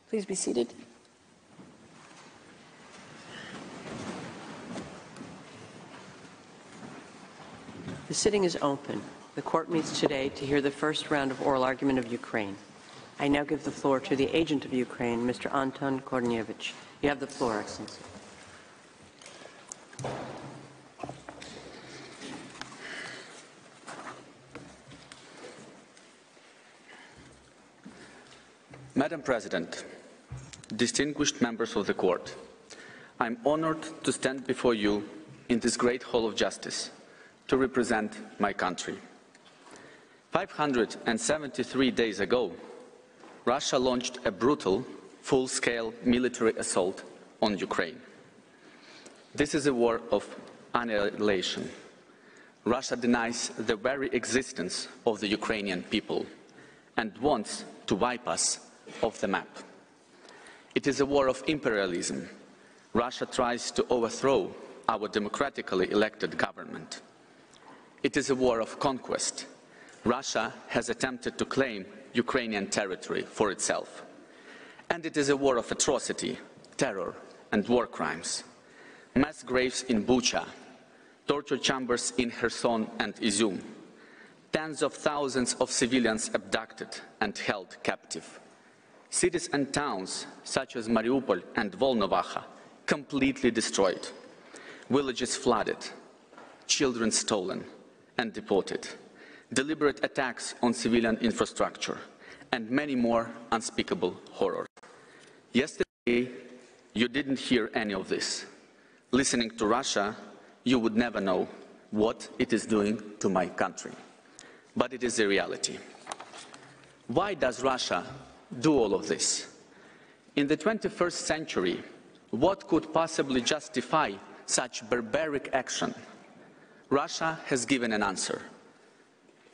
Please be seated. The sitting is open. The court meets today to hear the first round of oral argument of Ukraine. I now give the floor to the agent of Ukraine, Mr. Anton Kornievich. You have the floor, Excellency. Madam President, distinguished members of the court, I am honored to stand before you in this great hall of justice to represent my country. 573 days ago, Russia launched a brutal, full-scale military assault on Ukraine. This is a war of annihilation. Russia denies the very existence of the Ukrainian people and wants to wipe us off the map. It is a war of imperialism. Russia tries to overthrow our democratically elected government. It is a war of conquest. Russia has attempted to claim Ukrainian territory for itself. And it is a war of atrocity, terror, and war crimes. Mass graves in Bucha, torture chambers in Kherson and Izum, tens of thousands of civilians abducted and held captive. Cities and towns such as Mariupol and Volnovakha completely destroyed, villages flooded, children stolen and deported, deliberate attacks on civilian infrastructure, and many more unspeakable horrors. Yesterday, you didn't hear any of this. Listening to Russia, you would never know what it is doing to my country. But it is a reality. Why does Russia do all of this? In the 21st century, what could possibly justify such barbaric action? Russia has given an answer: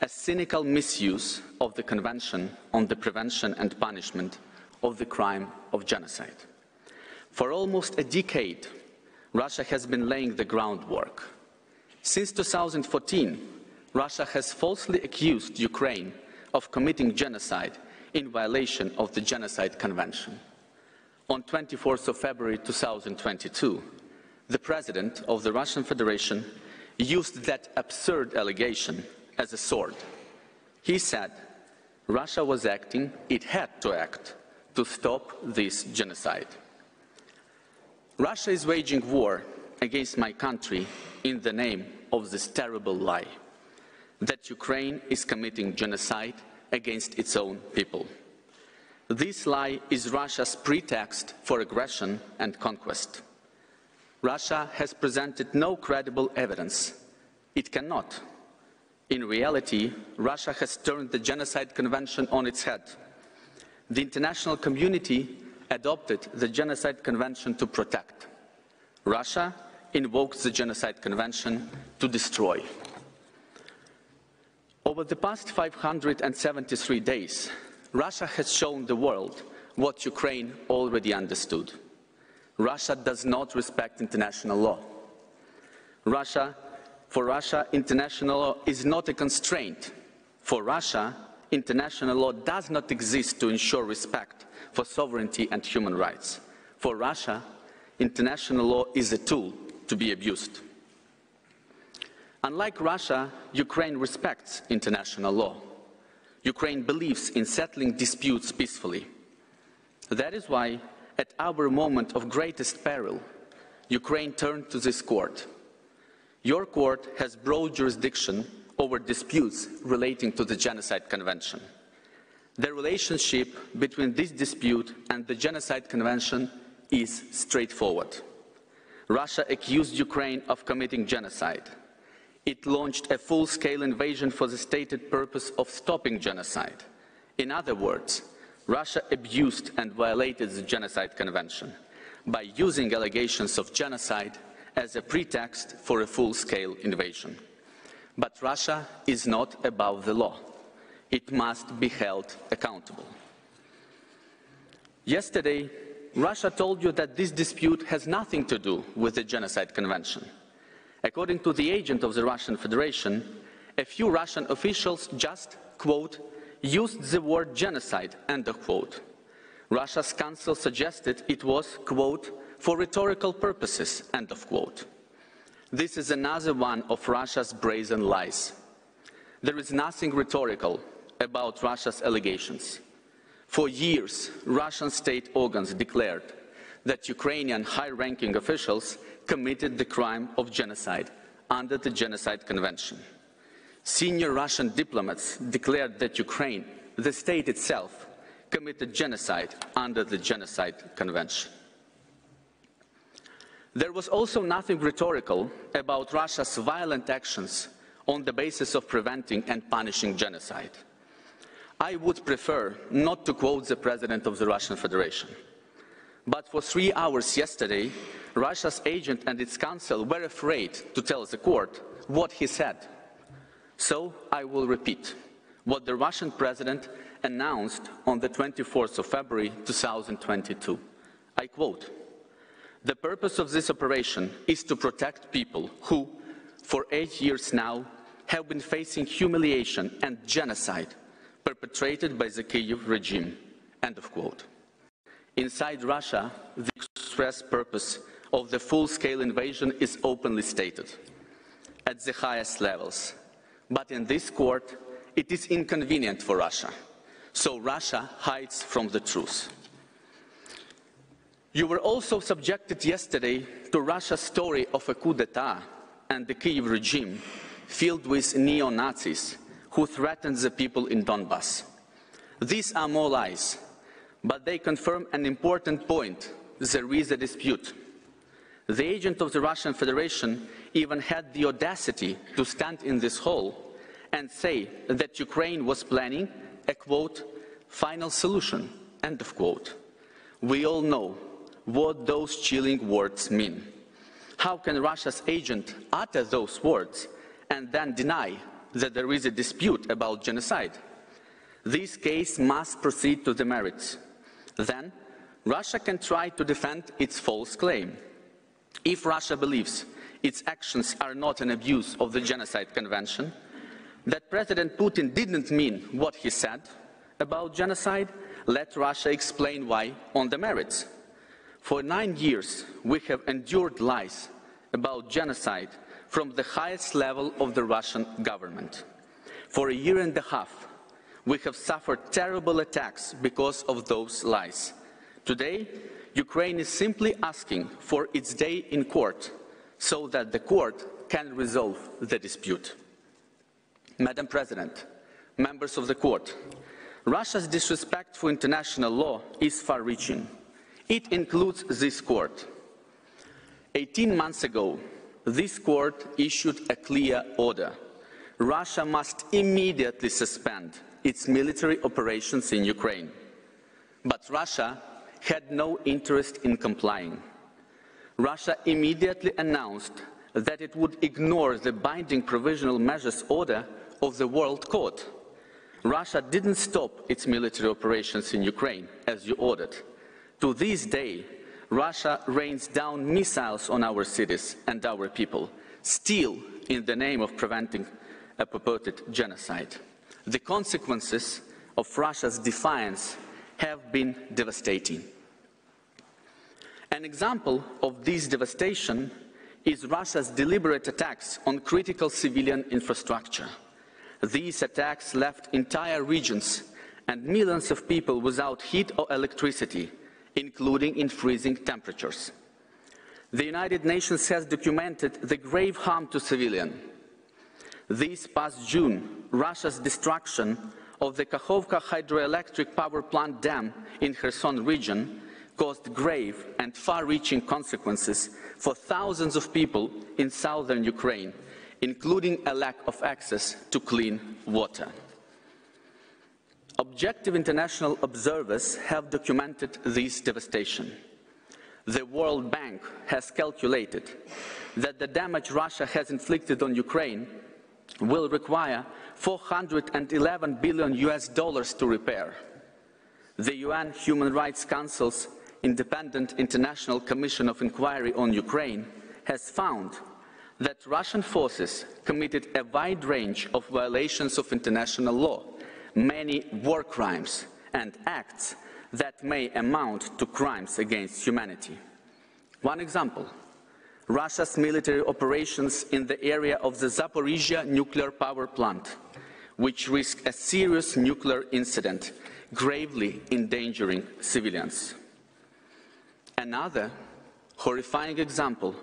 a cynical misuse of the Convention on the Prevention and Punishment of the Crime of Genocide. For almost a decade, Russia has been laying the groundwork. Since 2014, Russia has falsely accused Ukraine of committing genocide in violation of the Genocide Convention. On 24th of February 2022, the President of the Russian Federation used that absurd allegation as a sword. He said Russia was acting, it had to act, to stop this genocide. Russia is waging war against my country in the name of this terrible lie, that Ukraine is committing genocide against its own people. This lie is Russia's pretext for aggression and conquest. Russia has presented no credible evidence. It cannot. In reality, Russia has turned the Genocide Convention on its head. The international community adopted the Genocide Convention to protect. Russia invokes the Genocide Convention to destroy. Over the past 573 days, Russia has shown the world what Ukraine already understood. Russia does not respect international law. For Russia, international law is not a constraint. For Russia, international law does not exist to ensure respect for sovereignty and human rights. For Russia, international law is a tool to be abused. Unlike Russia, Ukraine respects international law. Ukraine believes in settling disputes peacefully. That is why, at our moment of greatest peril, Ukraine turned to this court. Your court has broad jurisdiction over disputes relating to the Genocide Convention. The relationship between this dispute and the Genocide Convention is straightforward. Russia accused Ukraine of committing genocide. It launched a full-scale invasion for the stated purpose of stopping genocide. In other words, Russia abused and violated the Genocide Convention by using allegations of genocide as a pretext for a full-scale invasion. But Russia is not above the law. It must be held accountable. Yesterday, Russia told you that this dispute has nothing to do with the Genocide Convention. According to the agent of the Russian Federation, a few Russian officials just, quote, used the word genocide, end of quote. Russia's counsel suggested it was, quote, for rhetorical purposes, end of quote. This is another one of Russia's brazen lies. There is nothing rhetorical about Russia's allegations. For years, Russian state organs declared that Ukrainian high-ranking officials committed the crime of genocide under the Genocide Convention. Senior Russian diplomats declared that Ukraine, the state itself, committed genocide under the Genocide Convention. There was also nothing rhetorical about Russia's violent actions on the basis of preventing and punishing genocide. I would prefer not to quote the President of the Russian Federation. But for 3 hours yesterday, Russia's agent and its counsel were afraid to tell the court what he said. So I will repeat what the Russian President announced on the 24th of February 2022. I quote, "The purpose of this operation is to protect people who, for 8 years now, have been facing humiliation and genocide perpetrated by the Kyiv regime." End of quote. Inside Russia, the express purpose of the full-scale invasion is openly stated at the highest levels. But in this court, it is inconvenient for Russia, so Russia hides from the truth. You were also subjected yesterday to Russia's story of a coup d'etat and the Kyiv regime filled with neo-Nazis who threatened the people in Donbass. These are more lies, but they confirm an important point: there is a dispute. The agent of the Russian Federation even had the audacity to stand in this hall and say that Ukraine was planning a, quote, final solution, end of quote. We all know what those chilling words mean. How can Russia's agent utter those words and then deny that there is a dispute about genocide? This case must proceed to the merits. Then, Russia can try to defend its false claim. If Russia believes its actions are not an abuse of the Genocide Convention, that President Putin didn't mean what he said about genocide, let Russia explain why on the merits. For 9 years, we have endured lies about genocide from the highest level of the Russian government. For a year and a half, we have suffered terrible attacks because of those lies. Today, Ukraine is simply asking for its day in court so that the court can resolve the dispute. Madam President, members of the court, Russia's disrespect for international law is far-reaching. It includes this court. 18 months ago, this court issued a clear order. Russia must immediately suspend its military operations in Ukraine. But Russia had no interest in complying. Russia immediately announced that it would ignore the binding provisional measures order of the World Court. Russia didn't stop its military operations in Ukraine, as you ordered. To this day, Russia rains down missiles on our cities and our people, still in the name of preventing a purported genocide. The consequences of Russia's defiance have been devastating. An example of this devastation is Russia's deliberate attacks on critical civilian infrastructure. These attacks left entire regions and millions of people without heat or electricity, including in freezing temperatures. The United Nations has documented the grave harm to civilians. This past June, Russia's destruction of the Kakhovka hydroelectric power plant dam in Kherson region caused grave and far-reaching consequences for thousands of people in southern Ukraine, including a lack of access to clean water. Objective international observers have documented this devastation. The World Bank has calculated that the damage Russia has inflicted on Ukraine will require $411 billion to repair. The UN Human Rights Council's Independent International Commission of Inquiry on Ukraine has found that Russian forces committed a wide range of violations of international law, many war crimes and acts that may amount to crimes against humanity. One example, Russia's military operations in the area of the Zaporizhia nuclear power plant, which risk a serious nuclear incident, gravely endangering civilians. Another horrifying example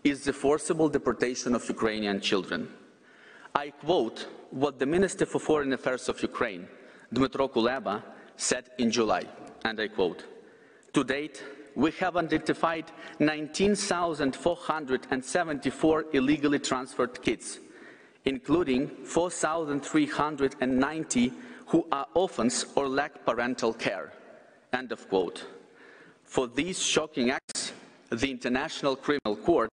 is the forcible deportation of Ukrainian children. I quote what the Minister for Foreign Affairs of Ukraine, Dmytro Kuleba, said in July, and I quote, "To date, we have identified 19,474 illegally transferred kids, including 4,390 who are orphans or lack parental care." End of quote. For these shocking acts, the International Criminal Court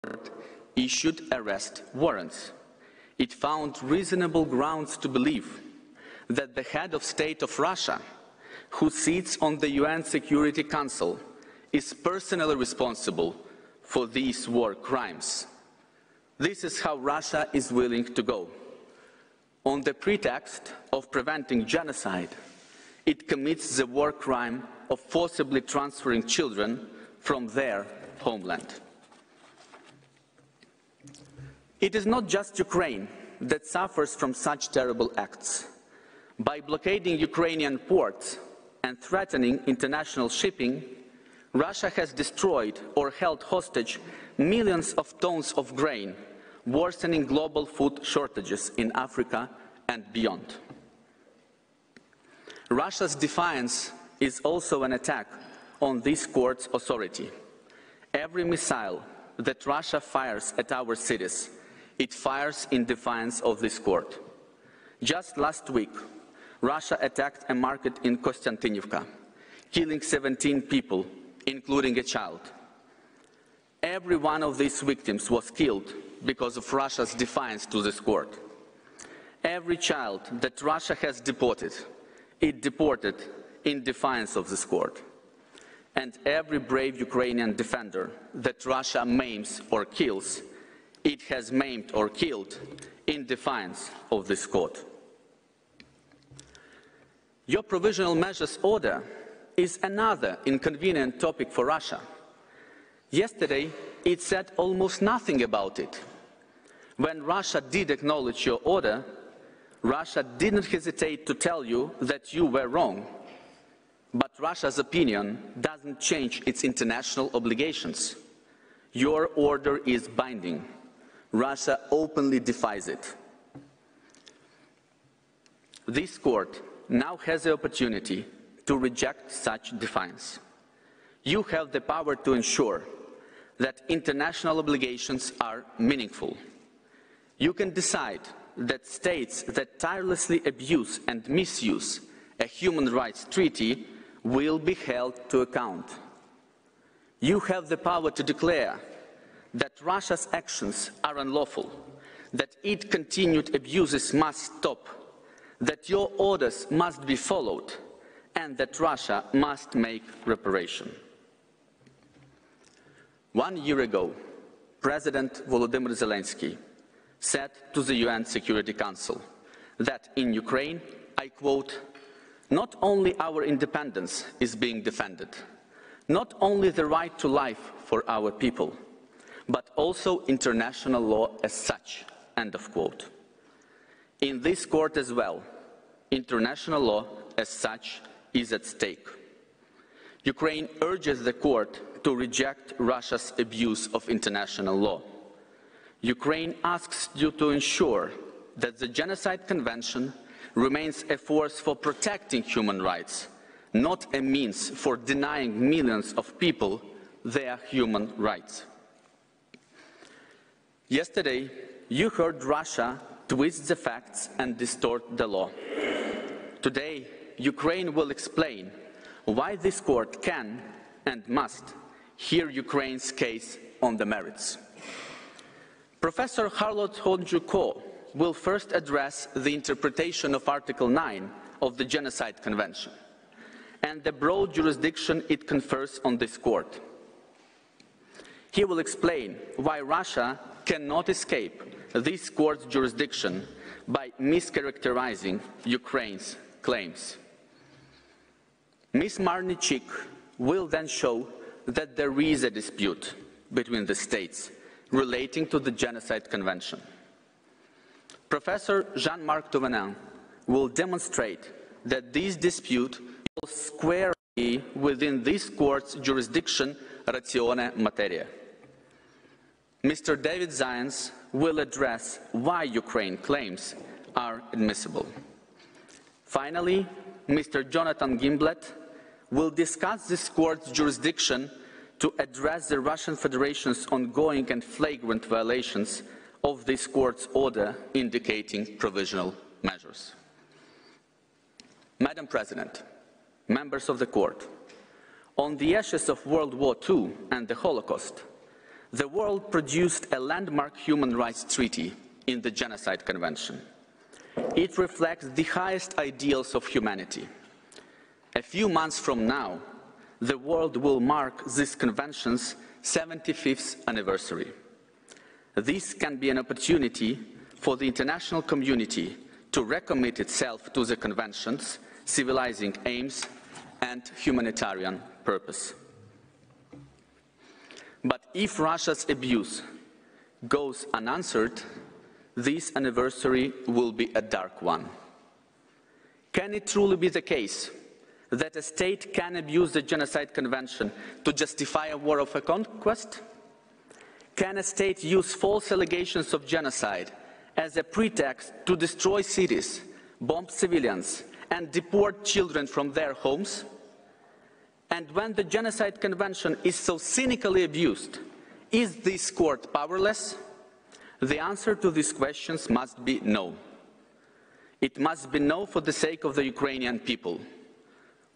issued arrest warrants. It found reasonable grounds to believe that the head of state of Russia, who sits on the UN Security Council, is personally responsible for these war crimes. This is how Russia is willing to go. On the pretext of preventing genocide, it commits the war crime of forcibly transferring children from their homeland. It is not just Ukraine that suffers from such terrible acts. By blockading Ukrainian ports and threatening international shipping, Russia has destroyed or held hostage millions of tons of grain, worsening global food shortages in Africa and beyond. Russia's defiance is also an attack on this court's authority. Every missile that Russia fires at our cities, it fires in defiance of this court. Just last week, Russia attacked a market in Konstantinivka, killing 17 people, including a child. Every one of these victims was killed because of Russia's defiance to this court. Every child that Russia has deported, it deported in defiance of this court. And every brave Ukrainian defender that Russia maims or kills, it has maimed or killed in defiance of this court. Your provisional measures order is another inconvenient topic for Russia. Yesterday, it said almost nothing about it. When Russia did acknowledge your order, Russia didn't hesitate to tell you that you were wrong. But Russia's opinion doesn't change its international obligations. Your order is binding. Russia openly defies it. This court now has the opportunity to reject such defiance. You have the power to ensure that international obligations are meaningful. You can decide that states that tirelessly abuse and misuse a human rights treaty will be held to account. You have the power to declare that Russia's actions are unlawful, that its continued abuses must stop, that your orders must be followed, and that Russia must make reparation. 1 year ago, President Volodymyr Zelensky said to the UN Security Council that in Ukraine, I quote, "Not only our independence is being defended, not only the right to life for our people, but also international law as such," end of quote. In this court as well, international law as such is at stake. Ukraine urges the court to reject Russia's abuse of international law. Ukraine asks you to ensure that the Genocide Convention remains a force for protecting human rights, not a means for denying millions of people their human rights. Yesterday, you heard Russia twist the facts and distort the law. Today, Ukraine will explain why this court can and must hear Ukraine's case on the merits. Professor Charlotte Honju-Ko will first address the interpretation of Article 9 of the Genocide Convention and the broad jurisdiction it confers on this court. He will explain why Russia cannot escape this court's jurisdiction by mischaracterizing Ukraine's claims. Ms. Marnichik will then show that there is a dispute between the states relating to the Genocide Convention. Professor Jean-Marc Touvenin will demonstrate that this dispute falls squarely within this court's jurisdiction ratione materia. Mr. David Zients will address why Ukraine claims are admissible. Finally, Mr. Jonathan Gimblet will discuss this court's jurisdiction to address the Russian Federation's ongoing and flagrant violations of this court's order indicating provisional measures. Madam President, members of the court, on the ashes of World War II and the Holocaust, the world produced a landmark human rights treaty in the Genocide Convention. It reflects the highest ideals of humanity. A few months from now, the world will mark this convention's 75th anniversary. This can be an opportunity for the international community to recommit itself to the convention's civilizing aims and humanitarian purpose. But if Russia's abuse goes unanswered, this anniversary will be a dark one. Can it truly be the case that a state can abuse the Genocide Convention to justify a war of conquest? Can a state use false allegations of genocide as a pretext to destroy cities, bomb civilians, and deport children from their homes? And when the Genocide Convention is so cynically abused, is this court powerless? The answer to these questions must be no. It must be no for the sake of the Ukrainian people,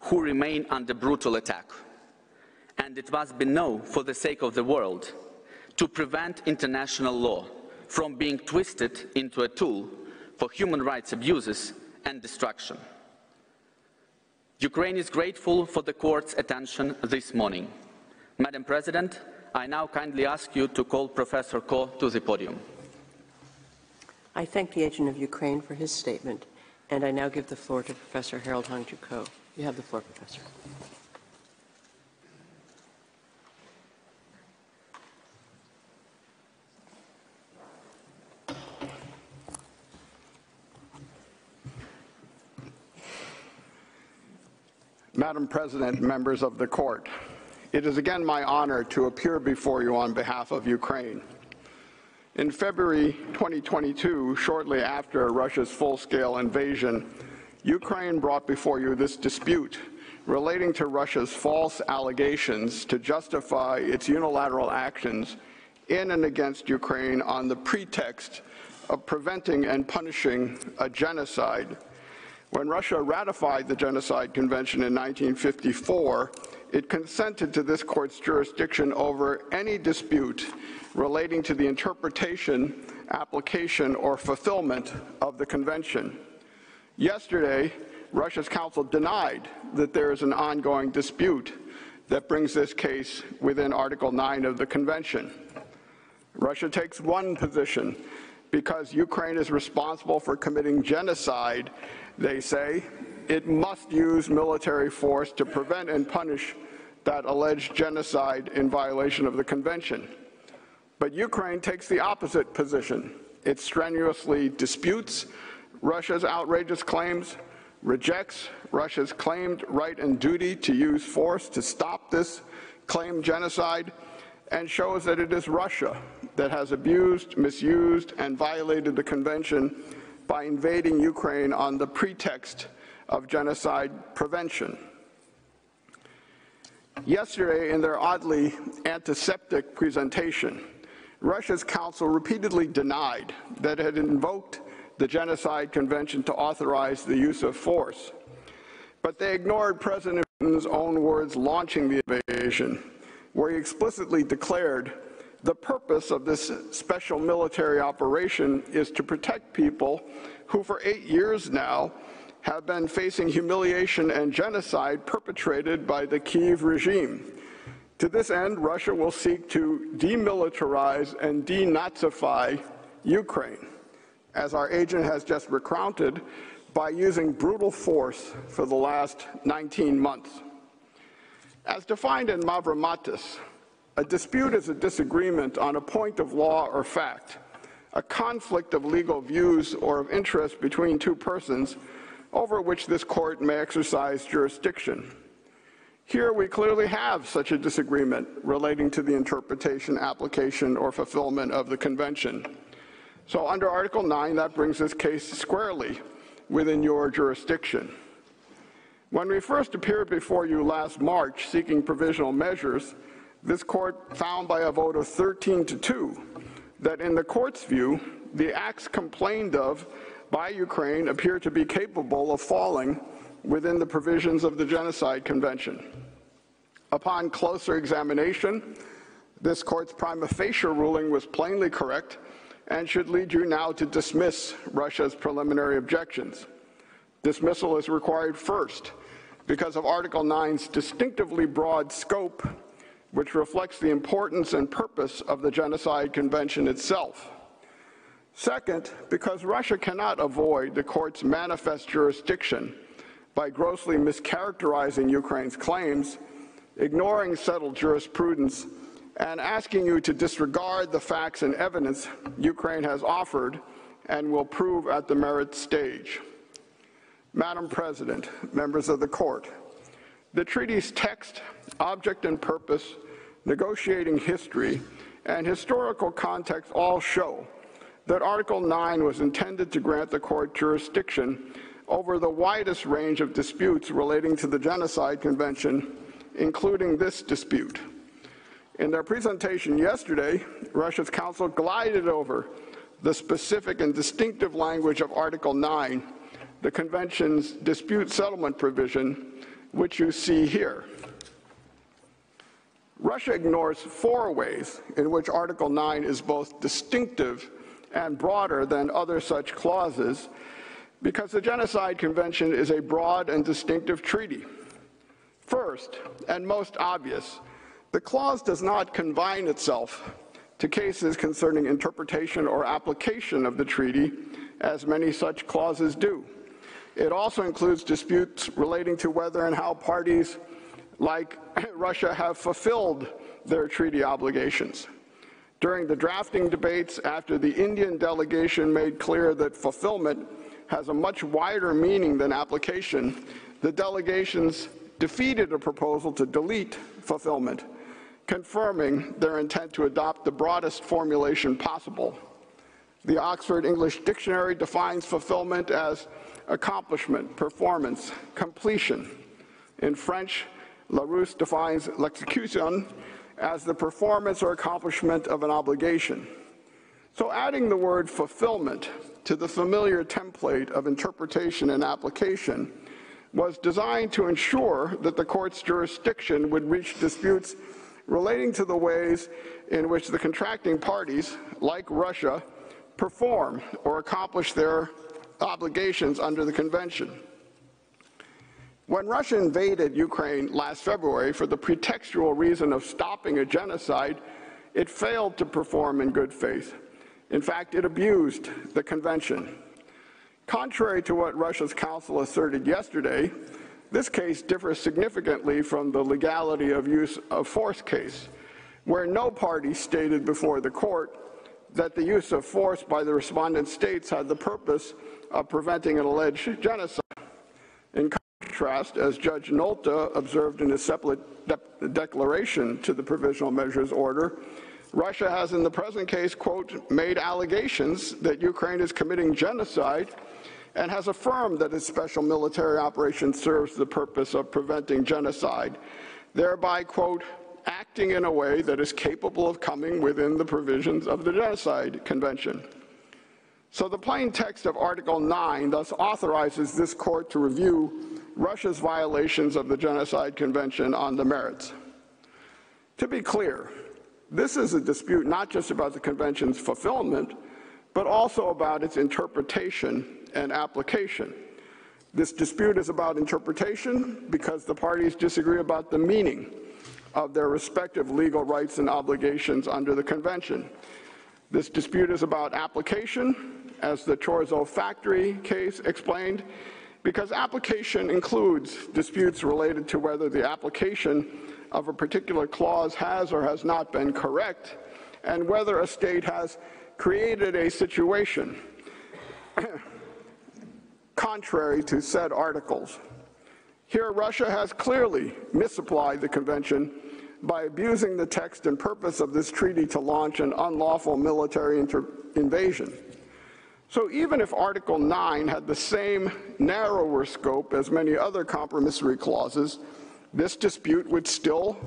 who remain under brutal attack. And it must be no for the sake of the world, to prevent international law from being twisted into a tool for human rights abuses and destruction. Ukraine is grateful for the court's attention this morning. Madam President, I now kindly ask you to call Professor Ko to the podium. I thank the agent of Ukraine for his statement, and I now give the floor to Professor Harold Hongju Ko. You have the floor, Professor. Madam President, members of the court, it is again my honor to appear before you on behalf of Ukraine. In February 2022, shortly after Russia's full-scale invasion, Ukraine brought before you this dispute relating to Russia's false allegations to justify its unilateral actions in and against Ukraine on the pretext of preventing and punishing a genocide. When Russia ratified the Genocide Convention in 1954, it consented to this court's jurisdiction over any dispute relating to the interpretation, application, or fulfillment of the convention. Yesterday, Russia's counsel denied that there is an ongoing dispute that brings this case within Article 9 of the convention. Russia takes one position. Because Ukraine is responsible for committing genocide, they say, it must use military force to prevent and punish that alleged genocide in violation of the convention. But Ukraine takes the opposite position. It strenuously disputes Russia's outrageous claims, rejects Russia's claimed right and duty to use force to stop this claimed genocide, and shows that it is Russia that has abused, misused, and violated the convention by invading Ukraine on the pretext of genocide prevention. Yesterday, in their oddly antiseptic presentation, Russia's counsel repeatedly denied that it had invoked the Genocide Convention to authorize the use of force. But they ignored President Putin's own words launching the invasion, where he explicitly declared the purpose of this special military operation is to protect people who for 8 years now have been facing humiliation and genocide perpetrated by the Kyiv regime. To this end, Russia will seek to demilitarize and denazify Ukraine, as our agent has just recounted, by using brutal force for the last 19 months. As defined in Mavramatis, a dispute is a disagreement on a point of law or fact, a conflict of legal views or of interest between two persons over which this court may exercise jurisdiction. Here we clearly have such a disagreement relating to the interpretation, application, or fulfillment of the convention. So under Article 9, that brings this case squarely within your jurisdiction. When we first appeared before you last March seeking provisional measures, this court found by a vote of 13-2 that in the court's view, the acts complained of by Ukraine appear to be capable of falling within the provisions of the Genocide Convention. Upon closer examination, this court's prima facie ruling was plainly correct and should lead you now to dismiss Russia's preliminary objections. Dismissal is required first because of Article 9's distinctively broad scope, which reflects the importance and purpose of the Genocide Convention itself. Second, because Russia cannot avoid the court's manifest jurisdiction by grossly mischaracterizing Ukraine's claims, ignoring settled jurisprudence, and asking you to disregard the facts and evidence Ukraine has offered and will prove at the merits stage. Madam President, members of the court, the treaty's text, object and purpose, negotiating history, and historical context all show that Article 9 was intended to grant the court jurisdiction over the widest range of disputes relating to the Genocide Convention, including this dispute. In their presentation yesterday, Russia's counsel glided over the specific and distinctive language of Article 9, the Convention's dispute settlement provision, which you see here. Russia ignores four ways in which Article 9 is both distinctive and broader than other such clauses, because the Genocide Convention is a broad and distinctive treaty. First, and most obvious, the clause does not confine itself to cases concerning interpretation or application of the treaty, as many such clauses do. It also includes disputes relating to whether and how parties like Russia have fulfilled their treaty obligations. During the drafting debates, after the Indian delegation made clear that fulfillment has a much wider meaning than application, the delegations defeated a proposal to delete fulfillment, confirming their intent to adopt the broadest formulation possible. The Oxford English Dictionary defines fulfillment as accomplishment, performance, completion. In French, Larousse defines l'exécution as the performance or accomplishment of an obligation. So adding the word fulfillment to the familiar template of interpretation and application was designed to ensure that the court's jurisdiction would reach disputes relating to the ways in which the contracting parties, like Russia, perform or accomplish their obligations under the convention. When Russia invaded Ukraine last February for the pretextual reason of stopping a genocide, it failed to perform in good faith. In fact, it abused the convention. Contrary to what Russia's counsel asserted yesterday, this case differs significantly from the legality of use of force case, where no party stated before the court that the use of force by the respondent states had the purpose of preventing an alleged genocide. In contrast, as Judge Nolta observed in his separate declaration to the Provisional Measures Order, Russia has in the present case, quote, made allegations that Ukraine is committing genocide and has affirmed that its special military operation serves the purpose of preventing genocide, thereby, quote, acting in a way that is capable of coming within the provisions of the Genocide Convention. So the plain text of Article 9 thus authorizes this court to review Russia's violations of the Genocide Convention on the merits. To be clear, this is a dispute not just about the convention's fulfillment, but also about its interpretation and application. This dispute is about interpretation because the parties disagree about the meaning of their respective legal rights and obligations under the convention. This dispute is about application, as the Chorzo factory case explained, because application includes disputes related to whether the application of a particular clause has or has not been correct, and whether a state has created a situation contrary to said articles. Here, Russia has clearly misapplied the convention by abusing the text and purpose of this treaty to launch an unlawful military invasion. So even if Article 9 had the same narrower scope as many other compromissory clauses, this dispute would still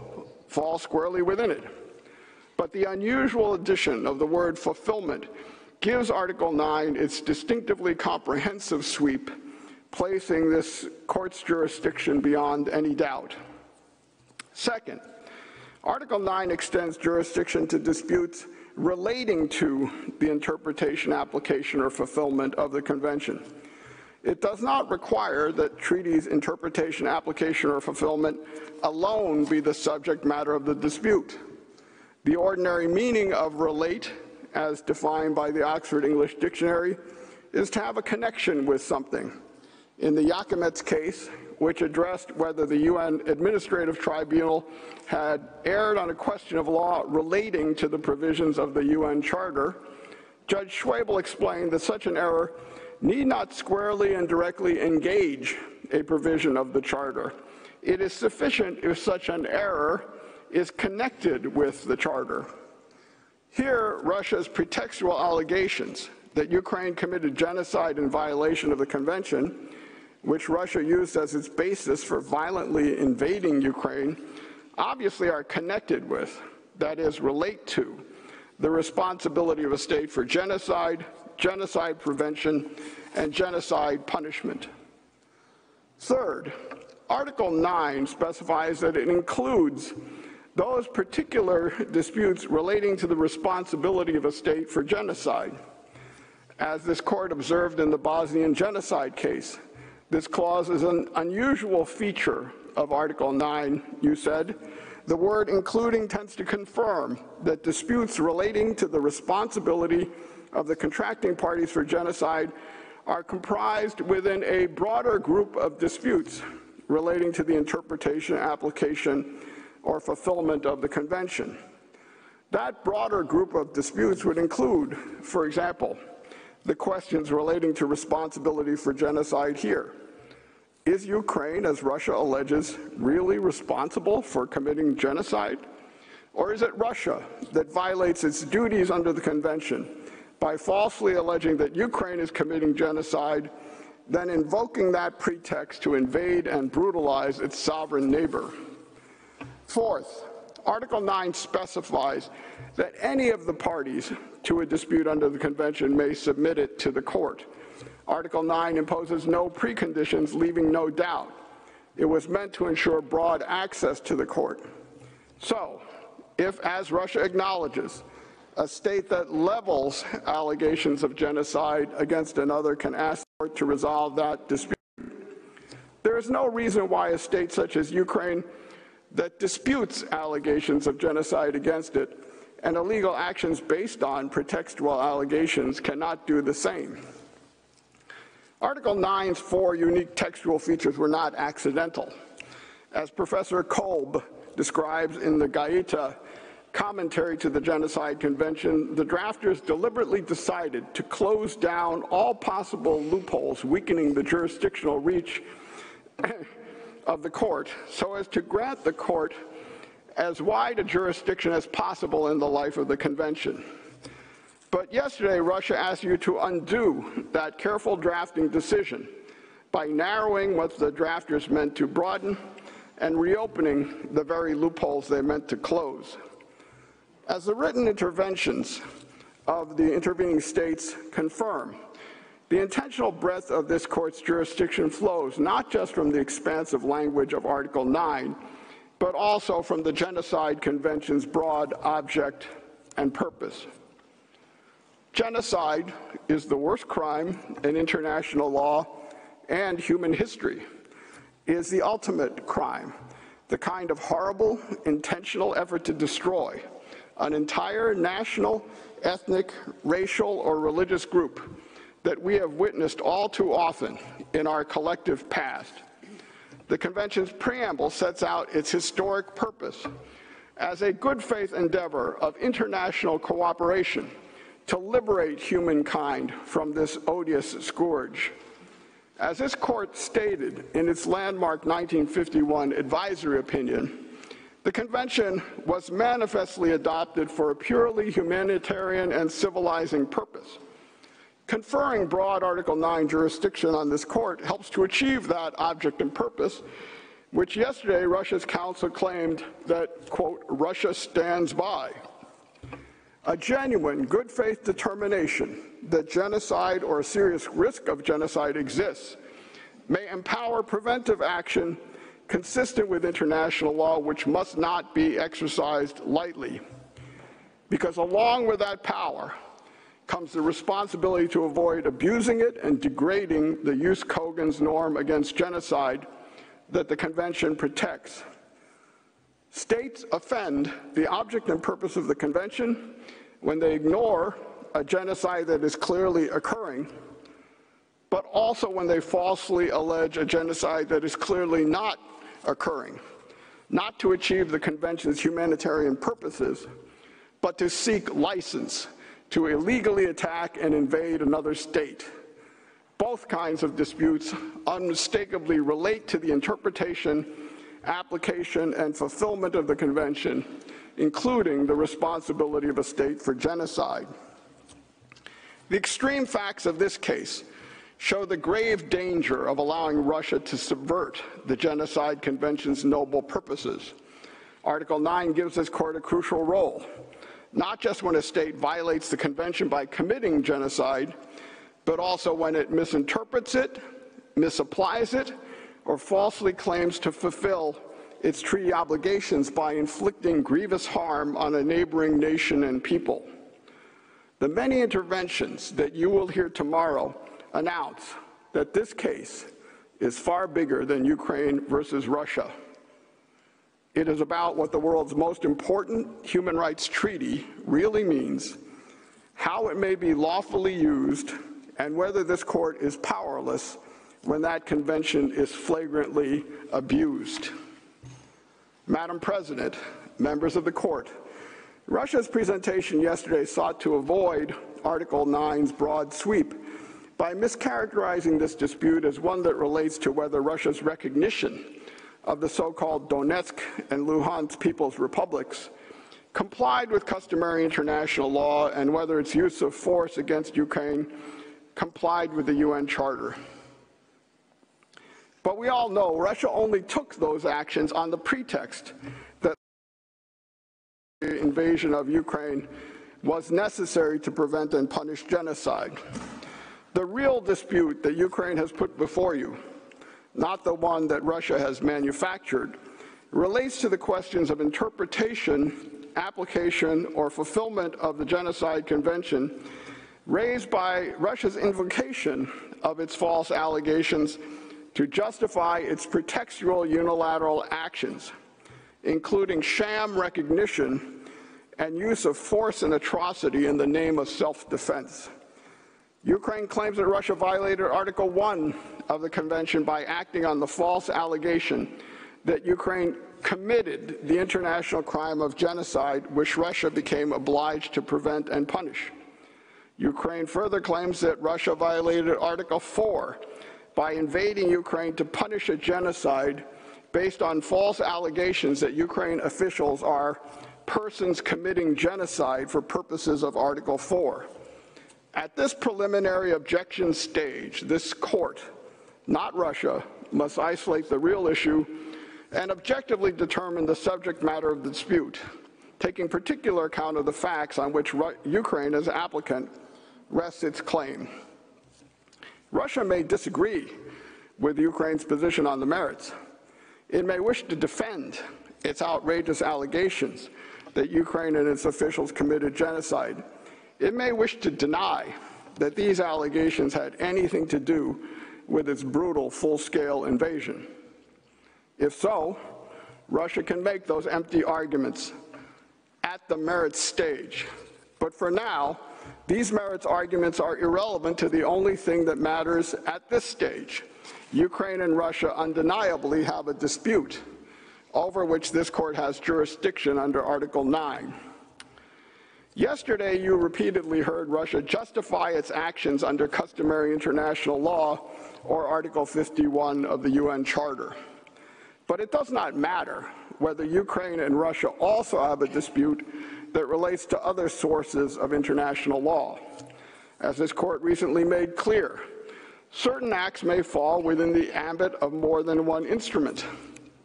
fall squarely within it. But the unusual addition of the word fulfillment gives Article 9 its distinctively comprehensive sweep, placing this court's jurisdiction beyond any doubt. Second, Article 9 extends jurisdiction to disputes relating to the interpretation, application, or fulfillment of the convention. It does not require that treaties' interpretation, application, or fulfillment alone be the subject matter of the dispute. The ordinary meaning of relate, as defined by the Oxford English Dictionary, is to have a connection with something. In the Yakimet's case, which addressed whether the UN Administrative Tribunal had erred on a question of law relating to the provisions of the UN Charter, Judge Schwabel explained that such an error need not squarely and directly engage a provision of the Charter. It is sufficient if such an error is connected with the Charter. Here, Russia's pretextual allegations that Ukraine committed genocide in violation of the Convention, which Russia used as its basis for violently invading Ukraine, obviously are connected with, that is, relate to, the responsibility of a state for genocide, genocide prevention, and genocide punishment. Third, Article 9 specifies that it includes those particular disputes relating to the responsibility of a state for genocide. As this court observed in the Bosnian genocide case, this clause is an unusual feature of Article 9, you said. The word including tends to confirm that disputes relating to the responsibility of the contracting parties for genocide are comprised within a broader group of disputes relating to the interpretation, application, or fulfillment of the Convention. That broader group of disputes would include, for example, the questions relating to responsibility for genocide here. Is Ukraine, as Russia alleges, really responsible for committing genocide? Or is it Russia that violates its duties under the Convention by falsely alleging that Ukraine is committing genocide, then invoking that pretext to invade and brutalize its sovereign neighbor? Fourth, Article 9 specifies that any of the parties to a dispute under the Convention may submit it to the court. Article 9 imposes no preconditions, leaving no doubt. It was meant to ensure broad access to the court. So, if, as Russia acknowledges, a state that levels allegations of genocide against another can ask the court to resolve that dispute, there is no reason why a state such as Ukraine that disputes allegations of genocide against it and illegal actions based on pretextual allegations cannot do the same. Article 9's four unique textual features were not accidental. As Professor Kolb describes in the Gaeta commentary to the Genocide Convention, the drafters deliberately decided to close down all possible loopholes, weakening the jurisdictional reach of the court, so as to grant the court as wide a jurisdiction as possible in the life of the convention. But yesterday, Russia asked you to undo that careful drafting decision by narrowing what the drafters meant to broaden and reopening the very loopholes they meant to close. As the written interventions of the intervening states confirm, the intentional breadth of this court's jurisdiction flows not just from the expansive language of Article 9, but also from the Genocide Convention's broad object and purpose. Genocide is the worst crime in international law and human history. It is the ultimate crime, the kind of horrible, intentional effort to destroy an entire national, ethnic, racial, or religious group that we have witnessed all too often in our collective past. The Convention's preamble sets out its historic purpose as a good faith endeavor of international cooperation to liberate humankind from this odious scourge. As this court stated in its landmark 1951 advisory opinion, the Convention was manifestly adopted for a purely humanitarian and civilizing purpose. Conferring broad Article 9 jurisdiction on this court helps to achieve that object and purpose, which yesterday Russia's counsel claimed that, quote, Russia stands by. A genuine good faith determination that genocide or a serious risk of genocide exists may empower preventive action consistent with international law, which must not be exercised lightly. Because along with that power comes the responsibility to avoid abusing it and degrading the jus cogens norm against genocide that the Convention protects. States offend the object and purpose of the Convention when they ignore a genocide that is clearly occurring, but also when they falsely allege a genocide that is clearly not occurring, not to achieve the Convention's humanitarian purposes, but to seek license to illegally attack and invade another state. Both kinds of disputes unmistakably relate to the interpretation, application, and fulfillment of the Convention, including the responsibility of a state for genocide. The extreme facts of this case show the grave danger of allowing Russia to subvert the Genocide Convention's noble purposes. Article 9 gives this court a crucial role, not just when a state violates the Convention by committing genocide, but also when it misinterprets it, misapplies it, or falsely claims to fulfill its treaty obligations by inflicting grievous harm on a neighboring nation and people. The many interventions that you will hear tomorrow announce that this case is far bigger than Ukraine versus Russia. It is about what the world's most important human rights treaty really means, how it may be lawfully used, and whether this court is powerless when that convention is flagrantly abused. Madam President, members of the court, Russia's presentation yesterday sought to avoid Article 9's broad sweep by mischaracterizing this dispute as one that relates to whether Russia's recognition of the so-called Donetsk and Luhansk People's Republics complied with customary international law and whether its use of force against Ukraine complied with the UN Charter. But we all know Russia only took those actions on the pretext that the invasion of Ukraine was necessary to prevent and punish genocide. The real dispute that Ukraine has put before you, not the one that Russia has manufactured, relates to the questions of interpretation, application, or fulfillment of the Genocide Convention raised by Russia's invocation of its false allegations to justify its pretextual unilateral actions, including sham recognition and use of force and atrocity in the name of self-defense. Ukraine claims that Russia violated Article 1 of the Convention by acting on the false allegation that Ukraine committed the international crime of genocide, which Russia became obliged to prevent and punish. Ukraine further claims that Russia violated Article 4 by invading Ukraine to punish a genocide based on false allegations that Ukraine officials are persons committing genocide for purposes of Article 4. At this preliminary objection stage, this court, not Russia, must isolate the real issue and objectively determine the subject matter of the dispute, taking particular account of the facts on which Ukraine, as applicant, rests its claim. Russia may disagree with Ukraine's position on the merits. It may wish to defend its outrageous allegations that Ukraine and its officials committed genocide. It may wish to deny that these allegations had anything to do with its brutal, full-scale invasion. If so, Russia can make those empty arguments at the merits stage. But for now, these merits arguments are irrelevant to the only thing that matters at this stage. Ukraine and Russia undeniably have a dispute over which this court has jurisdiction under Article 9. Yesterday, you repeatedly heard Russia justify its actions under customary international law or Article 51 of the UN Charter. But it does not matter whether Ukraine and Russia also have a dispute that relates to other sources of international law. As this court recently made clear, certain acts may fall within the ambit of more than one instrument.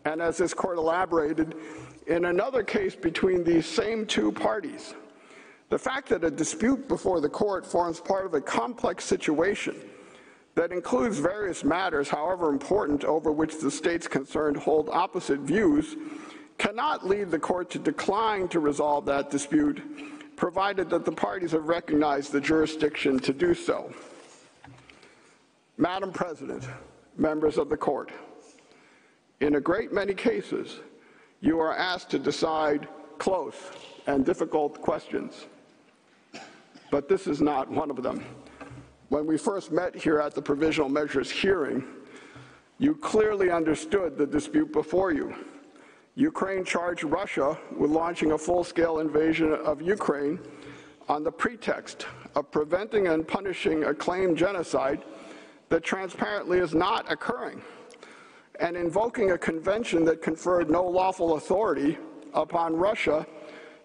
And as this court elaborated in another case between these same two parties, the fact that a dispute before the court forms part of a complex situation that includes various matters, however important, over which the states concerned hold opposite views, cannot lead the court to decline to resolve that dispute, provided that the parties have recognized the jurisdiction to do so. Madam President, members of the court, in a great many cases, you are asked to decide close and difficult questions. But this is not one of them. When we first met here at the Provisional Measures hearing, you clearly understood the dispute before you. Ukraine charged Russia with launching a full-scale invasion of Ukraine on the pretext of preventing and punishing a claimed genocide that transparently is not occurring, and invoking a convention that conferred no lawful authority upon Russia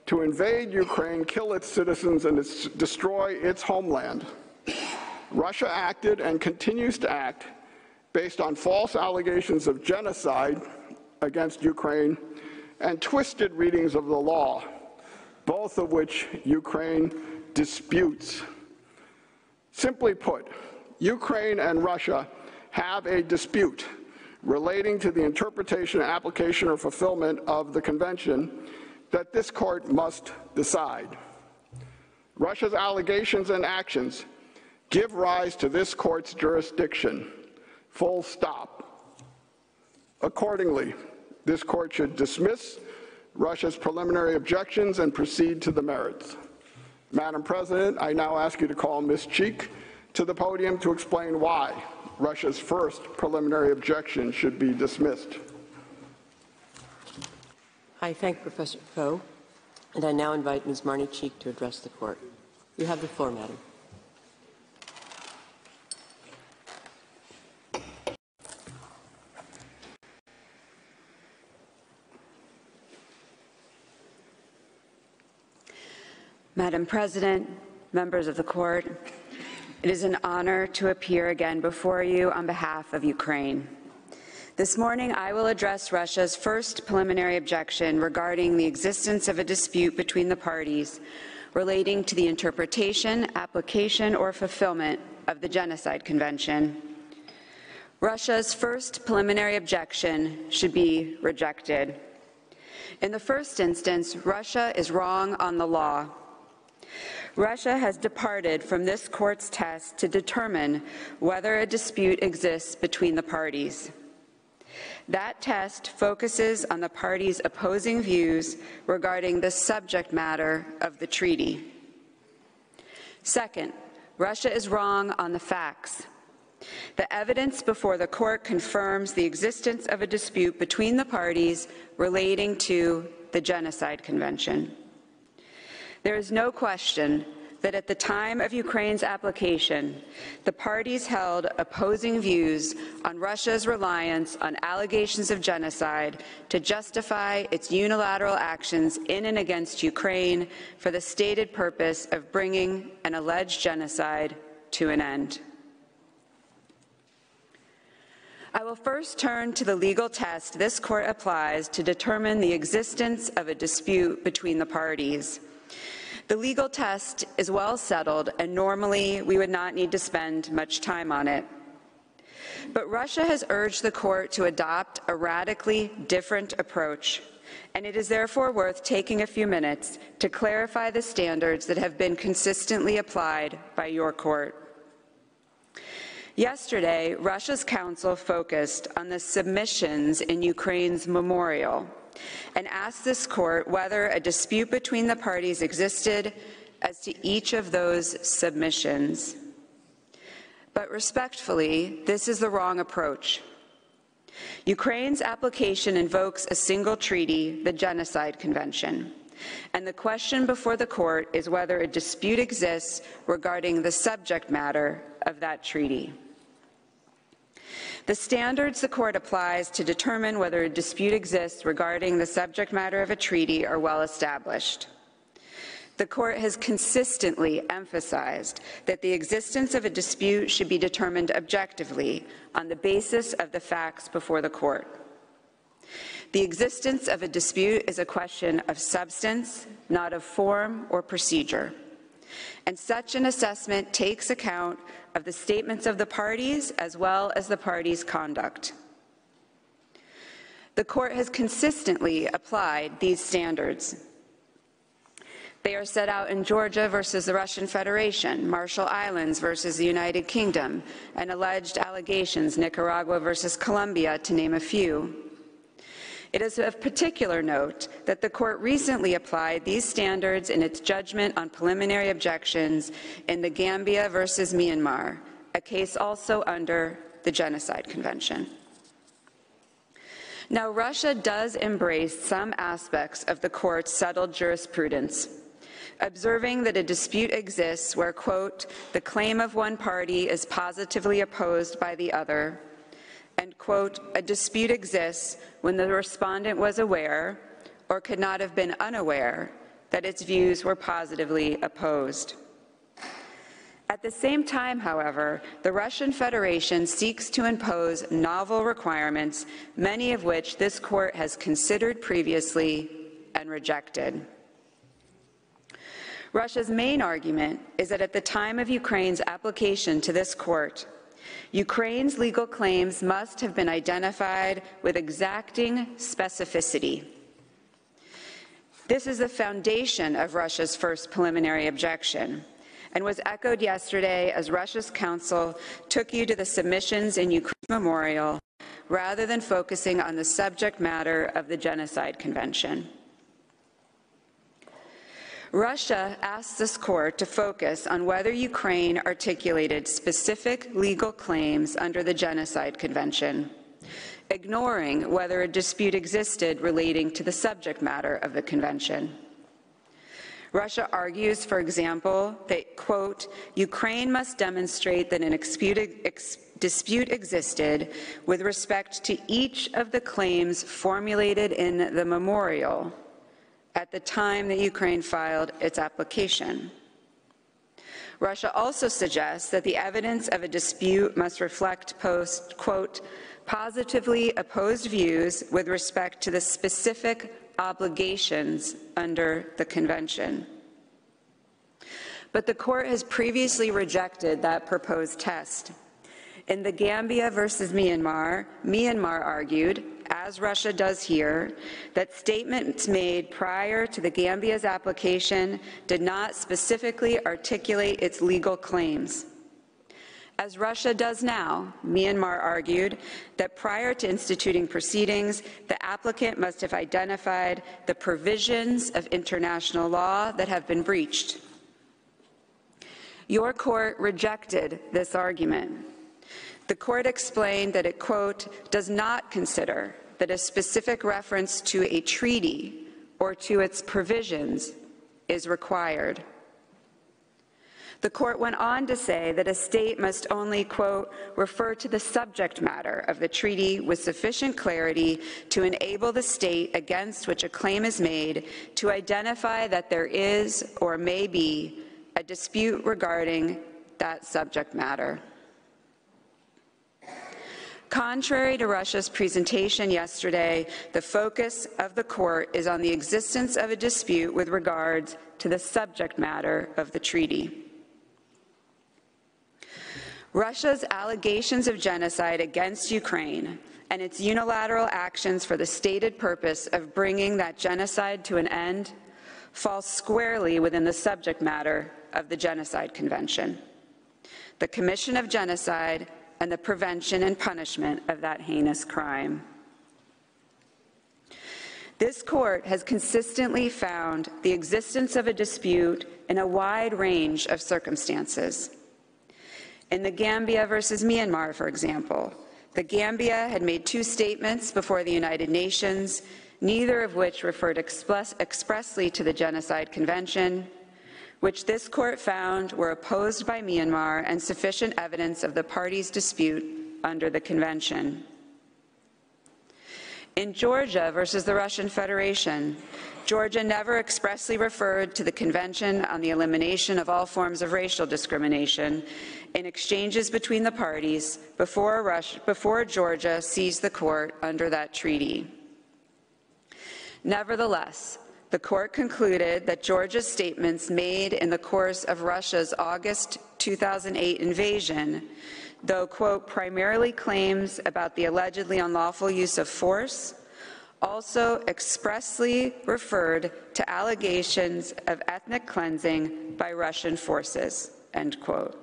to invade Ukraine, kill its citizens, and destroy its homeland. Russia acted and continues to act based on false allegations of genocide against Ukraine and twisted readings of the law, both of which Ukraine disputes. Simply put, Ukraine and Russia have a dispute relating to the interpretation, application, or fulfillment of the convention that this court must decide. Russia's allegations and actions give rise to this court's jurisdiction, full stop. Accordingly, this court should dismiss Russia's preliminary objections and proceed to the merits. Madam President, I now ask you to call Ms. Cheek to the podium to explain why Russia's first preliminary objection should be dismissed. I thank Professor Poe, and I now invite Ms. Marnie Cheek to address the court. You have the floor, Madam. Madam President, members of the court, it is an honor to appear again before you on behalf of Ukraine. This morning, I will address Russia's first preliminary objection regarding the existence of a dispute between the parties relating to the interpretation, application, or fulfillment of the Genocide Convention. Russia's first preliminary objection should be rejected. In the first instance, Russia is wrong on the law. Russia has departed from this court's test to determine whether a dispute exists between the parties. That test focuses on the parties' opposing views regarding the subject matter of the treaty. Second, Russia is wrong on the facts. The evidence before the court confirms the existence of a dispute between the parties relating to the Genocide Convention. There is no question that at the time of Ukraine's application, the parties held opposing views on Russia's reliance on allegations of genocide to justify its unilateral actions in and against Ukraine for the stated purpose of bringing an alleged genocide to an end. I will first turn to the legal test this court applies to determine the existence of a dispute between the parties. The legal test is well settled, and normally we would not need to spend much time on it. But Russia has urged the court to adopt a radically different approach, and it is therefore worth taking a few minutes to clarify the standards that have been consistently applied by your court. Yesterday, Russia's counsel focused on the submissions in Ukraine's memorial and asked this court whether a dispute between the parties existed as to each of those submissions. But respectfully, this is the wrong approach. Ukraine's application invokes a single treaty, the Genocide Convention, and the question before the court is whether a dispute exists regarding the subject matter of that treaty. The standards the court applies to determine whether a dispute exists regarding the subject matter of a treaty are well established. The court has consistently emphasized that the existence of a dispute should be determined objectively on the basis of the facts before the court. The existence of a dispute is a question of substance, not of form or procedure. And such an assessment takes account of the statements of the parties as well as the parties' conduct. The court has consistently applied these standards. They are set out in Georgia versus the Russian Federation, Marshall Islands versus the United Kingdom, and alleged allegations, Nicaragua versus Colombia, to name a few. It is of particular note that the court recently applied these standards in its judgment on preliminary objections in the Gambia versus Myanmar, a case also under the Genocide Convention. Now, Russia does embrace some aspects of the court's settled jurisprudence, observing that a dispute exists where, quote, the claim of one party is positively opposed by the other, and, quote, a dispute exists when the respondent was aware or could not have been unaware that its views were positively opposed. At the same time, however, the Russian Federation seeks to impose novel requirements, many of which this court has considered previously and rejected. Russia's main argument is that at the time of Ukraine's application to this court, Ukraine's legal claims must have been identified with exacting specificity. This is the foundation of Russia's first preliminary objection, and was echoed yesterday as Russia's counsel took you to the submissions in Ukraine's memorial, rather than focusing on the subject matter of the Genocide Convention. Russia asked this court to focus on whether Ukraine articulated specific legal claims under the Genocide Convention, ignoring whether a dispute existed relating to the subject matter of the convention. Russia argues, for example, that, quote, Ukraine must demonstrate that an dispute existed with respect to each of the claims formulated in the memorial at the time that Ukraine filed its application. Russia also suggests that the evidence of a dispute must reflect quote, positively opposed views with respect to the specific obligations under the convention. But the court has previously rejected that proposed test. In the Gambia versus Myanmar, Myanmar argued, as Russia does here, that statements made prior to the Gambia's application did not specifically articulate its legal claims. As Russia does now, Myanmar argued that prior to instituting proceedings, the applicant must have identified the provisions of international law that have been breached. Your court rejected this argument. The court explained that it, quote, does not consider that a specific reference to a treaty or to its provisions is required. The court went on to say that a state must only, quote, refer to the subject matter of the treaty with sufficient clarity to enable the state against which a claim is made to identify that there is or may be a dispute regarding that subject matter. Contrary to Russia's presentation yesterday, the focus of the court is on the existence of a dispute with regards to the subject matter of the treaty. Russia's allegations of genocide against Ukraine and its unilateral actions for the stated purpose of bringing that genocide to an end fall squarely within the subject matter of the Genocide Convention, the commission of genocide and the prevention and punishment of that heinous crime. This court has consistently found the existence of a dispute in a wide range of circumstances. In the Gambia versus Myanmar, for example, the Gambia had made 2 statements before the United Nations, neither of which referred expressly to the Genocide Convention, which this court found were opposed by Myanmar and sufficient evidence of the parties' dispute under the convention. In Georgia versus the Russian Federation, Georgia never expressly referred to the Convention on the Elimination of All Forms of Racial Discrimination in exchanges between the parties before Georgia seized the court under that treaty. Nevertheless, the court concluded that Georgia's statements made in the course of Russia's August 2008 invasion, though, quote, primarily claims about the allegedly unlawful use of force, also expressly referred to allegations of ethnic cleansing by Russian forces, end quote.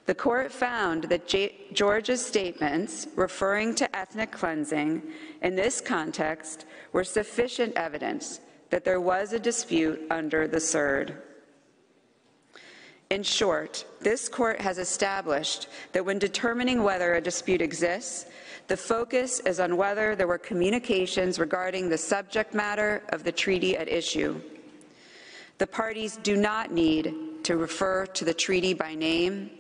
The court found that Georgia's statements referring to ethnic cleansing in this context were sufficient evidence that there was a dispute under the CERD. In short, this court has established that when determining whether a dispute exists, the focus is on whether there were communications regarding the subject matter of the treaty at issue. The parties do not need to refer to the treaty by name.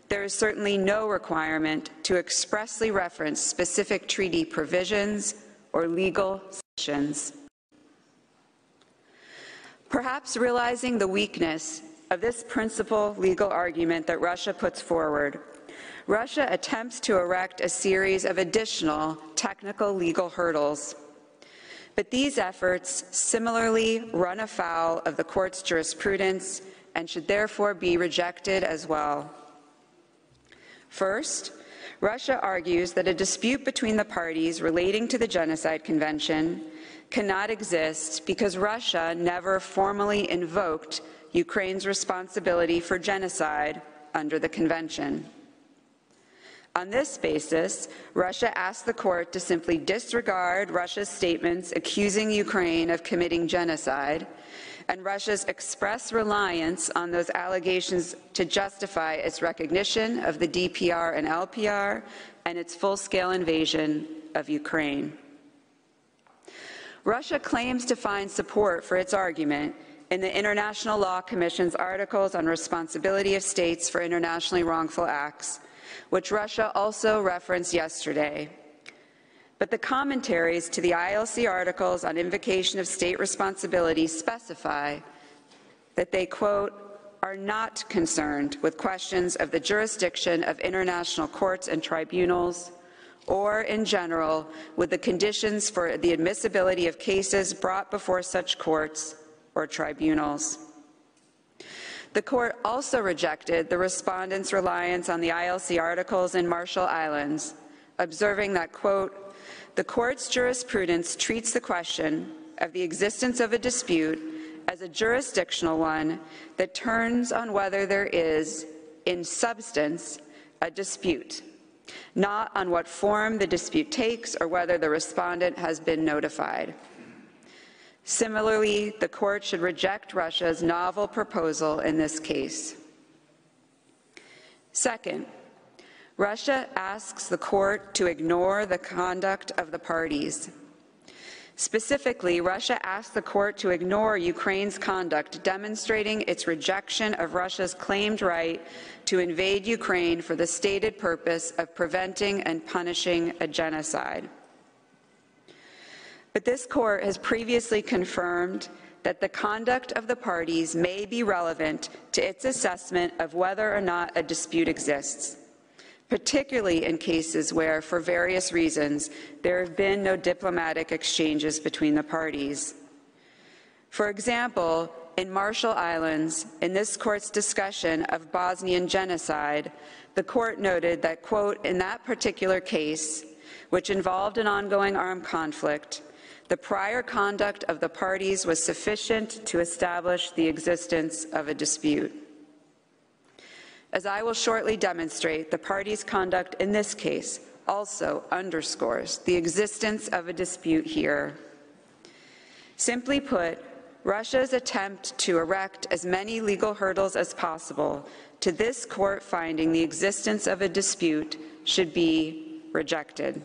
There is certainly no requirement to expressly reference specific treaty provisions or legal sections. Perhaps realizing the weakness of this principal legal argument that Russia puts forward, Russia attempts to erect a series of additional technical legal hurdles. But these efforts similarly run afoul of the court's jurisprudence and should therefore be rejected as well. First, Russia argues that a dispute between the parties relating to the Genocide Convention cannot exist because Russia never formally invoked Ukraine's responsibility for genocide under the convention. On this basis, Russia asked the court to simply disregard Russia's statements accusing Ukraine of committing genocide and Russia's express reliance on those allegations to justify its recognition of the DPR and LPR and its full-scale invasion of Ukraine. Russia claims to find support for its argument in the International Law Commission's articles on responsibility of states for internationally wrongful acts, which Russia also referenced yesterday. But the commentaries to the ILC articles on invocation of state responsibility specify that they, quote, are not concerned with questions of the jurisdiction of international courts and tribunals, or in general with the conditions for the admissibility of cases brought before such courts or tribunals. The court also rejected the respondents' reliance on the ILC articles in Marshall Islands, observing that, quote, the court's jurisprudence treats the question of the existence of a dispute as a jurisdictional one that turns on whether there is, in substance, a dispute, not on what form the dispute takes or whether the respondent has been notified. Similarly, the court should reject Russia's novel proposal in this case. Second, Russia asks the court to ignore the conduct of the parties. Specifically, Russia asks the court to ignore Ukraine's conduct, demonstrating its rejection of Russia's claimed right to invade Ukraine for the stated purpose of preventing and punishing a genocide. But this court has previously confirmed that the conduct of the parties may be relevant to its assessment of whether or not a dispute exists, particularly in cases where, for various reasons, there have been no diplomatic exchanges between the parties. For example, in Marshall Islands, in this court's discussion of Bosnian genocide, the court noted that, quote, in that particular case, which involved an ongoing armed conflict, the prior conduct of the parties was sufficient to establish the existence of a dispute. As I will shortly demonstrate, the parties' conduct in this case also underscores the existence of a dispute here. Simply put, Russia's attempt to erect as many legal hurdles as possible to this court finding the existence of a dispute should be rejected.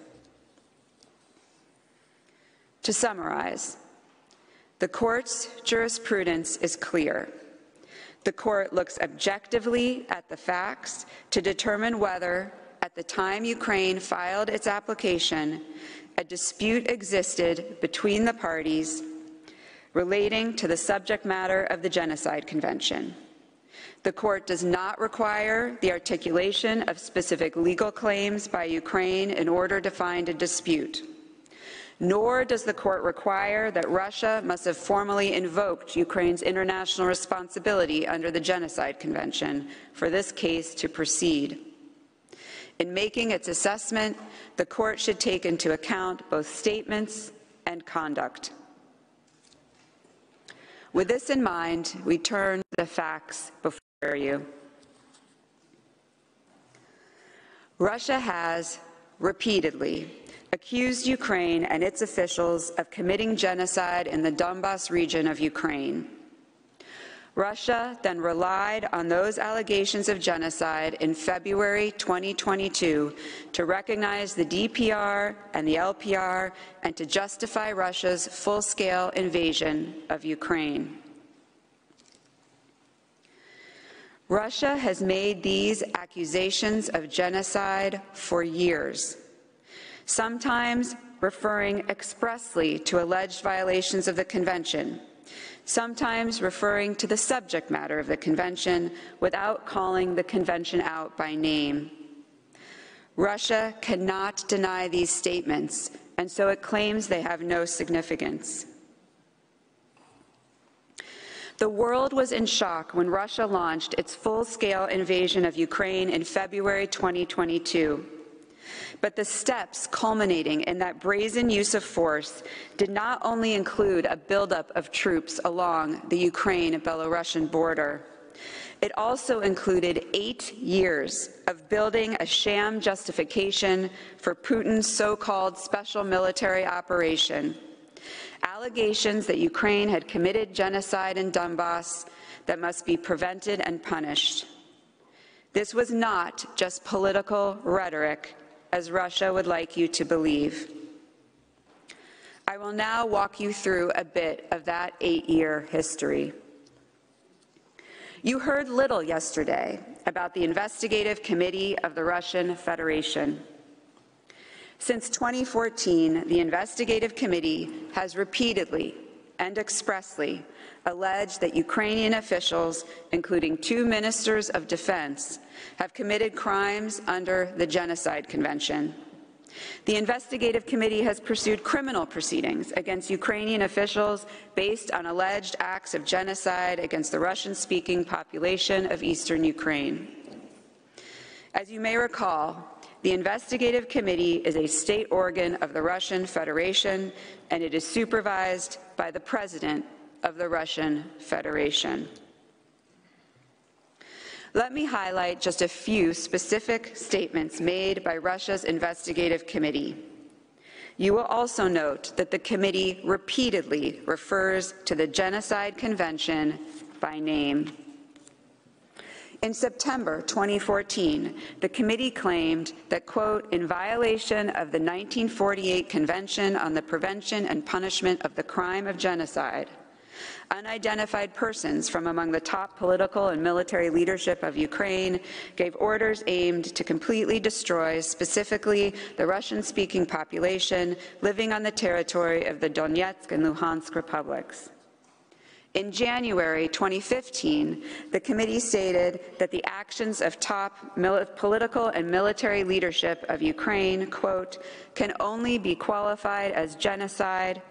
To summarize, the court's jurisprudence is clear. The court looks objectively at the facts to determine whether, at the time Ukraine filed its application, a dispute existed between the parties relating to the subject matter of the Genocide Convention. The court does not require the articulation of specific legal claims by Ukraine in order to find a dispute. Nor does the court require that Russia must have formally invoked Ukraine's international responsibility under the Genocide Convention for this case to proceed. In making its assessment, the court should take into account both statements and conduct. With this in mind, we turn to the facts before you. Russia has repeatedly accused Ukraine and its officials of committing genocide in the Donbas region of Ukraine. Russia then relied on those allegations of genocide in February 2022 to recognize the DPR and the LPR and to justify Russia's full-scale invasion of Ukraine. Russia has made these accusations of genocide for years, sometimes referring expressly to alleged violations of the Convention, sometimes referring to the subject matter of the Convention without calling the Convention out by name. Russia cannot deny these statements, and so it claims they have no significance. The world was in shock when Russia launched its full-scale invasion of Ukraine in February 2022. But the steps culminating in that brazen use of force did not only include a buildup of troops along the Ukraine-Belarusian border. It also included 8 years of building a sham justification for Putin's so-called special military operation. Allegations that Ukraine had committed genocide in Donbas that must be prevented and punished. This was not just political rhetoric, as Russia would like you to believe. I will now walk you through a bit of that 8-year history. You heard little yesterday about the investigative committee of the Russian Federation. Since 2014, the investigative committee has repeatedly and expressly alleged that Ukrainian officials, including 2 ministers of defense, have committed crimes under the Genocide Convention. The investigative committee has pursued criminal proceedings against Ukrainian officials based on alleged acts of genocide against the Russian-speaking population of eastern Ukraine. As you may recall, the investigative committee is a state organ of the Russian Federation, and it is supervised by the President of the Russian Federation. Let me highlight just a few specific statements made by Russia's investigative committee. You will also note that the committee repeatedly refers to the Genocide Convention by name. In September 2014, the committee claimed that, quote, in violation of the 1948 Convention on the Prevention and Punishment of the Crime of Genocide, unidentified persons from among the top political and military leadership of Ukraine gave orders aimed to completely destroy specifically the Russian-speaking population living on the territory of the Donetsk and Luhansk republics. In January 2015, the committee stated that the actions of top political and military leadership of Ukraine, quote, can only be qualified as genocide,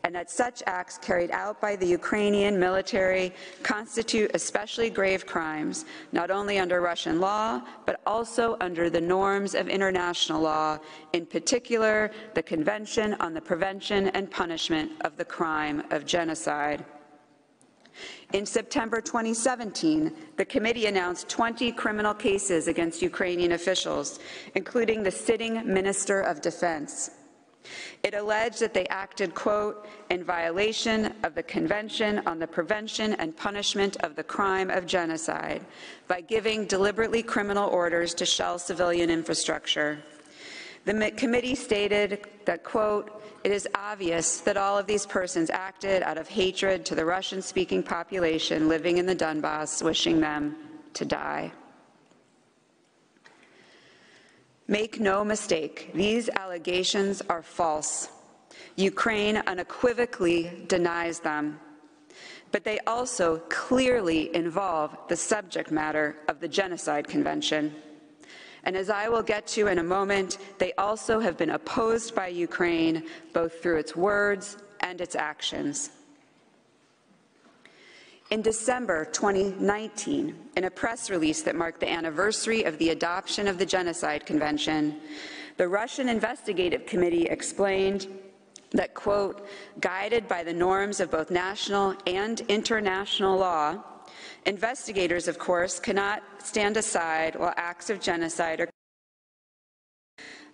and that such acts carried out by the Ukrainian military constitute especially grave crimes, not only under Russian law, but also under the norms of international law, in particular, the Convention on the Prevention and Punishment of the Crime of Genocide. In September 2017, the committee announced 20 criminal cases against Ukrainian officials, including the sitting Minister of Defense. It alleged that they acted, quote, in violation of the Convention on the Prevention and Punishment of the Crime of Genocide by giving deliberately criminal orders to shell civilian infrastructure. The committee stated that, quote, it is obvious that all of these persons acted out of hatred to the Russian-speaking population living in the Donbass, wishing them to die. Make no mistake, these allegations are false. Ukraine unequivocally denies them, but they also clearly involve the subject matter of the Genocide Convention. And as I will get to in a moment, they also have been opposed by Ukraine, both through its words and its actions. In December 2019, in a press release that marked the anniversary of the adoption of the Genocide Convention, the Russian Investigative Committee explained that, quote, guided by the norms of both national and international law, investigators, of course, cannot stand aside while acts of genocide are.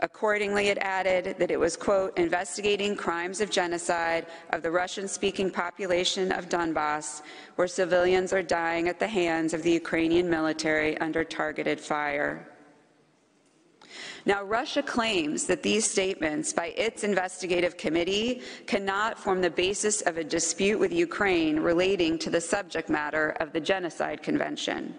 Accordingly, it added that it was, quote, investigating crimes of genocide of the Russian-speaking population of Donbass, where civilians are dying at the hands of the Ukrainian military under targeted fire. Now, Russia claims that these statements by its investigative committee cannot form the basis of a dispute with Ukraine relating to the subject matter of the Genocide Convention.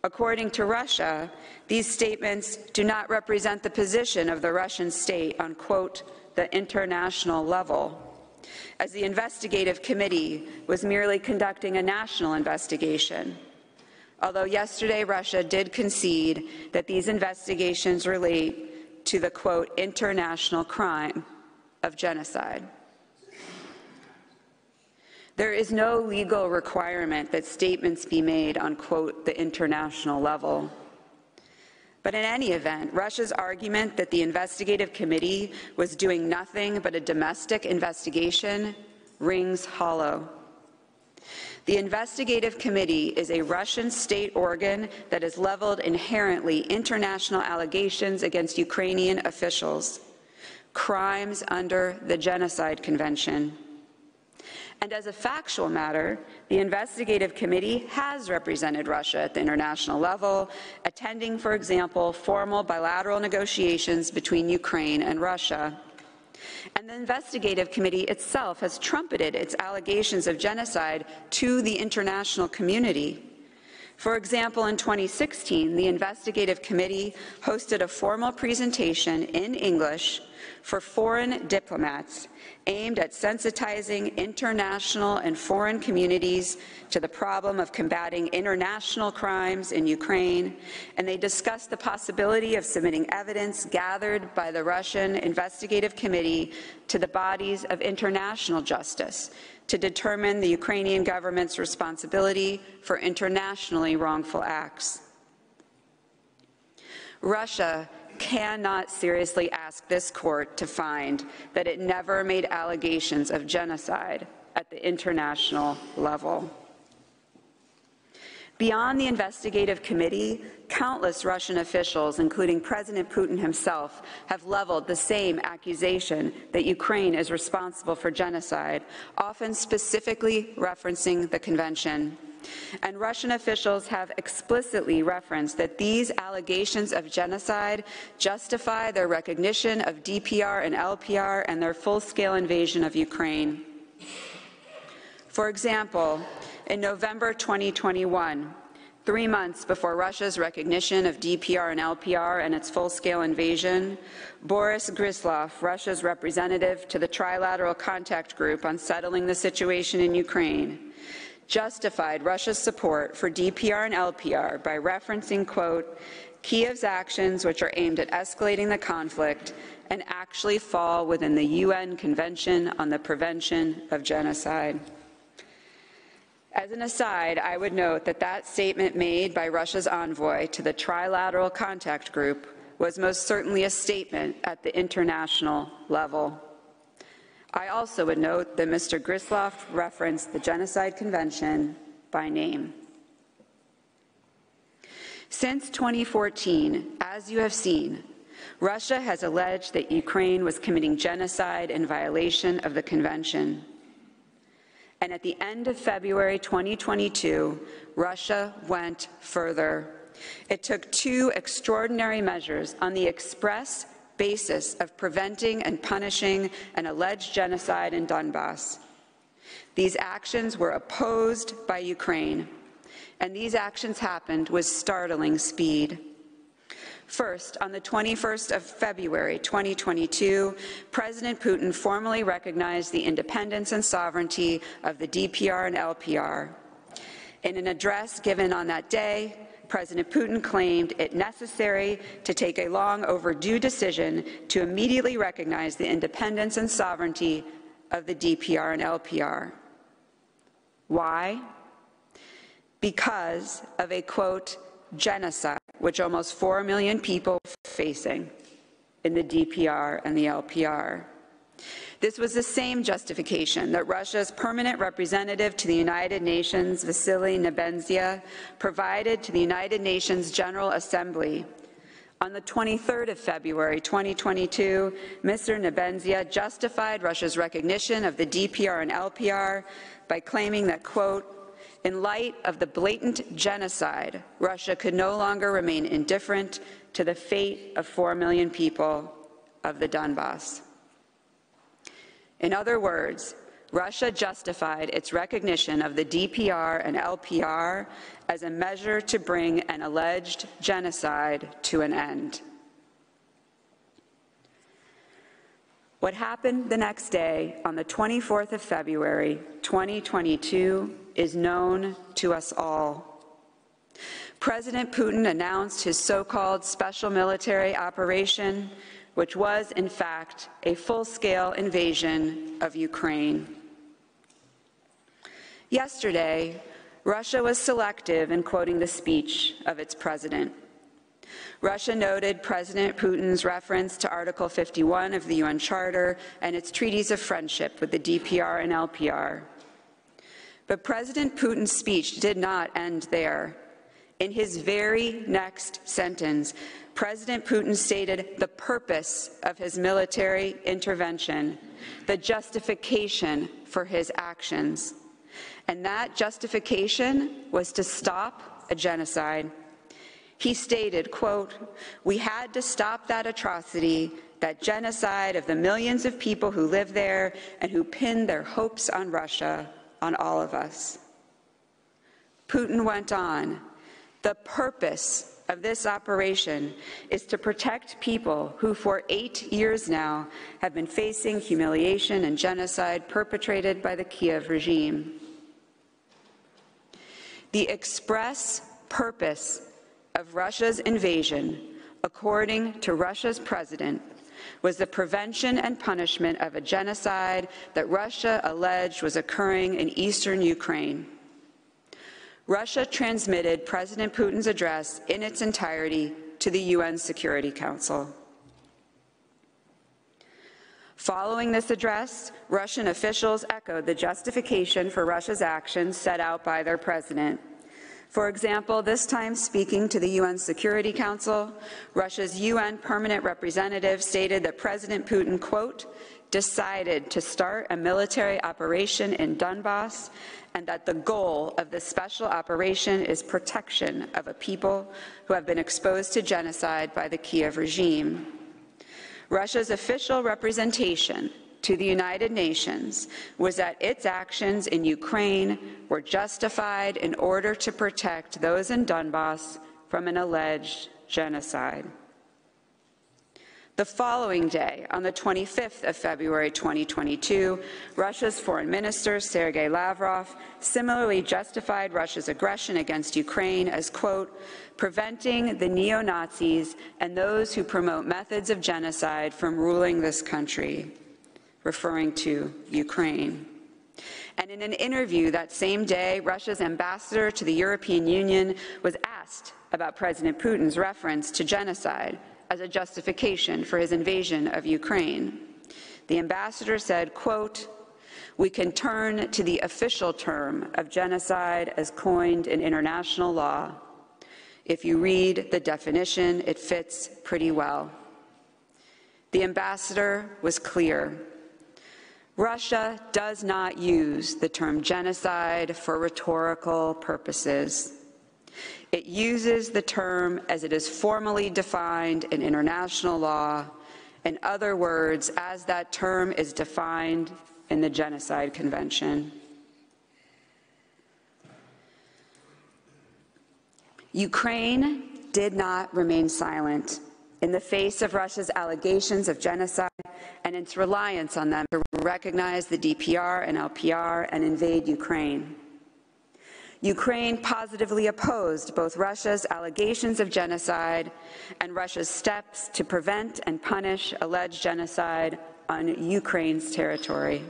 According to Russia, these statements do not represent the position of the Russian state on, quote, the international level, as the investigative committee was merely conducting a national investigation. Although yesterday Russia did concede that these investigations relate to the, quote, international crime of genocide. There is no legal requirement that statements be made on, quote, the international level. But in any event, Russia's argument that the investigative committee was doing nothing but a domestic investigation rings hollow. The investigative committee is a Russian state organ that has leveled inherently international allegations against Ukrainian officials, crimes under the Genocide Convention. And as a factual matter, the investigative committee has represented Russia at the international level, attending, for example, formal bilateral negotiations between Ukraine and Russia. And the investigative committee itself has trumpeted its allegations of genocide to the international community. For example, in 2016, the investigative committee hosted a formal presentation in English for foreign diplomats aimed at sensitizing international and foreign communities to the problem of combating international crimes in Ukraine, and they discussed the possibility of submitting evidence gathered by the Russian investigative committee to the bodies of international justice to determine the Ukrainian government's responsibility for internationally wrongful acts. Russia cannot seriously ask this court to find that it never made allegations of genocide at the international level. Beyond the investigative committee, countless Russian officials, including President Putin himself, have leveled the same accusation that Ukraine is responsible for genocide, often specifically referencing the convention. And Russian officials have explicitly referenced that these allegations of genocide justify their recognition of DPR and LPR and their full-scale invasion of Ukraine. For example, in November 2021, 3 months before Russia's recognition of DPR and LPR and its full-scale invasion, Boris Gryzlov, Russia's representative to the Trilateral Contact Group on settling the situation in Ukraine, justified Russia's support for DPR and LPR by referencing, quote, Kiev's actions, which are aimed at escalating the conflict and actually fall within the UN Convention on the Prevention of Genocide. As an aside, I would note that that statement made by Russia's envoy to the Trilateral Contact Group was most certainly a statement at the international level. I also would note that Mr. Gryzlov referenced the Genocide Convention by name. Since 2014, as you have seen, Russia has alleged that Ukraine was committing genocide in violation of the convention. And at the end of February 2022, Russia went further. It took two extraordinary measures on the express basis of preventing and punishing an alleged genocide in Donbass. These actions were opposed by Ukraine, and these actions happened with startling speed. First, on the 21st of February 2022, President Putin formally recognized the independence and sovereignty of the DPR and LPR. In an address given on that day, President Putin claimed it necessary to take a long overdue decision to immediately recognize the independence and sovereignty of the DPR and LPR. Why? Because of a, quote, genocide, which almost 4 million people are facing in the DPR and the LPR. This was the same justification that Russia's permanent representative to the United Nations, Vasily Nebenzia, provided to the United Nations General Assembly. On the 23rd of February 2022, Mr. Nebenzia justified Russia's recognition of the DPR and LPR by claiming that, quote, in light of the blatant genocide, Russia could no longer remain indifferent to the fate of 4 million people of the Donbass. In other words, Russia justified its recognition of the DPR and LPR as a measure to bring an alleged genocide to an end. What happened the next day, on the 24th of February, 2022, is known to us all. President Putin announced his so-called special military operation, which was, in fact, a full-scale invasion of Ukraine. Yesterday, Russia was selective in quoting the speech of its president. Russia noted President Putin's reference to Article 51 of the UN Charter and its treaties of friendship with the DPR and LPR. But President Putin's speech did not end there. In his very next sentence, President Putin stated the purpose of his military intervention, the justification for his actions. And that justification was to stop a genocide. He stated, quote, we had to stop that atrocity, that genocide of the millions of people who live there and who pinned their hopes on Russia, on all of us. Putin went on, the purpose of this operation is to protect people who for 8 years now have been facing humiliation and genocide perpetrated by the Kiev regime. The express purpose of Russia's invasion, according to Russia's president, was the prevention and punishment of a genocide that Russia alleged was occurring in eastern Ukraine. Russia transmitted President Putin's address in its entirety to the UN Security Council. Following this address, Russian officials echoed the justification for Russia's actions set out by their president. For example, this time speaking to the UN Security Council, Russia's UN permanent representative stated that President Putin, quote, decided to start a military operation in Donbass and that the goal of this special operation is protection of a people who have been exposed to genocide by the Kiev regime. Russia's official representation to the United Nations was that its actions in Ukraine were justified in order to protect those in Donbass from an alleged genocide. The following day, on the 25th of February 2022, Russia's Foreign Minister, Sergei Lavrov, similarly justified Russia's aggression against Ukraine as, quote, preventing the neo-Nazis and those who promote methods of genocide from ruling this country, referring to Ukraine. And in an interview that same day, Russia's ambassador to the European Union was asked about President Putin's reference to genocide as a justification for his invasion of Ukraine. The ambassador said, quote, we can turn to the official term of genocide as coined in international law. If you read the definition, it fits pretty well. the ambassador was clear. Russia does not use the term genocide for rhetorical purposes. It uses the term as it is formally defined in international law, in other words, as that term is defined in the Genocide Convention. Ukraine did not remain silent in the face of Russia's allegations of genocide and its reliance on them to recognize the DPR and LPR and invade Ukraine. Ukraine positively opposed both Russia's allegations of genocide and Russia's steps to prevent and punish alleged genocide on Ukraine's territory.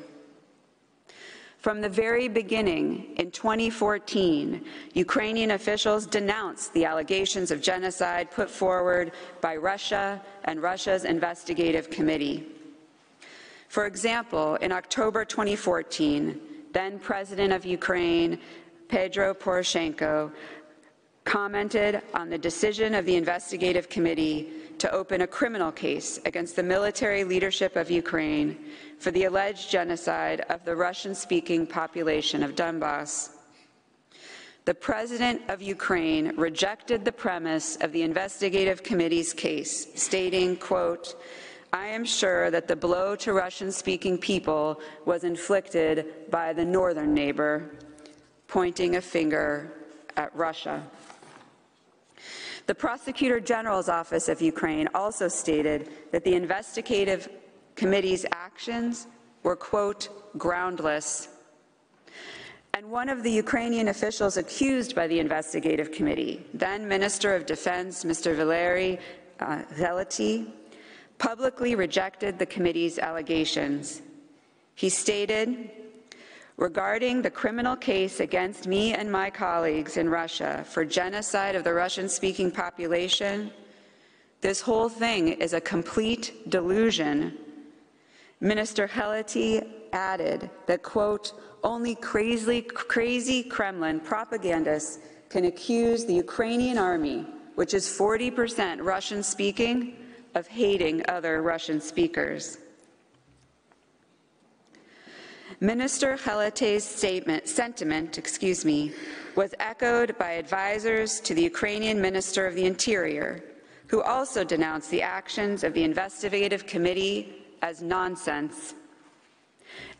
From the very beginning, in 2014, Ukrainian officials denounced the allegations of genocide put forward by Russia and Russia's investigative committee. For example, in October 2014, then President of Ukraine, Petro Poroshenko, commented on the decision of the investigative committee to open a criminal case against the military leadership of Ukraine for the alleged genocide of the Russian-speaking population of Donbass. The President of Ukraine rejected the premise of the investigative committee's case, stating, quote, "I am sure that the blow to Russian-speaking people was inflicted by the northern neighbor," pointing a finger at Russia. The Prosecutor General's Office of Ukraine also stated that the investigative committee's actions were, quote, "groundless." And one of the Ukrainian officials accused by the investigative committee, then Minister of Defense, Mr. Valery Zhelety, publicly rejected the committee's allegations. He stated, "Regarding the criminal case against me and my colleagues in Russia for genocide of the Russian-speaking population, this whole thing is a complete delusion." Minister Zhelety added that, quote, "Only crazy Kremlin propagandists can accuse the Ukrainian army, which is 40% Russian-speaking, of hating other Russian speakers." Minister Zhelety's sentiment was echoed by advisors to the Ukrainian Minister of the Interior, who also denounced the actions of the investigative committee as nonsense.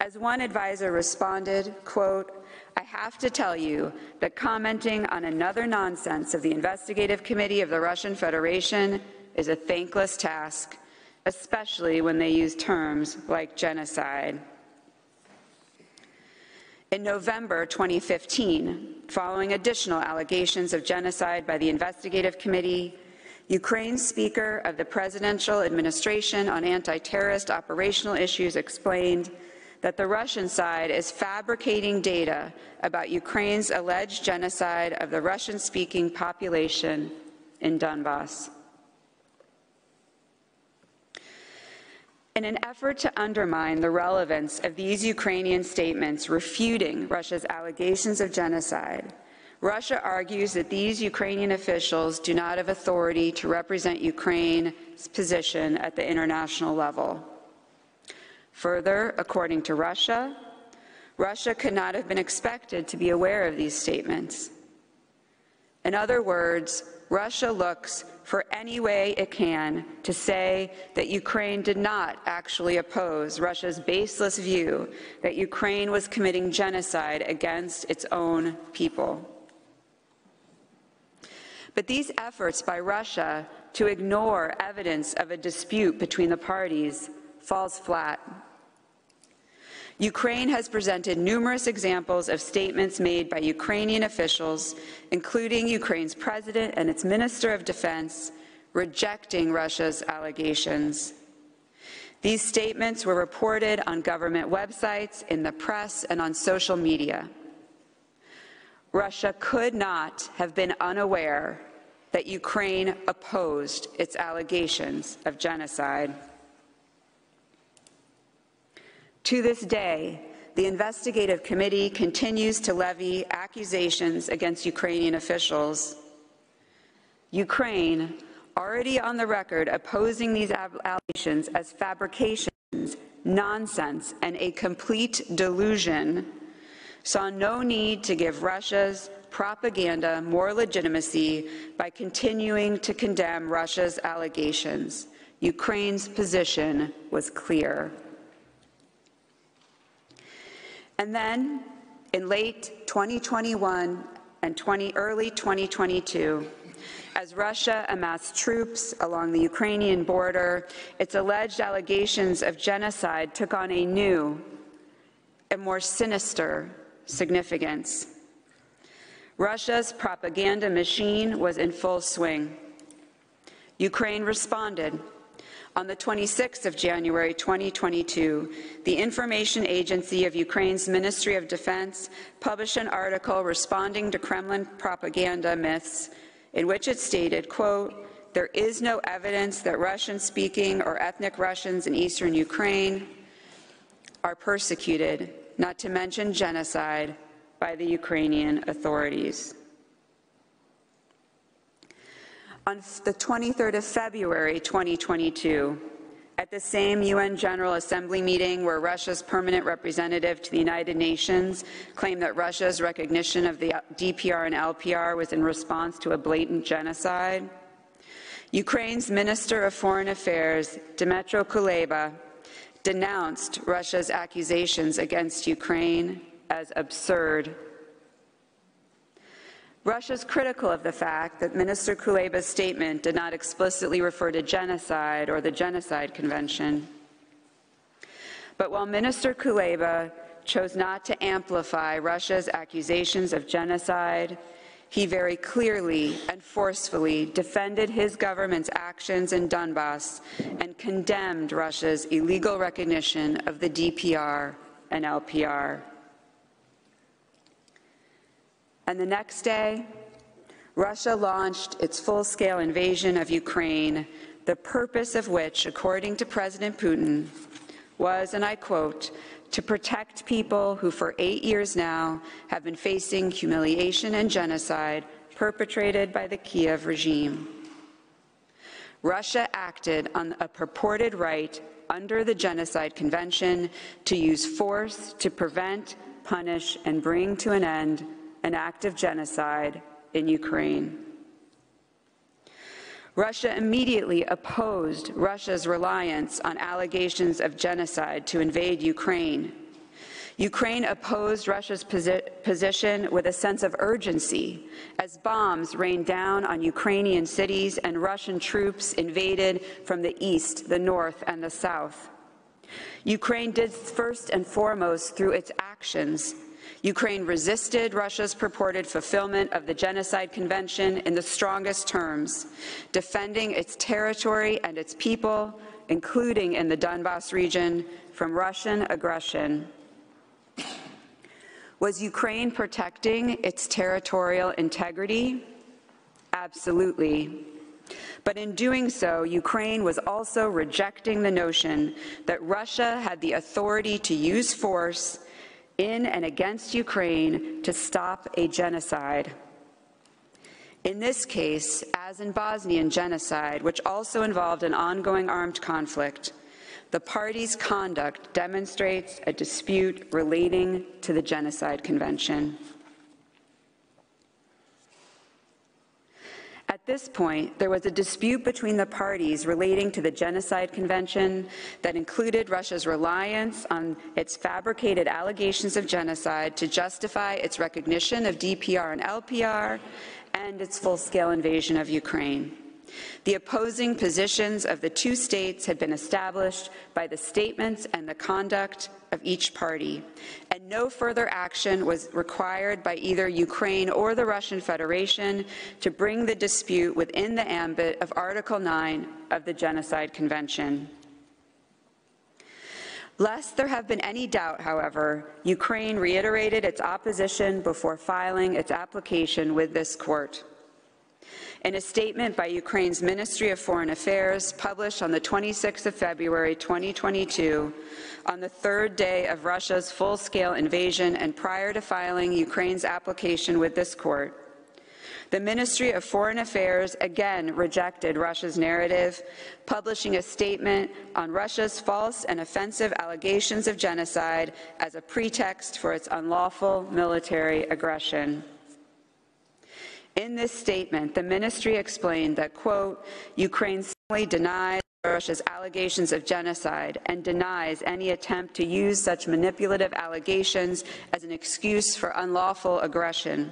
As one advisor responded, quote, "I have to tell you that commenting on another nonsense of the investigative committee of the Russian Federation is a thankless task, especially when they use terms like genocide." In November 2015, following additional allegations of genocide by the investigative committee, Ukraine's Speaker of the Presidential Administration on Anti-Terrorist Operational Issues explained that the Russian side is fabricating data about Ukraine's alleged genocide of the Russian-speaking population in Donbass. In an effort to undermine the relevance of these Ukrainian statements refuting Russia's allegations of genocide, Russia argues that these Ukrainian officials do not have authority to represent Ukraine's position at the international level. Further, according to Russia, Russia could not have been expected to be aware of these statements. In other words, Russia looks for any way it can to say that Ukraine did not actually oppose Russia's baseless view that Ukraine was committing genocide against its own people. But these efforts by Russia to ignore evidence of a dispute between the parties falls flat. Ukraine has presented numerous examples of statements made by Ukrainian officials, including Ukraine's president and its Minister of Defense, rejecting Russia's allegations. These statements were reported on government websites, in the press, and on social media. Russia could not have been unaware that Ukraine opposed its allegations of genocide. To this day, the investigative committee continues to levy accusations against Ukrainian officials. Ukraine, already on the record opposing these allegations as fabrications, nonsense, and a complete delusion, saw no need to give Russia's propaganda more legitimacy by continuing to condemn Russia's allegations. Ukraine's position was clear. And then, in late 2021 and early 2022, as Russia amassed troops along the Ukrainian border, its alleged allegations of genocide took on a new and more sinister significance. Russia's propaganda machine was in full swing. Ukraine responded. On the 26th of January 2022, the Information Agency of Ukraine's Ministry of Defense published an article responding to Kremlin propaganda myths in which it stated, quote, "There is no evidence that Russian-speaking or ethnic Russians in eastern Ukraine are persecuted, not to mention genocide, by the Ukrainian authorities." On the 23rd of February 2022, at the same UN General Assembly meeting where Russia's permanent representative to the United Nations claimed that Russia's recognition of the DPR and LPR was in response to a blatant genocide, Ukraine's Minister of Foreign Affairs, Dmytro Kuleba, denounced Russia's accusations against Ukraine as absurd. Russia is critical of the fact that Minister Kuleba's statement did not explicitly refer to genocide or the Genocide Convention. But while Minister Kuleba chose not to amplify Russia's accusations of genocide, he very clearly and forcefully defended his government's actions in Donbass and condemned Russia's illegal recognition of the DPR and LPR. And the next day, Russia launched its full-scale invasion of Ukraine, the purpose of which, according to President Putin, was, and I quote, "to protect people who for 8 years now have been facing humiliation and genocide perpetrated by the Kiev regime." Russia acted on a purported right under the Genocide Convention to use force to prevent, punish, and bring to an end an act of genocide in Ukraine. Russia immediately opposed Russia's reliance on allegations of genocide to invade Ukraine. Ukraine opposed Russia's position with a sense of urgency as bombs rained down on Ukrainian cities and Russian troops invaded from the east, the north, and the south. Ukraine did first and foremost through its actions. Ukraine resisted Russia's purported fulfillment of the Genocide Convention in the strongest terms, defending its territory and its people, including in the Donbass region, from Russian aggression. Was Ukraine protecting its territorial integrity? Absolutely. But in doing so, Ukraine was also rejecting the notion that Russia had the authority to use force in and against Ukraine to stop a genocide. In this case, as in Bosnian genocide, which also involved an ongoing armed conflict, the parties' conduct demonstrates a dispute relating to the Genocide Convention. At this point, there was a dispute between the parties relating to the Genocide Convention that included Russia's reliance on its fabricated allegations of genocide to justify its recognition of DPR and LPR and its full-scale invasion of Ukraine. The opposing positions of the two states had been established by the statements and the conduct of each party, and no further action was required by either Ukraine or the Russian Federation to bring the dispute within the ambit of Article 9 of the Genocide Convention. Lest there have been any doubt, however, Ukraine reiterated its opposition before filing its application with this court. In a statement by Ukraine's Ministry of Foreign Affairs, published on the 26th of February 2022, on the third day of Russia's full-scale invasion and prior to filing Ukraine's application with this court, The Ministry of Foreign Affairs again rejected Russia's narrative, publishing a statement on Russia's false and offensive allegations of genocide as a pretext for its unlawful military aggression. In this statement, the ministry explained that, quote, Ukraine simply denies Russia's allegations of genocide and denies any attempt to use such manipulative allegations as an excuse for unlawful aggression.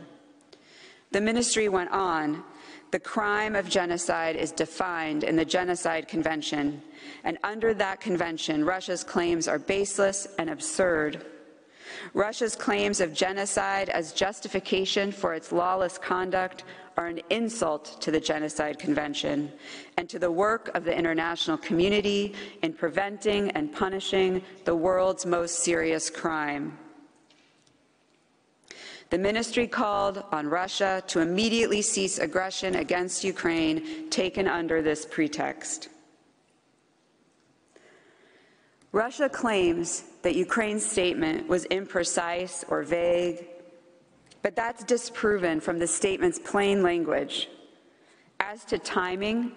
The ministry went on, the crime of genocide is defined in the Genocide Convention, and under that convention, Russia's claims are baseless and absurd. Russia's claims of genocide as justification for its lawless conduct are an insult to the Genocide Convention and to the work of the international community in preventing and punishing the world's most serious crime. The ministry called on Russia to immediately cease aggression against Ukraine taken under this pretext. Russia claims that Ukraine's statement was imprecise or vague, but that's disproven from the statement's plain language. As to timing,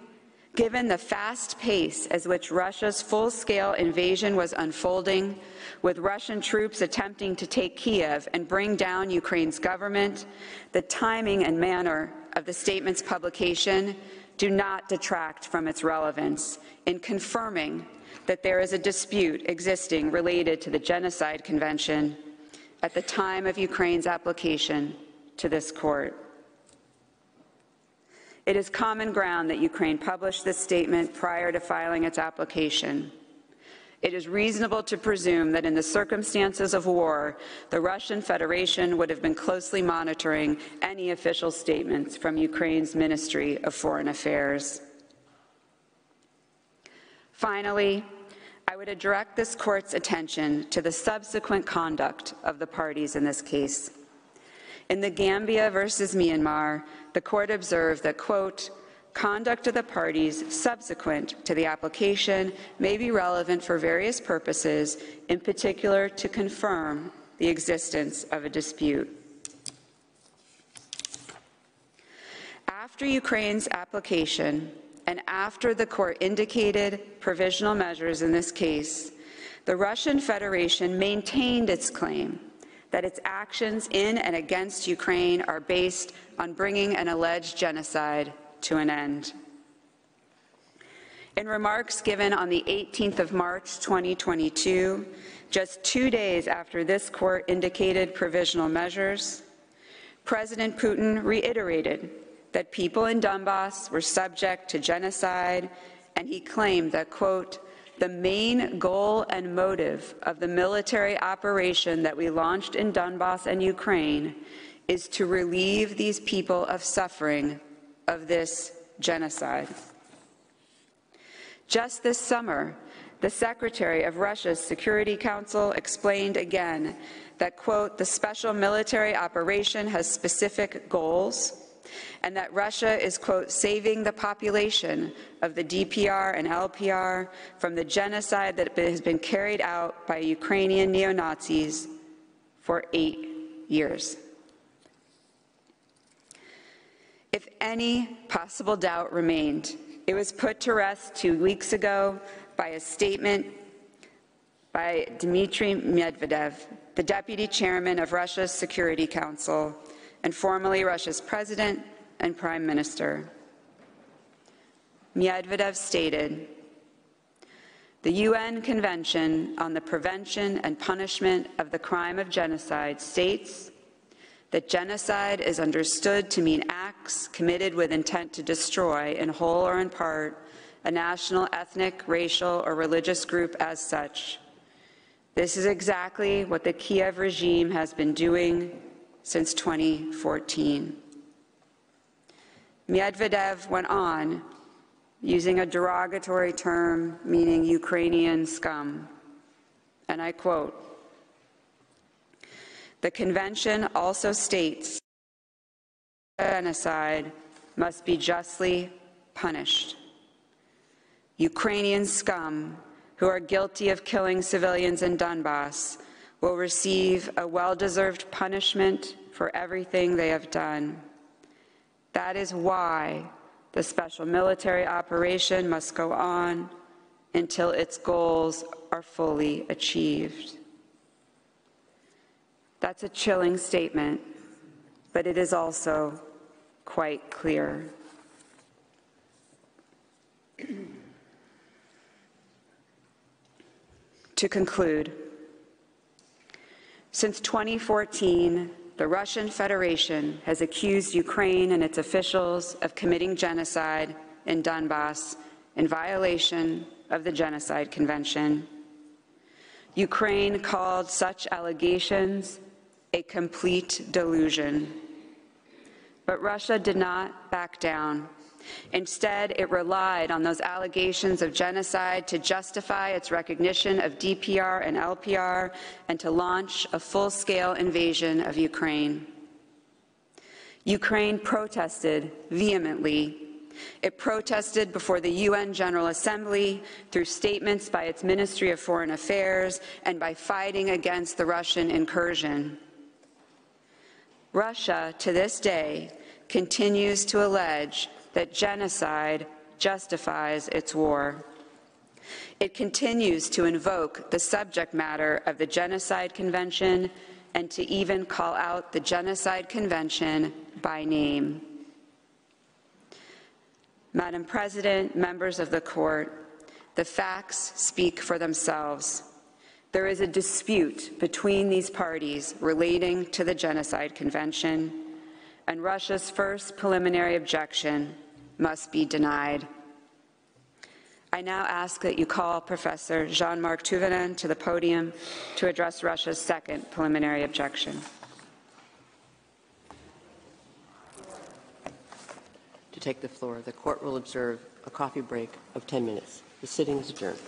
given the fast pace at which Russia's full-scale invasion was unfolding, with Russian troops attempting to take Kiev and bring down Ukraine's government, the timing and manner of the statement's publication do not detract from its relevance in confirming that there is a dispute existing related to the Genocide Convention at the time of Ukraine's application to this court. It is common ground that Ukraine published this statement prior to filing its application. It is reasonable to presume that in the circumstances of war, the Russian Federation would have been closely monitoring any official statements from Ukraine's Ministry of Foreign Affairs. Finally, I would direct this court's attention to the subsequent conduct of the parties in this case. In the Gambia versus Myanmar, the court observed that, quote, conduct of the parties subsequent to the application may be relevant for various purposes, in particular to confirm the existence of a dispute. After Ukraine's application, and after the court indicated provisional measures in this case, the Russian Federation maintained its claim that its actions in and against Ukraine are based on bringing an alleged genocide to an end. In remarks given on the 18th of March, 2022, just 2 days after this court indicated provisional measures, President Putin reiterated that people in Donbass were subject to genocide, and he claimed that, quote, the main goal and motive of the military operation that we launched in Donbass and Ukraine is to relieve these people of suffering of this genocide. Just this summer, the Secretary of Russia's Security Council explained again that, quote, the special military operation has specific goals, and that Russia is, quote, saving the population of the DPR and LPR from the genocide that has been carried out by Ukrainian neo-Nazis for 8 years. If any possible doubt remained, it was put to rest 2 weeks ago by a statement by Dmitry Medvedev, the deputy chairman of Russia's Security Council, and formerly Russia's president and prime minister. Medvedev stated, the UN Convention on the Prevention and Punishment of the Crime of Genocide states that genocide is understood to mean acts committed with intent to destroy, in whole or in part, a national, ethnic, racial, or religious group as such. This is exactly what the Kiev regime has been doing since 2014. Medvedev went on, using a derogatory term meaning Ukrainian scum, and I quote, the convention also states genocide must be justly punished. Ukrainian scum who are guilty of killing civilians in Donbass will receive a well-deserved punishment for everything they have done. That is why the special military operation must go on until its goals are fully achieved. That's a chilling statement, but it is also quite clear. To conclude, since 2014, the Russian Federation has accused Ukraine and its officials of committing genocide in Donbass in violation of the Genocide Convention. Ukraine called such allegations a complete delusion. But Russia did not back down. Instead, it relied on those allegations of genocide to justify its recognition of DPR and LPR and to launch a full-scale invasion of Ukraine. Ukraine protested vehemently. It protested before the UN General Assembly through statements by its Ministry of Foreign Affairs and by fighting against the Russian incursion. Russia, to this day, continues to allege that genocide justifies its war. It continues to invoke the subject matter of the Genocide Convention and to even call out the Genocide Convention by name. Madam President, members of the Court, the facts speak for themselves. There is a dispute between these parties relating to the Genocide Convention, and Russia's first preliminary objection must be denied. I now ask that you call Professor Jean-Marc Tuvenen to the podium to address Russia's second preliminary objection. To take the floor, the Court will observe a coffee break of 10 minutes. The sitting is adjourned.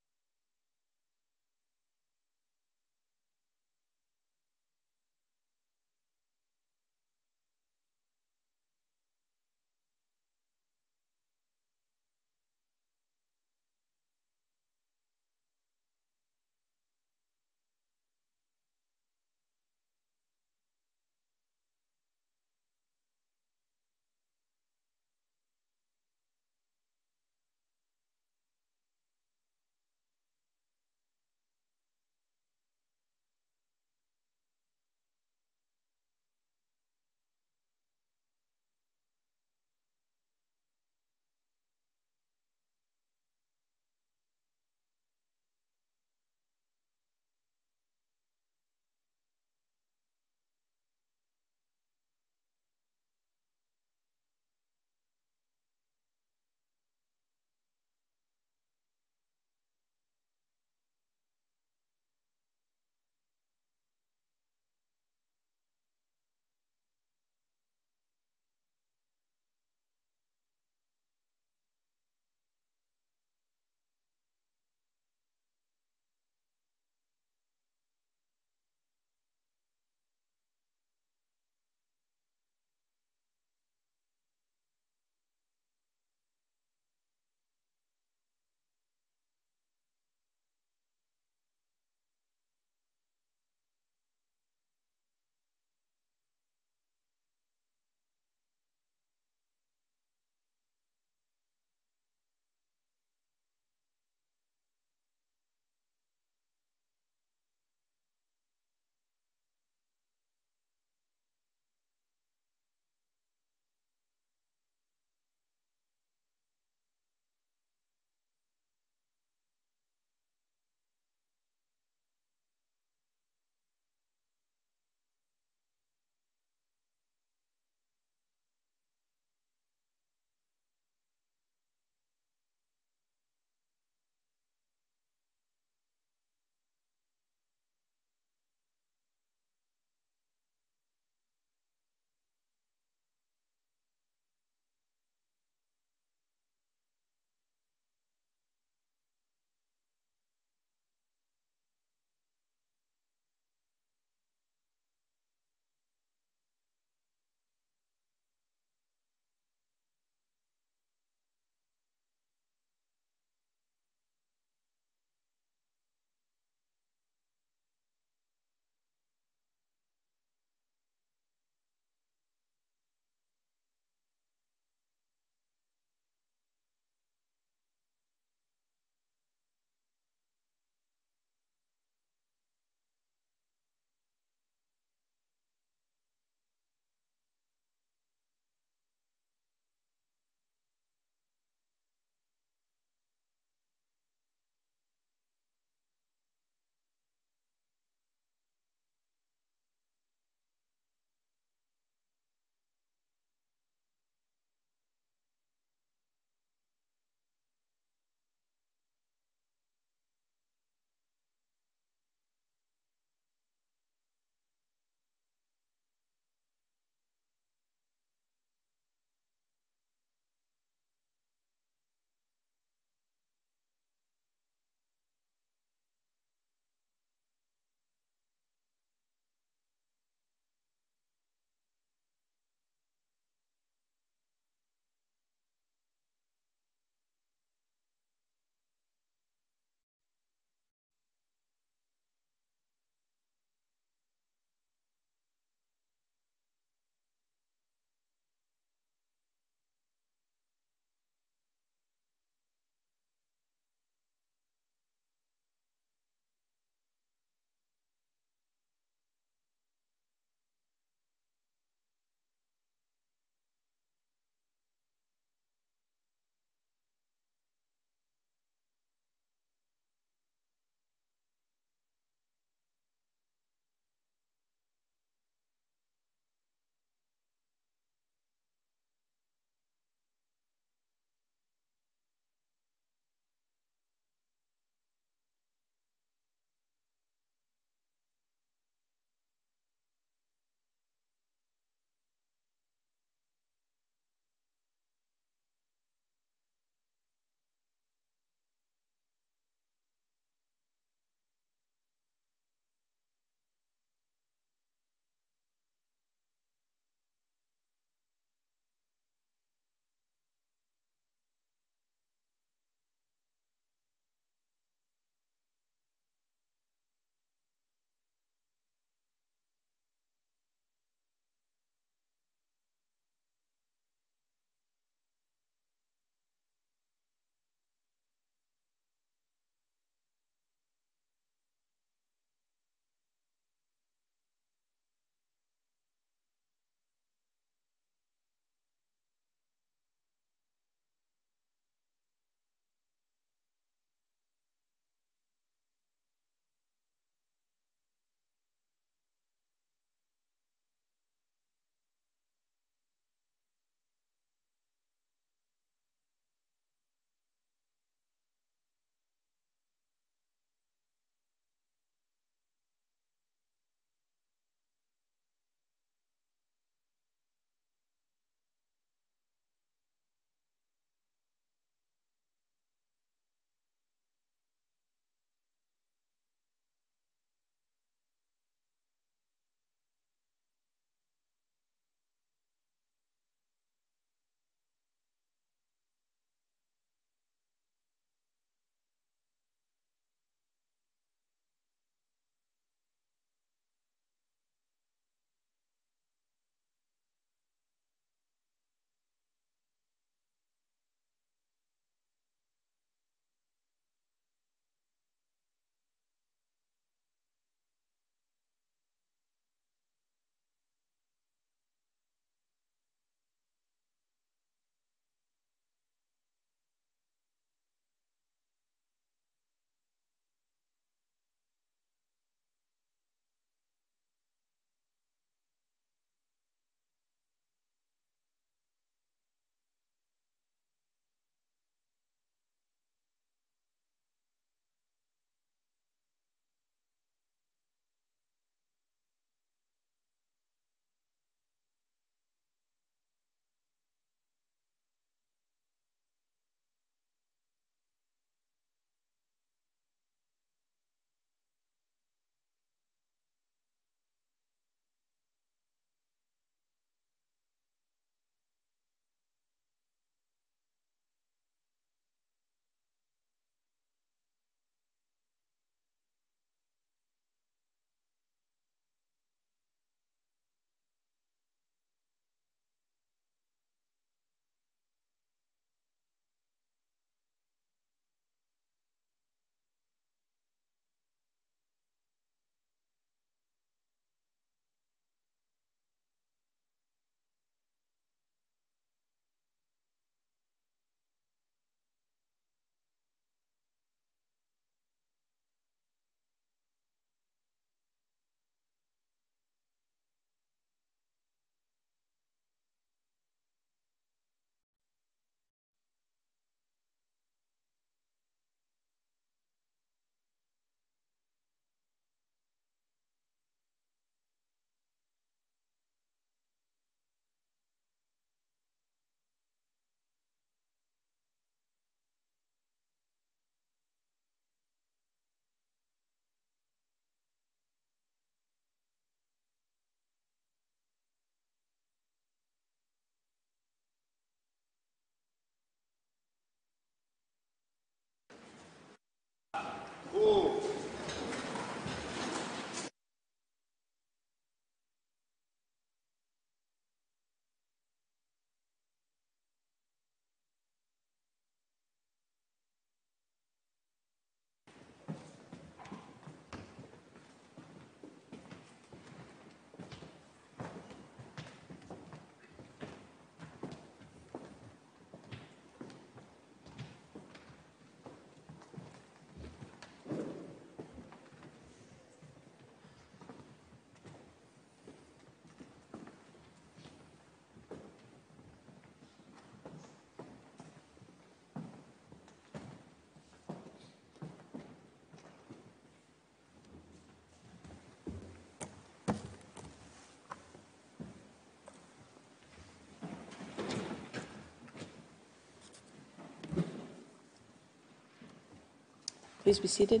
Please be seated.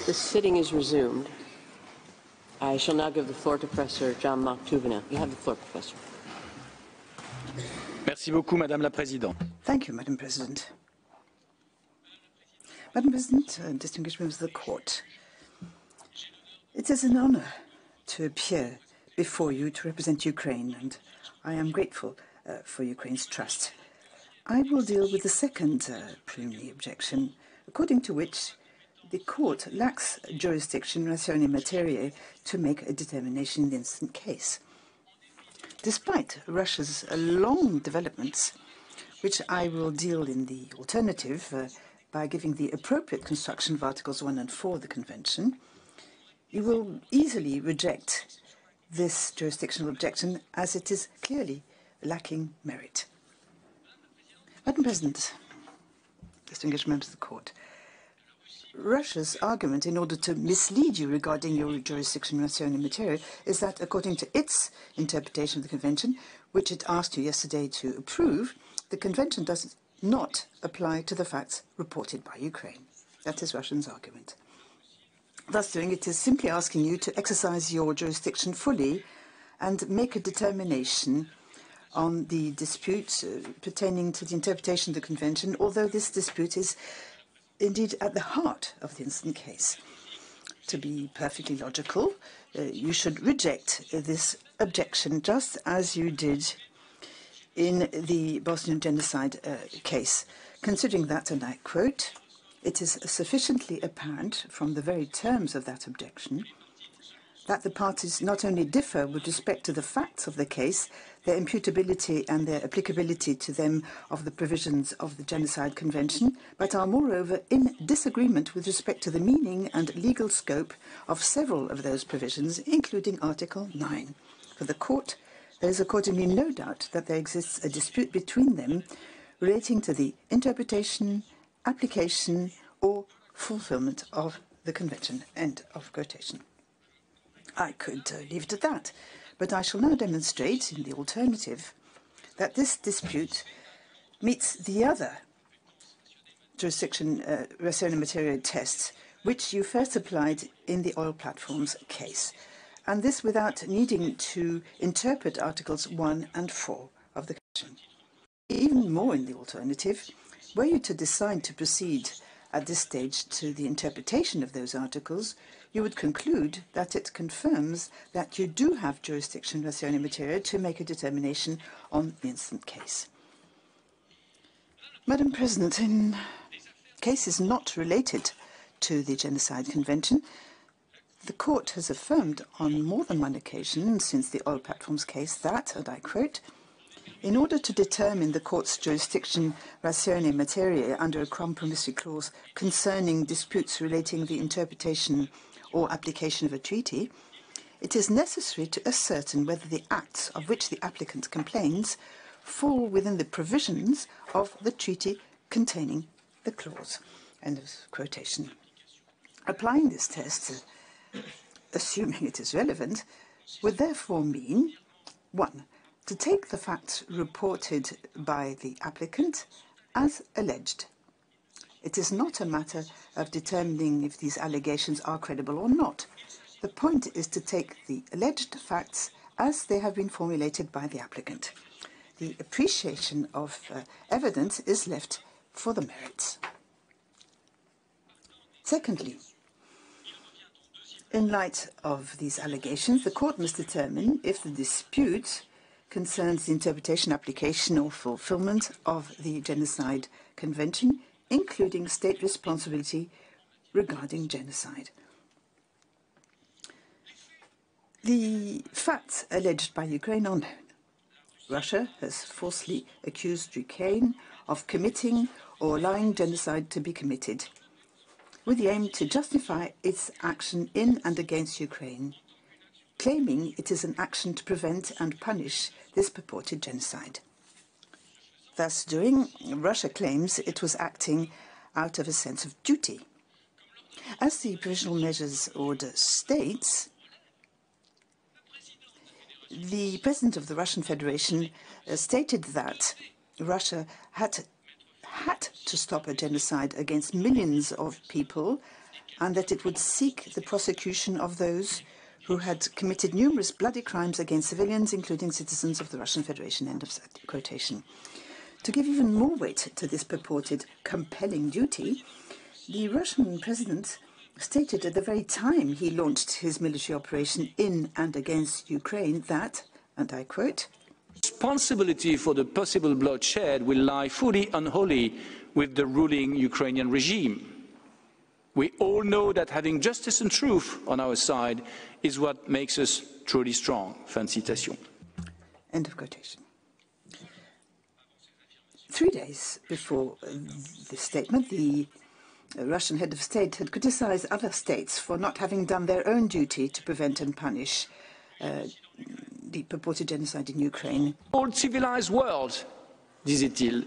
The sitting is resumed. I shall now give the floor to Professor Jean-Marc Touvenin. You have the floor, Professor. Merci beaucoup, Madame la Présidente. Thank you, Madam President. Madam President, distinguished members of the Court, it is an honor to appear before you to represent Ukraine, and I am grateful for Ukraine's trust. I will deal with the second preliminary objection, according to which the Court lacks jurisdiction ratione materiae to make a determination in the instant case. Despite Russia's long developments, which I will deal in the alternative by giving the appropriate construction of Articles 1 and 4 of the Convention, you will easily reject this jurisdictional objection as it is clearly lacking merit. Madam President, distinguished members of the Court, Russia's argument in order to mislead you regarding your jurisdiction ratione materiae is that, according to its interpretation of the Convention, which it asked you yesterday to approve, the Convention does not apply to the facts reported by Ukraine. That is Russia's argument. Thus doing, it is simply asking you to exercise your jurisdiction fully and make a determination on the dispute pertaining to the interpretation of the Convention, although this dispute is indeed at the heart of the instant case. To be perfectly logical, you should reject this objection just as you did in the Bosnian genocide case, considering that, and I quote, "It is sufficiently apparent from the very terms of that objection that the parties not only differ with respect to the facts of the case, their imputability and their applicability to them of the provisions of the Genocide Convention, but are moreover in disagreement with respect to the meaning and legal scope of several of those provisions, including Article 9. For the Court, there is accordingly no doubt that there exists a dispute between them relating to the interpretation, application, or fulfillment of the Convention." End of quotation. I could leave it at that, but I shall now demonstrate in the alternative that this dispute meets the other jurisdiction ratione materiae tests, which you first applied in the oil platforms case, and this without needing to interpret Articles 1 and 4 of the Convention. Even more in the alternative, were you to decide to proceed at this stage to the interpretation of those articles, you would conclude that it confirms that you do have jurisdiction ratione materiae to make a determination on the instant case. Madam President, in cases not related to the Genocide Convention, the Court has affirmed on more than one occasion since the oil platforms case that, and I quote, "In order to determine the Court's jurisdiction ratione materiae under a compromissory clause concerning disputes relating the interpretation or application of a treaty, it is necessary to ascertain whether the acts of which the applicant complains fall within the provisions of the treaty containing the clause." End of quotation. Applying this test, assuming it is relevant, would therefore mean, 1, to take the facts reported by the applicant as alleged. It is not a matter of determining if these allegations are credible or not. The point is to take the alleged facts as they have been formulated by the applicant. The appreciation of evidence is left for the merits. Secondly, in light of these allegations, the court must determine if the dispute concerns the interpretation, application or fulfillment of the Genocide Convention, including state responsibility regarding genocide. The facts alleged by Ukraine are known. Russia has falsely accused Ukraine of committing or allowing genocide to be committed, with the aim to justify its action in and against Ukraine, claiming it is an action to prevent and punish this purported genocide. Thus doing, Russia claims it was acting out of a sense of duty. As the Provisional Measures Order states, the President of the Russian Federation stated that Russia had to stop a genocide against millions of people and that it would seek the prosecution of those who had committed numerous bloody crimes against civilians, including citizens of the Russian Federation. End of quotation. To give even more weight to this purported compelling duty, the Russian president stated at the very time he launched his military operation in and against Ukraine that, and I quote, "Responsibility for the possible bloodshed will lie fully and wholly with the ruling Ukrainian regime. We all know that having justice and truth on our side is what makes us truly strong." Fin de citation. End of quotation. 3 days before this statement, the Russian head of state had criticized other states for not having done their own duty to prevent and punish the purported genocide in Ukraine. "Old civilized world," disait-il,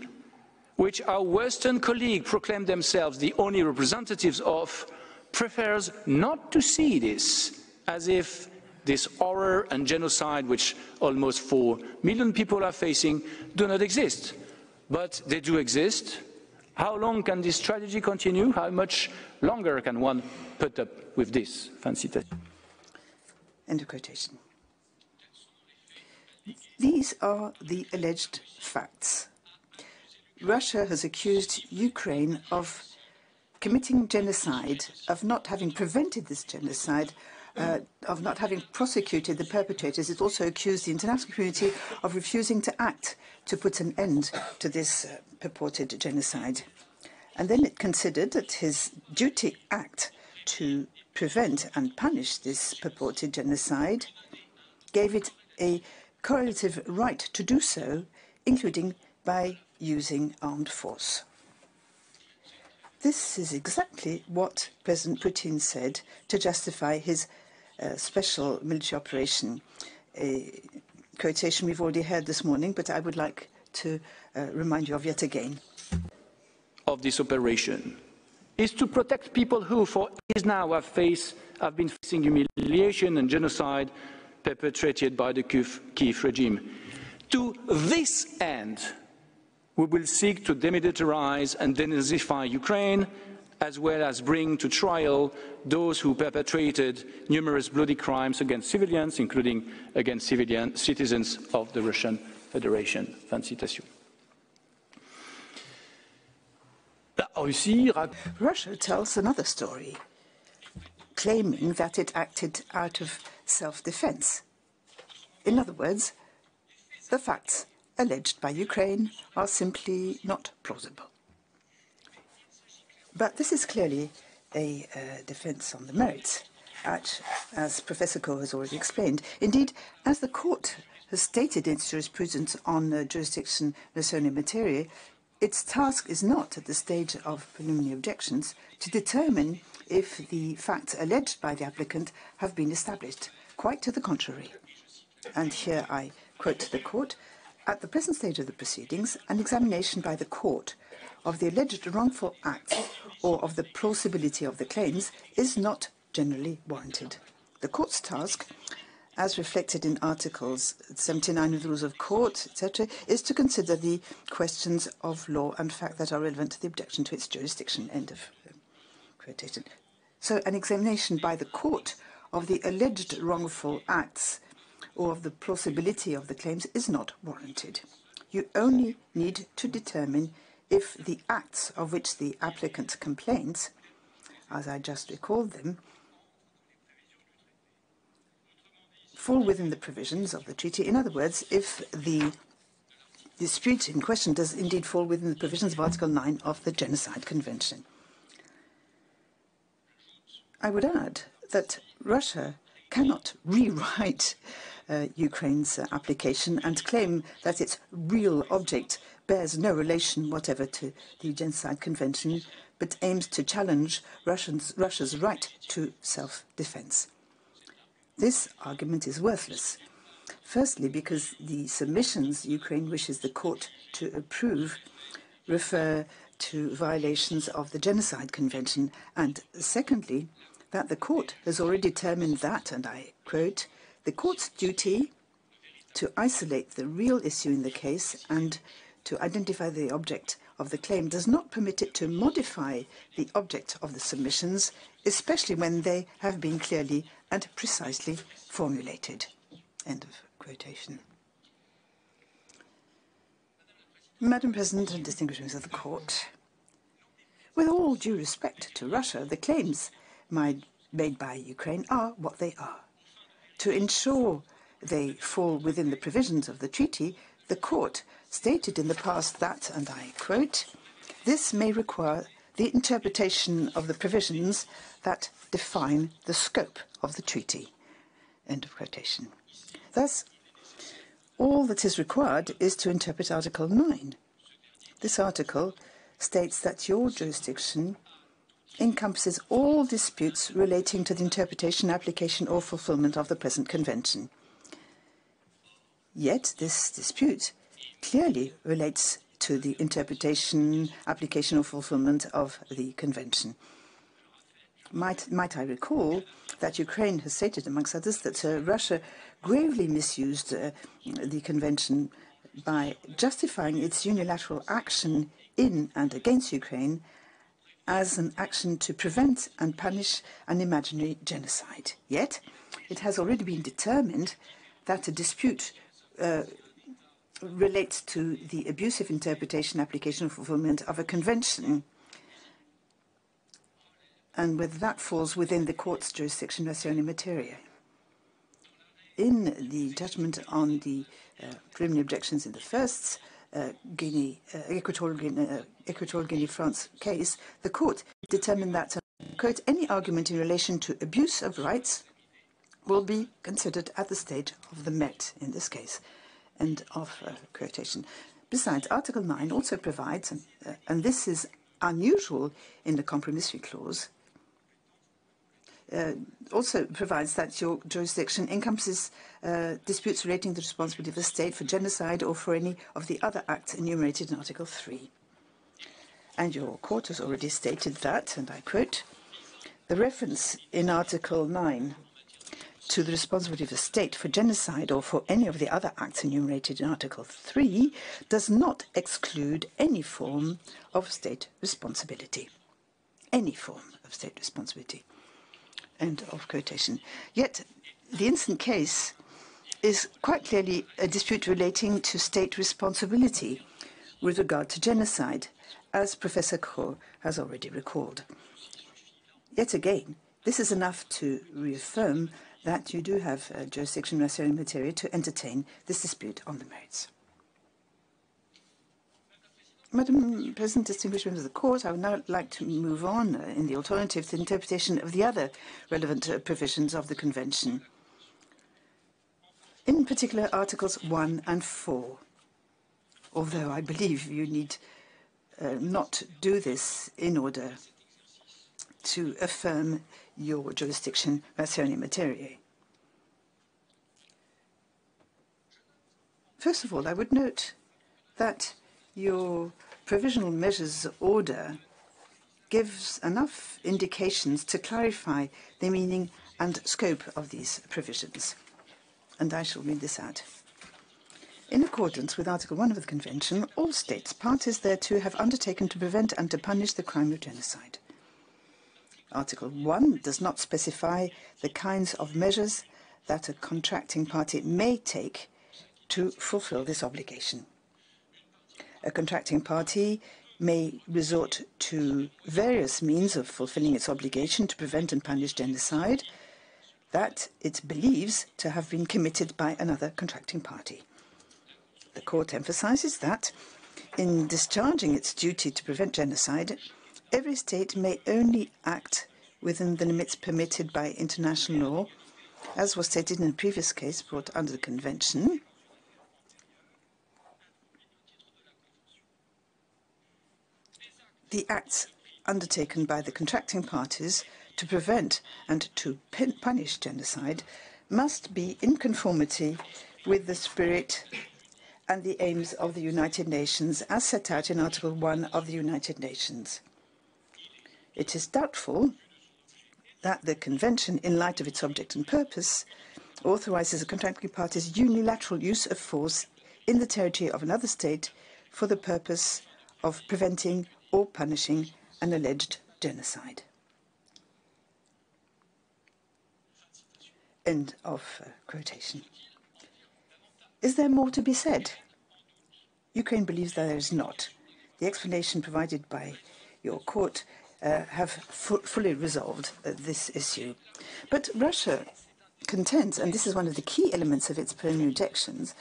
which our Western colleagues proclaim themselves the only representatives of, prefers not to see this, as if this horror and genocide, which almost 4 million people are facing, do not exist. But they do exist. How long can this strategy continue? How much longer can one put up with this? Fin de citation. End of quotation. These are the alleged facts. Russia has accused Ukraine of committing genocide, of not having prevented this genocide, of not having prosecuted the perpetrators. It also accused the international community of refusing to act to put an end to this purported genocide. And then it considered that his duty act to prevent and punish this purported genocide gave it a correlative right to do so, including by using armed force. This is exactly what President Putin said to justify his special military operation, a quotation we've already heard this morning, but I would like to remind you of yet again. Of this operation is to protect people who, for years now, have been facing humiliation and genocide perpetrated by the Kiev regime. To this end, we will seek to demilitarize and denazify Ukraine, as well as bring to trial those who perpetrated numerous bloody crimes against civilians, including against citizens of the Russian Federation. Fin de citation. Russia tells another story, claiming that it acted out of self-defense. In other words, the facts alleged by Ukraine are simply not plausible. But this is clearly a defense on the merits, as Professor Coe has already explained. Indeed, as the court has stated in its jurisprudence on jurisdiction persona materia, its task is not, at the stage of preliminary objections, to determine if the facts alleged by the applicant have been established. Quite to the contrary. And here I quote the court, "At the present stage of the proceedings, an examination by the court of the alleged wrongful acts or of the plausibility of the claims is not generally warranted. The court's task, as reflected in Articles 79 of the Rules of Court, etc., is to consider the questions of law and fact that are relevant to the objection to its jurisdiction." End of quotation. So an examination by the court of the alleged wrongful acts or of the plausibility of the claims is not warranted. You only need to determine if the acts of which the applicant complains, as I just recalled them, fall within the provisions of the treaty. In other words, if the dispute in question does indeed fall within the provisions of Article 9 of the Genocide Convention. I would add that Russia cannot rewrite Ukraine's application and claim that its real object bears no relation whatever to the Genocide Convention, but aims to challenge Russia's right to self-defense. This argument is worthless. Firstly, because the submissions Ukraine wishes the court to approve refer to violations of the Genocide Convention, and secondly, that the court has already determined that, and I quote, the court's duty to isolate the real issue in the case and to identify the object of the claim does not permit it to modify the object of the submissions, especially when they have been clearly and precisely formulated. End of quotation. Madam President and distinguished members of the Court, with all due respect to Russia, the claims made by Ukraine are what they are. To ensure they fall within the provisions of the treaty, the Court stated in the past that, and I quote, this may require the interpretation of the provisions that define the scope of the treaty. End of quotation. Thus, all that is required is to interpret Article 9. This article states that your jurisdiction encompasses all disputes relating to the interpretation, application or fulfillment of the present convention. Yet this dispute clearly relates to the interpretation, application or fulfillment of the convention. Might I recall that Ukraine has stated, amongst others, that Russia gravely misused the convention by justifying its unilateral action in and against Ukraine as an action to prevent and punish an imaginary genocide. Yet, it has already been determined that a dispute relates to the abusive interpretation, application, and fulfillment of a convention, and whether that falls within the court's jurisdiction ratione materia. In the judgment on the preliminary objections in the first Equatorial Guinea France case, the court determined that, quote, any argument in relation to abuse of rights will be considered at the stage of the met in this case. End of quotation. Besides, Article 9 also provides, and this is unusual in the compromissory clause, also provides that your jurisdiction encompasses disputes relating to the responsibility of the state for genocide or for any of the other acts enumerated in Article 3. And your court has already stated that, and I quote, the reference in Article 9 to the responsibility of the state for genocide or for any of the other acts enumerated in Article 3 does not exclude any form of state responsibility. Any form of state responsibility. End of quotation. Yet, the instant case is quite clearly a dispute relating to state responsibility with regard to genocide, as Professor Krogh has already recalled. Yet again, this is enough to reaffirm that you do have jurisdiction ratione materia to entertain this dispute on the merits. Madam President, distinguished members of the Court, I would now like to move on in the alternative to the interpretation of the other relevant provisions of the Convention. In particular, Articles 1 and 4, although I believe you need not do this in order to affirm your jurisdiction ratione materiae. First of all, I would note that your provisional measures order gives enough indications to clarify the meaning and scope of these provisions. And I shall read this out. In accordance with Article 1 of the Convention, all states parties thereto have undertaken to prevent and to punish the crime of genocide. Article 1 does not specify the kinds of measures that a contracting party may take to fulfill this obligation. A contracting party may resort to various means of fulfilling its obligation to prevent and punish genocide that it believes to have been committed by another contracting party. The Court emphasizes that in discharging its duty to prevent genocide, every state may only act within the limits permitted by international law, as was stated in a previous case brought under the Convention. The acts undertaken by the contracting parties to prevent and to punish genocide must be in conformity with the spirit and the aims of the United Nations as set out in Article 1 of the United Nations. It is doubtful that the Convention, in light of its object and purpose, authorises a contracting party's unilateral use of force in the territory of another state for the purpose of preventing or punishing an alleged genocide. End of quotation. Is there more to be said? Ukraine believes that there is not. The explanation provided by your court have fully resolved this issue. But Russia contends, and this is one of the key elements of its preliminary objections,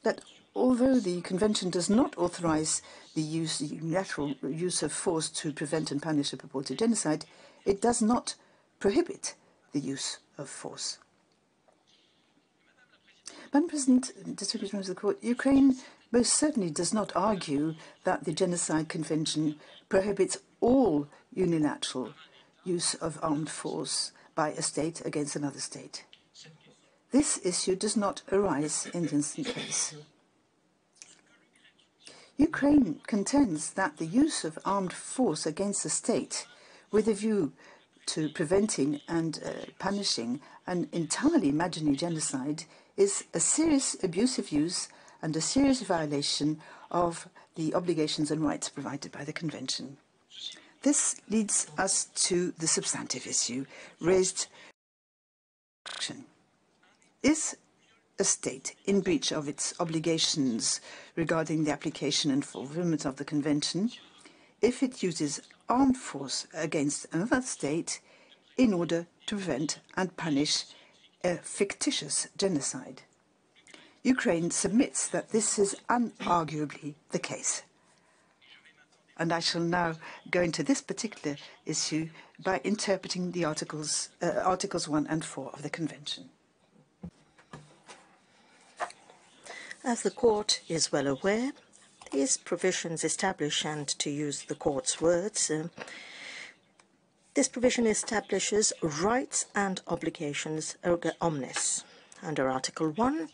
that although the Convention does not authorize the unilateral use of force to prevent and punish a purported genocide, it does not prohibit the use of force. Madam President, distinguished members of the Court, Ukraine most certainly does not argue that the Genocide Convention prohibits all unilateral use of armed force by a state against another state. This issue does not arise in the instant case. Ukraine contends that the use of armed force against a state with a view to preventing and punishing an entirely imaginary genocide is a serious abusive use and a serious violation of the obligations and rights provided by the Convention. This leads us to the substantive issue raised. Is a state in breach of its obligations regarding the application and fulfillment of the Convention if it uses armed force against another state in order to prevent and punish a fictitious genocide? Ukraine submits that this is unarguably the case. And I shall now go into this particular issue by interpreting the Articles 1 and 4 of the Convention. As the Court is well aware, these provisions establish, and to use the Court's words, this provision establishes rights and obligations erga omnes. Under Article 1,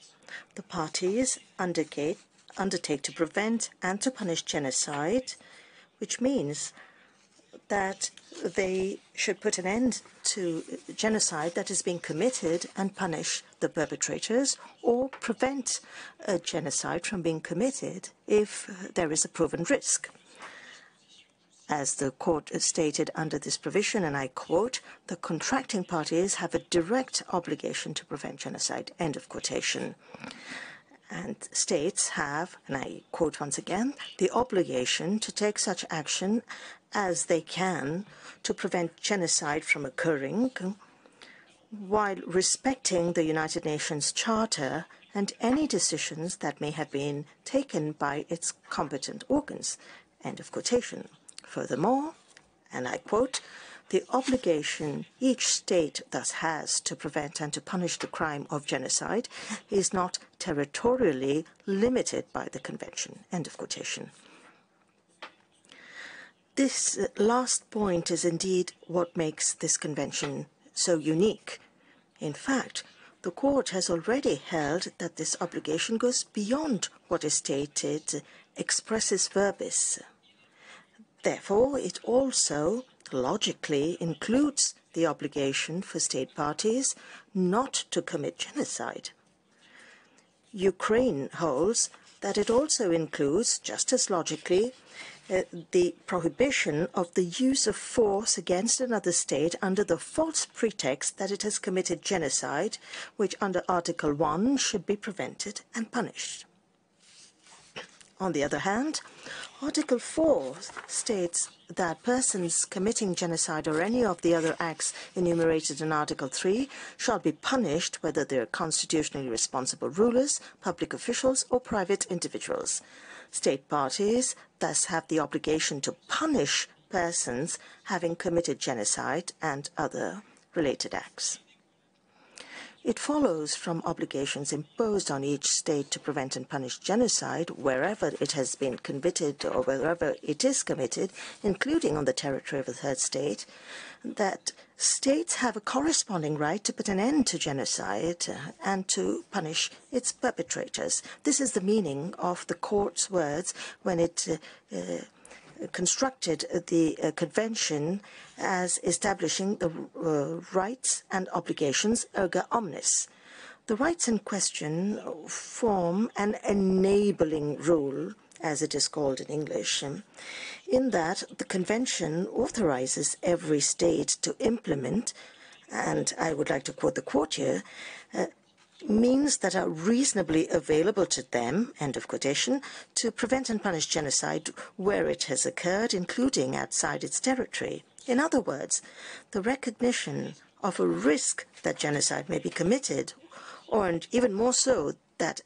the parties undertake to prevent and to punish genocide, which means that they should put an end to genocide that is being committed and punish the perpetrators, or prevent a genocide from being committed if there is a proven risk. As the Court stated under this provision, and I quote, "The contracting parties have a direct obligation to prevent genocide," end of quotation. And states have, and I quote once again, "the obligation to take such action as they can to prevent genocide from occurring, while respecting the United Nations Charter and any decisions that may have been taken by its competent organs," end of quotation. Furthermore, and I quote, "The obligation each state thus has to prevent and to punish the crime of genocide is not territorially limited by the Convention," end of quotation. This last point is indeed what makes this Convention so unique. In fact, the Court has already held that this obligation goes beyond what is stated expressis verbis. Therefore, it also logically includes the obligation for state parties not to commit genocide. Ukraine holds that it also includes, just as logically, the prohibition of the use of force against another state under the false pretext that it has committed genocide, which under Article 1 should be prevented and punished. On the other hand, Article 4 states that persons committing genocide or any of the other acts enumerated in Article 3 shall be punished whether they are constitutionally responsible rulers, public officials, or private individuals. State parties thus have the obligation to punish persons having committed genocide and other related acts. It follows from obligations imposed on each state to prevent and punish genocide wherever it has been committed or wherever it is committed, including on the territory of a third state, that states have a corresponding right to put an end to genocide and to punish its perpetrators. This is the meaning of the court's words when it constructed the convention as establishing the rights and obligations erga omnes. The rights in question form an enabling rule, as it is called in English, in that the convention authorizes every state to implement, and I would like to quote the quote here, means that are reasonably available to them, end of quotation, to prevent and punish genocide where it has occurred, including outside its territory. In other words, the recognition of a risk that genocide may be committed, or and even more so, that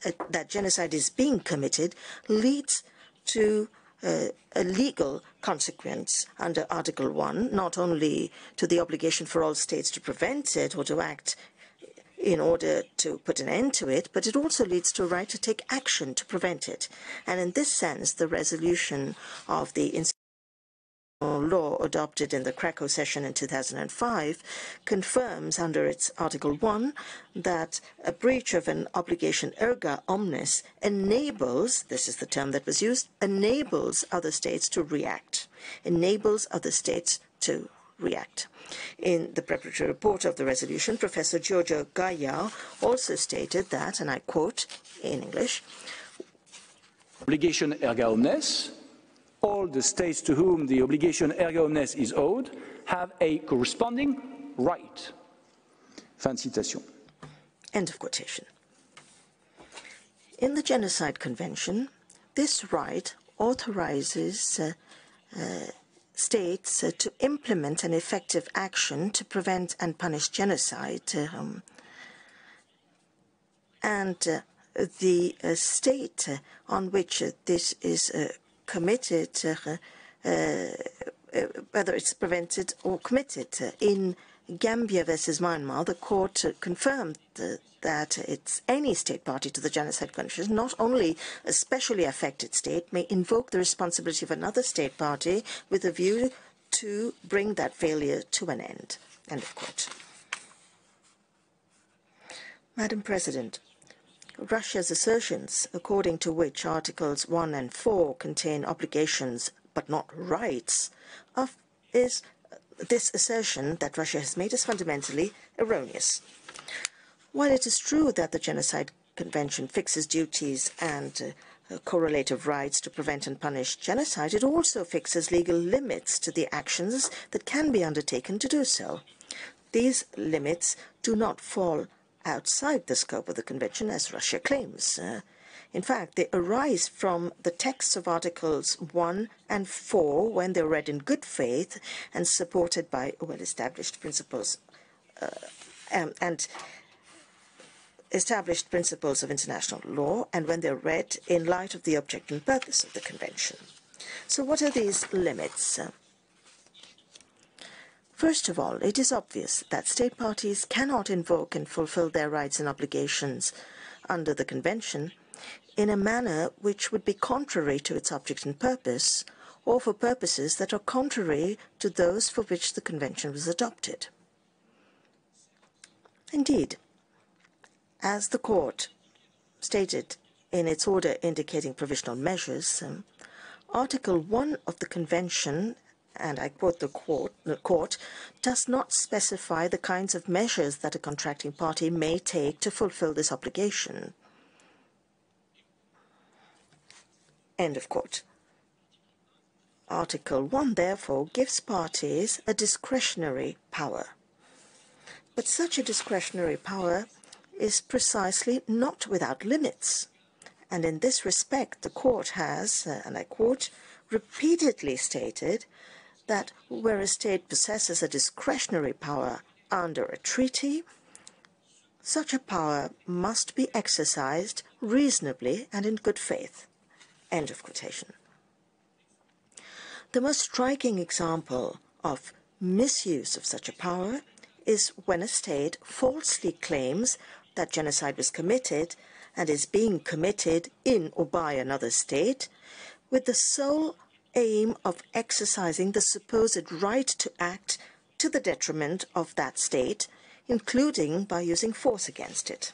genocide is being committed, leads to a legal consequence under Article 1, not only to the obligation for all states to prevent it or to act in order to put an end to it, but it also leads to a right to take action to prevent it. And in this sense, the resolution of the international law adopted in the Krakow session in 2005 confirms under its Article 1 that a breach of an obligation erga omnes enables, this is the term that was used, enables other states to react, enables other states to react. In the preparatory report of the resolution, Professor Giorgio Gaia also stated that, and I quote in English, obligation erga omnes, all the states to whom the obligation erga omnes is owed have a corresponding right. Fin de citation. End of quotation. In the Genocide Convention, this right authorizes states to implement an effective action to prevent and punish genocide, and the state on which this is committed, whether it's prevented or committed. In Gambia versus Myanmar, the court confirmed that it's any state party to the Genocide Convention, not only a specially affected state, may invoke the responsibility of another state party with a view to bring that failure to an end. End of quote. Madam President, Russia's assertions, according to which Articles 1 and 4 contain obligations but not rights, is this assertion that Russia has made is fundamentally erroneous. While it is true that the Genocide Convention fixes duties and correlative rights to prevent and punish genocide, it also fixes legal limits to the actions that can be undertaken to do so. These limits do not fall outside the scope of the Convention, as Russia claims. In fact, they arise from the texts of Articles 1 and 4 when they're read in good faith and supported by well-established principles and established principles of international law, and when they're read in light of the object and purpose of the Convention. So what are these limits? First of all, it is obvious that state parties cannot invoke and fulfill their rights and obligations under the Convention in a manner which would be contrary to its object and purpose, or for purposes that are contrary to those for which the Convention was adopted. Indeed, as the Court stated in its order indicating provisional measures, Article 1 of the Convention, and I quote the Court, does not specify the kinds of measures that a contracting party may take to fulfill this obligation. End of quote. Article 1, therefore, gives parties a discretionary power. But such a discretionary power is precisely not without limits. And in this respect, the court has, and I quote, repeatedly stated that where a state possesses a discretionary power under a treaty, such a power must be exercised reasonably and in good faith. End of quotation. The most striking example of misuse of such a power is when a state falsely claims that genocide was committed and is being committed in or by another state with the sole aim of exercising the supposed right to act to the detriment of that state, including by using force against it.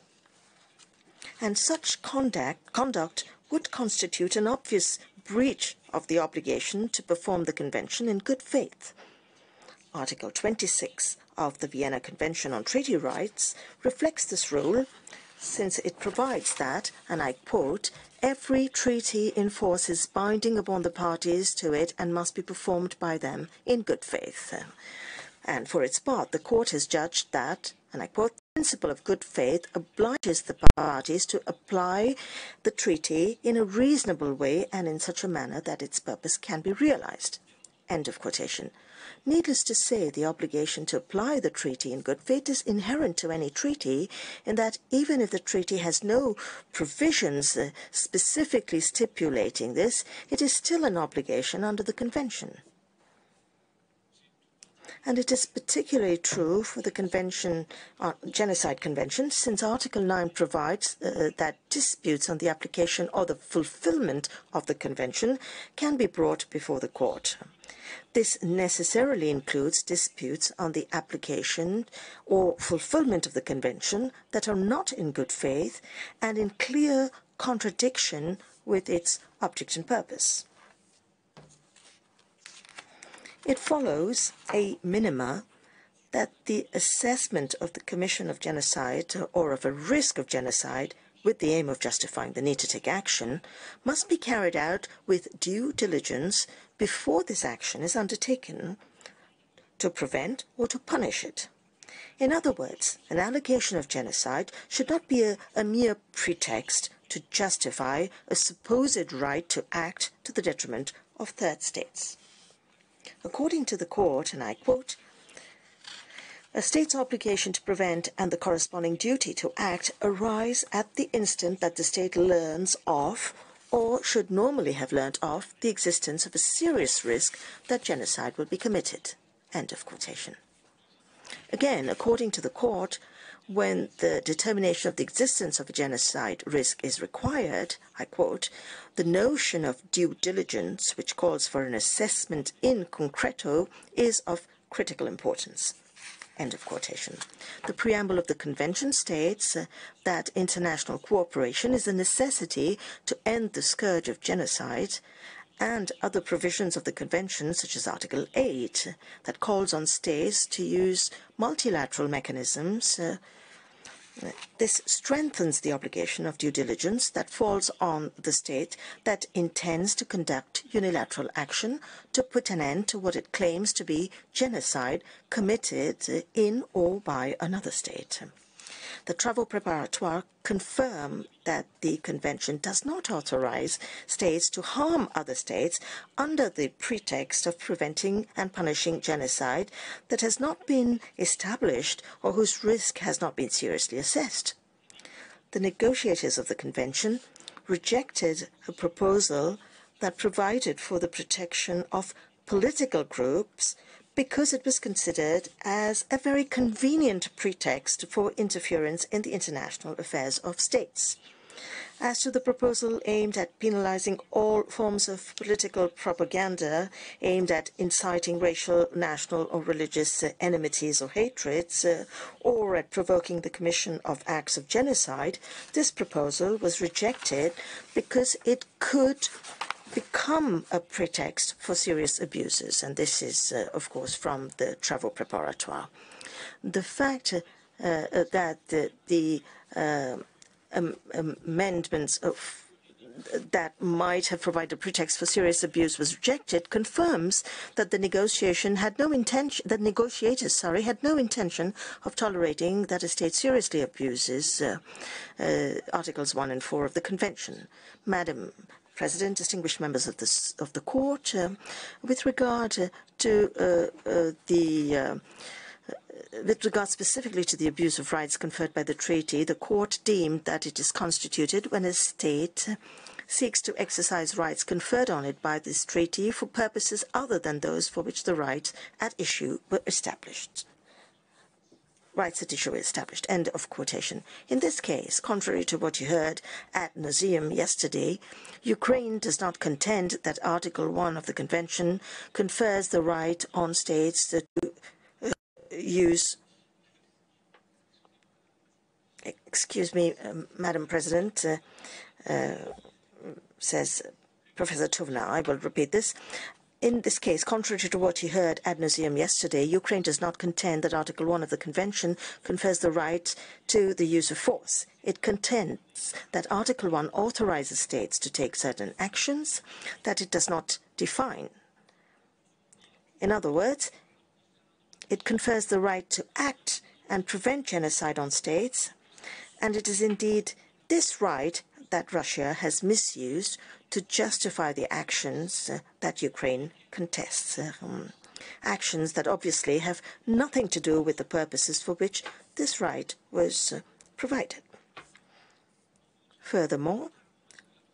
And such conduct would constitute an obvious breach of the obligation to perform the Convention in good faith. Article 26 of the Vienna Convention on Treaty Rights reflects this rule, since it provides that, and I quote, every treaty in force is binding upon the parties to it and must be performed by them in good faith. And for its part, the court has judged that, and I quote, the principle of good faith obliges the parties to apply the treaty in a reasonable way and in such a manner that its purpose can be realized. End of quotation. Needless to say, the obligation to apply the treaty in good faith is inherent to any treaty, in that even if the treaty has no provisions specifically stipulating this, it is still an obligation under the Convention. And it is particularly true for the Genocide Convention, since Article 9 provides that disputes on the application or the fulfillment of the Convention can be brought before the court. This necessarily includes disputes on the application or fulfillment of the Convention that are not in good faith and in clear contradiction with its object and purpose. It follows a minima that the assessment of the commission of genocide or of a risk of genocide with the aim of justifying the need to take action must be carried out with due diligence before this action is undertaken to prevent or to punish it. In other words, an allegation of genocide should not be a mere pretext to justify a supposed right to act to the detriment of third states. According to the court, and I quote, a state's obligation to prevent and the corresponding duty to act arise at the instant that the state learns of, or should normally have learnt of, the existence of a serious risk that genocide will be committed. End of quotation. Again, according to the court, when the determination of the existence of a genocide risk is required, I quote, the notion of due diligence, which calls for an assessment in concreto, is of critical importance. End of quotation. The preamble of the Convention states that international cooperation is a necessity to end the scourge of genocide, and other provisions of the Convention, such as Article 8, that calls on states to use multilateral mechanisms. This strengthens the obligation of due diligence that falls on the state that intends to conduct unilateral action to put an end to what it claims to be genocide committed in or by another state. The travaux préparatoires confirm that the Convention does not authorize states to harm other states under the pretext of preventing and punishing genocide that has not been established or whose risk has not been seriously assessed. The negotiators of the Convention rejected a proposal that provided for the protection of political groups because it was considered as a very convenient pretext for interference in the international affairs of states. As to the proposal aimed at penalizing all forms of political propaganda aimed at inciting racial, national, or religious enmities or hatreds, or at provoking the commission of acts of genocide, this proposal was rejected because it could become a pretext for serious abuses, and this is, of course, from the travaux préparatoires. The fact that the amendments that might have provided a pretext for serious abuse was rejected confirms that the negotiators had no intention of tolerating that a state seriously abuses Articles 1 and 4 of the Convention. Madam President, distinguished members of the Court, with regard specifically to the abuse of rights conferred by the treaty, the Court deemed that it is constituted when a state seeks to exercise rights conferred on it by this treaty for purposes other than those for which the rights at issue were established. End of quotation. In this case, contrary to what you heard ad nauseum yesterday, Ukraine does not contend that Article 1 of the Convention confers the right on states to use. Excuse me, Madam President, says Professor Tovna. I will repeat this. In this case, contrary to what you heard ad nauseum yesterday, Ukraine does not contend that Article 1 of the Convention confers the right to the use of force. It contends that Article 1 authorizes states to take certain actions that it does not define. In other words, it confers the right to act and prevent genocide on states, and it is indeed this right that Russia has misused to justify the actions that Ukraine contests. Actions that obviously have nothing to do with the purposes for which this right was provided. Furthermore,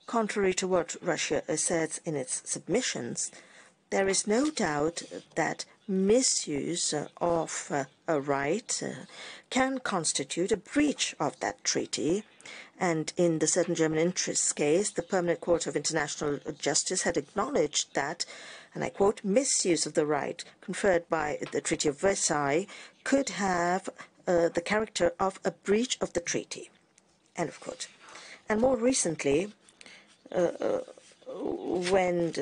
contrary to what Russia asserts in its submissions, there is no doubt that misuse of a right can constitute a breach of that treaty. And in the certain German interests case, the Permanent Court of International Justice had acknowledged that, and I quote, misuse of the right conferred by the Treaty of Versailles could have the character of a breach of the treaty. End of quote. And more recently, when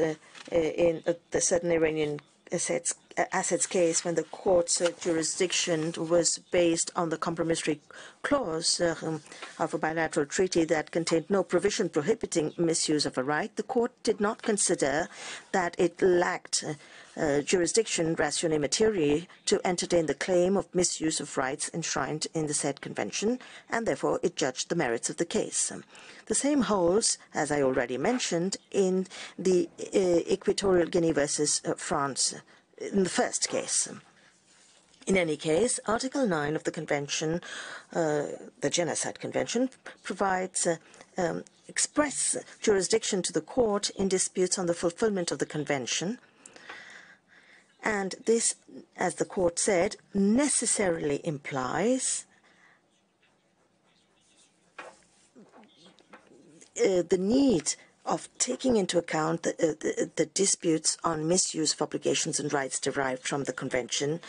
in the certain Iranian assets case, when the court's jurisdiction was based on the compromissory clause of a bilateral treaty that contained no provision prohibiting misuse of a right, the court did not consider that it lacked jurisdiction ratione materiae to entertain the claim of misuse of rights enshrined in the said convention, and therefore it judged the merits of the case. The same holds, as I already mentioned, in the Equatorial Guinea versus France, in the first case. In any case, Article 9 of the Convention, the Genocide Convention, provides express jurisdiction to the court in disputes on the fulfillment of the Convention. And this, as the court said, necessarily implies the need of taking into account the disputes on misuse of obligations and rights derived from the Convention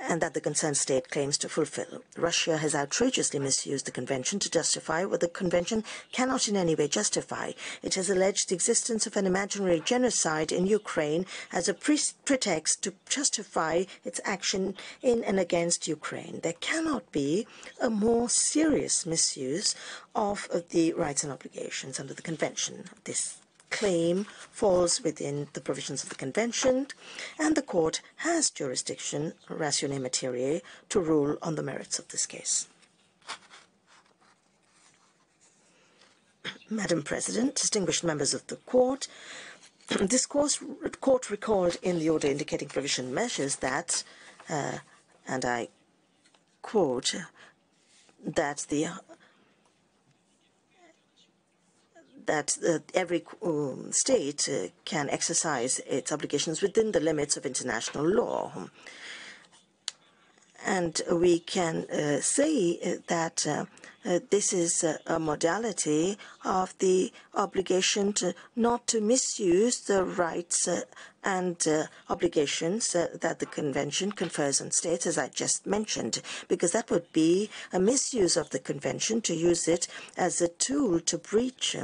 and that the concerned state claims to fulfill. Russia has outrageously misused the Convention to justify what the Convention cannot in any way justify. It has alleged the existence of an imaginary genocide in Ukraine as a pretext to justify its action in and against Ukraine. There cannot be a more serious misuse of the rights and obligations under the Convention. This claim falls within the provisions of the Convention, and the court has jurisdiction, ratione materiae, to rule on the merits of this case. Madam President, distinguished members of the court, this court recalled in the order indicating provision measures that, and I quote, that every state can exercise its obligations within the limits of international law. And we can say that this is a modality of the obligation not to misuse the rights and obligations that the Convention confers on states, as I just mentioned, because that would be a misuse of the Convention to use it as a tool to breach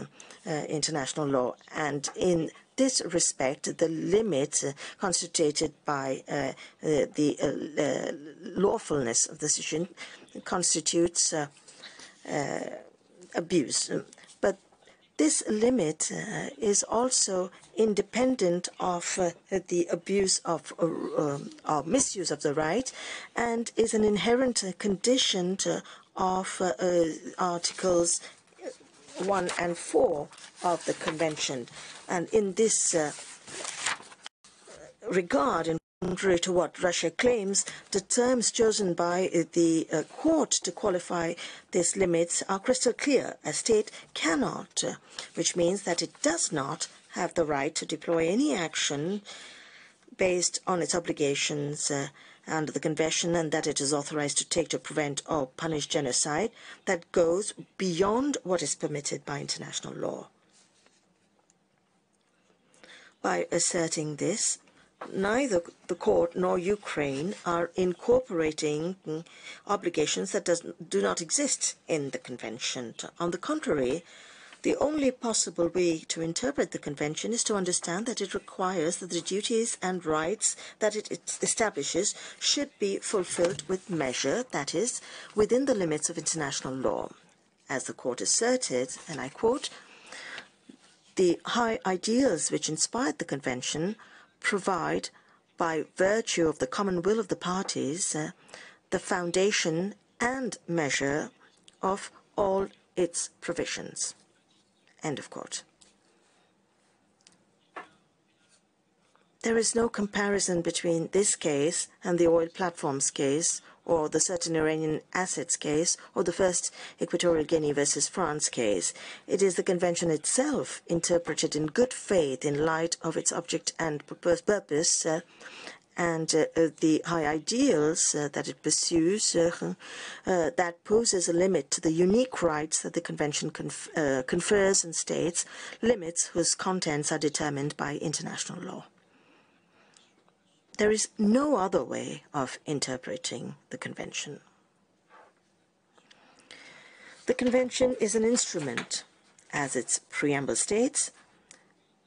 international law. And in this respect, the limit constituted by the lawfulness of the decision constitutes abuse. But this limit is also independent of the abuse of or misuse of the right, and is an inherent condition of Articles 1 and 4 of the Convention. And in this regard, in contrary to what Russia claims, the terms chosen by the court to qualify these limits are crystal clear. A state cannot, which means that it does not have the right to deploy any action based on its obligations under the Convention, and that it is authorized to take to prevent or punish genocide that goes beyond what is permitted by international law. By asserting this, neither the court nor Ukraine are incorporating obligations that do not exist in the Convention. On the contrary, the only possible way to interpret the Convention is to understand that it requires that the duties and rights that it establishes should be fulfilled with measure, that is, within the limits of international law. As the court asserted, and I quote, "The high ideals which inspired the Convention provide, by virtue of the common will of the parties, the foundation and measure of all its provisions." End of quote. There is no comparison between this case and the oil platforms case, or the certain Iranian assets case, or the first Equatorial Guinea versus France case. It is the Convention itself, interpreted in good faith in light of its object and purpose, and the high ideals that it pursues, that poses a limit to the unique rights that the Convention confers on states, limits whose contents are determined by international law. There is no other way of interpreting the Convention. The Convention is an instrument, as its preamble states.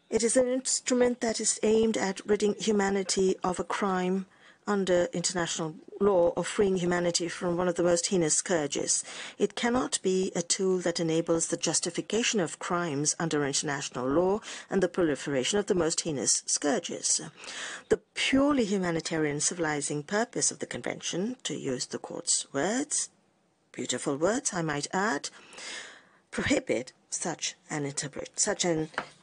It is an instrument that is aimed at ridding humanity of a crime under international law, or freeing humanity from one of the most heinous scourges. It cannot be a tool that enables the justification of crimes under international law and the proliferation of the most heinous scourges. The purely humanitarian civilizing purpose of the Convention, to use the court's words, beautiful words I might add, prohibit such an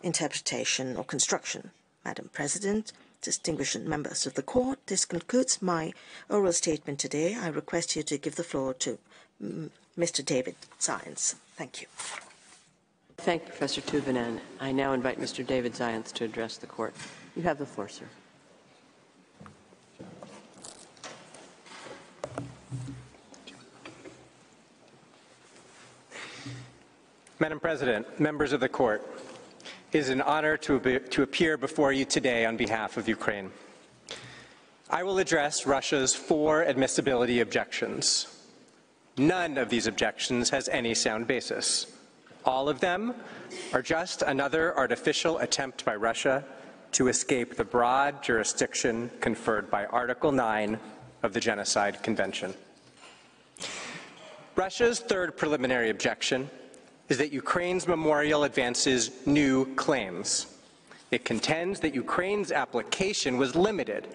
interpretation or construction. Madam President, distinguished members of the court, this concludes my oral statement today. I request you to give the floor to Mr. David Zients. Thank you. Thank you, Professor Tuvunen. I now invite Mr. David Zients to address the court. You have the floor, sir. Madam President, members of the court, it is an honor to appear before you today on behalf of Ukraine. I will address Russia's 4 admissibility objections. None of these objections has any sound basis. All of them are just another artificial attempt by Russia to escape the broad jurisdiction conferred by Article 9 of the Genocide Convention. Russia's 3rd preliminary objection is that Ukraine's memorial advances new claims. It contends that Ukraine's application was limited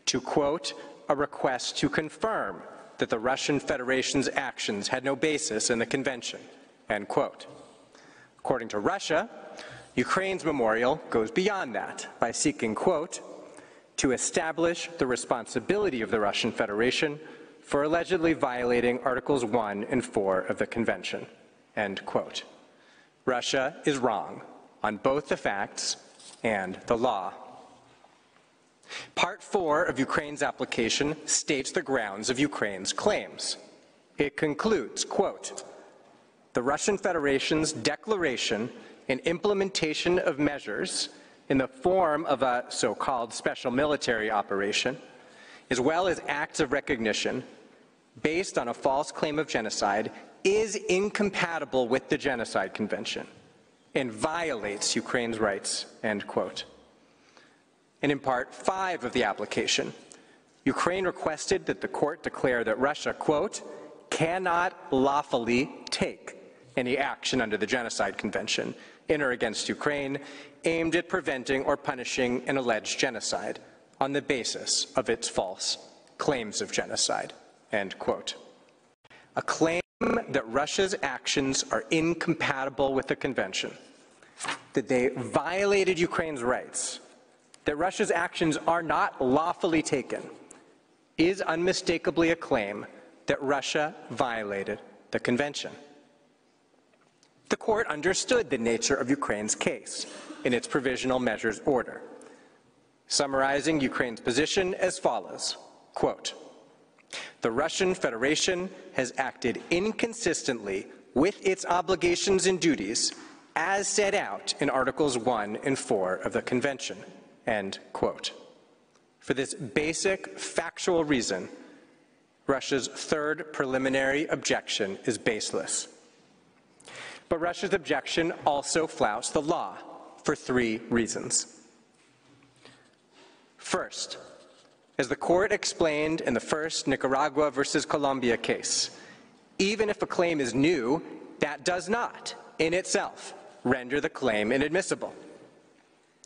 to, quote, a request to confirm that the Russian Federation's actions had no basis in the Convention, end quote. According to Russia, Ukraine's memorial goes beyond that by seeking, quote, to establish the responsibility of the Russian Federation for allegedly violating Articles 1 and 4 of the Convention. End quote. Russia is wrong on both the facts and the law. Part 4 of Ukraine's application states the grounds of Ukraine's claims. It concludes, quote, the Russian Federation's declaration and implementation of measures in the form of a so-called special military operation, as well as acts of recognition based on a false claim of genocide, is incompatible with the Genocide Convention and violates Ukraine's rights, end quote. And in Part 5 of the application, Ukraine requested that the court declare that Russia, quote, cannot lawfully take any action under the Genocide Convention in or against Ukraine aimed at preventing or punishing an alleged genocide on the basis of its false claims of genocide, end quote. A claim that Russia's actions are incompatible with the convention, that they violated Ukraine's rights, that Russia's actions are not lawfully taken, is unmistakably a claim that Russia violated the convention. The court understood the nature of Ukraine's case in its provisional measures order, summarizing Ukraine's position as follows, quote, "The Russian Federation has acted inconsistently with its obligations and duties as set out in Articles 1 and 4 of the Convention," end quote. For this basic factual reason, Russia's third preliminary objection is baseless. But Russia's objection also flouts the law for three reasons. First, as the court explained in the first Nicaragua versus Colombia case, even if a claim is new, that does not, in itself, render the claim inadmissible.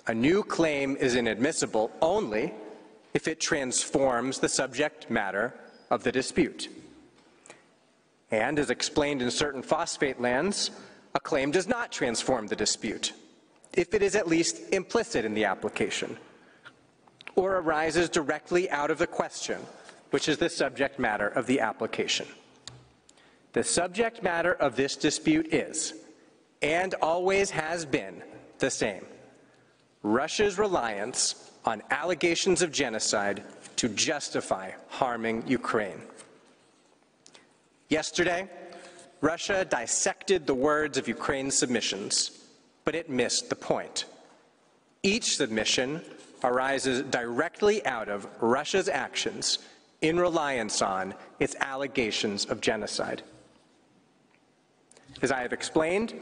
A new claim is inadmissible only if it transforms the subject matter of the dispute. And as explained in certain phosphate lands, a claim does not transform the dispute if it is at least implicit in the application or arises directly out of the question, which is the subject matter of the application. The subject matter of this dispute is, and always has been, the same: Russia's reliance on allegations of genocide to justify harming Ukraine. Yesterday, Russia dissected the words of Ukraine's submissions, but it missed the point. Each submission arises directly out of Russia's actions in reliance on its allegations of genocide. As I have explained,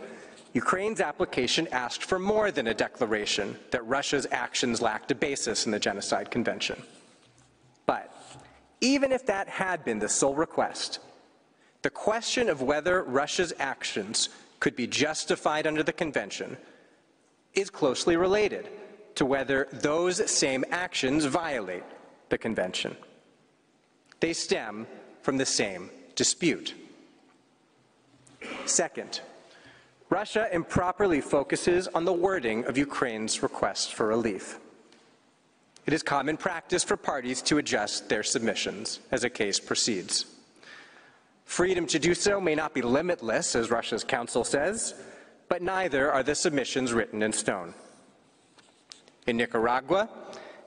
Ukraine's application asked for more than a declaration that Russia's actions lacked a basis in the Genocide Convention. But even if that had been the sole request, the question of whether Russia's actions could be justified under the Convention is closely related to whether those same actions violate the Convention. They stem from the same dispute. Second, Russia improperly focuses on the wording of Ukraine's request for relief. It is common practice for parties to adjust their submissions as a case proceeds. Freedom to do so may not be limitless, as Russia's counsel says, but neither are the submissions written in stone. In Nicaragua,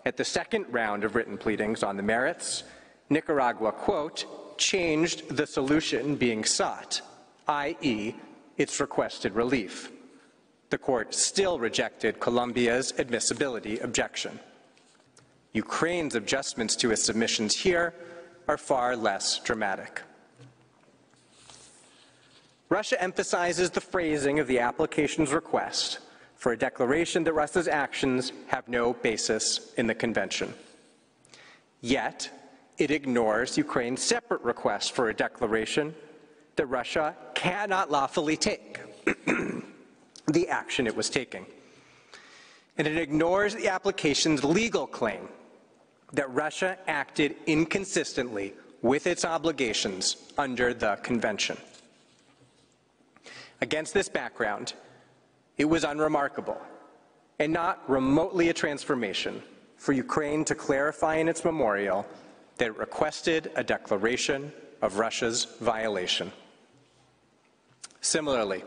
at the second round of written pleadings on the merits, Nicaragua, quote, changed the solution being sought, i.e., its requested relief. The court still rejected Colombia's admissibility objection. Ukraine's adjustments to its submissions here are far less dramatic. Russia emphasizes the phrasing of the application's request for a declaration that Russia's actions have no basis in the Convention. Yet, it ignores Ukraine's separate request for a declaration that Russia cannot lawfully take the action it was taking. And it ignores the application's legal claim that Russia acted inconsistently with its obligations under the Convention. Against this background, it was unremarkable and not remotely a transformation for Ukraine to clarify in its memorial that it requested a declaration of Russia's violation. Similarly,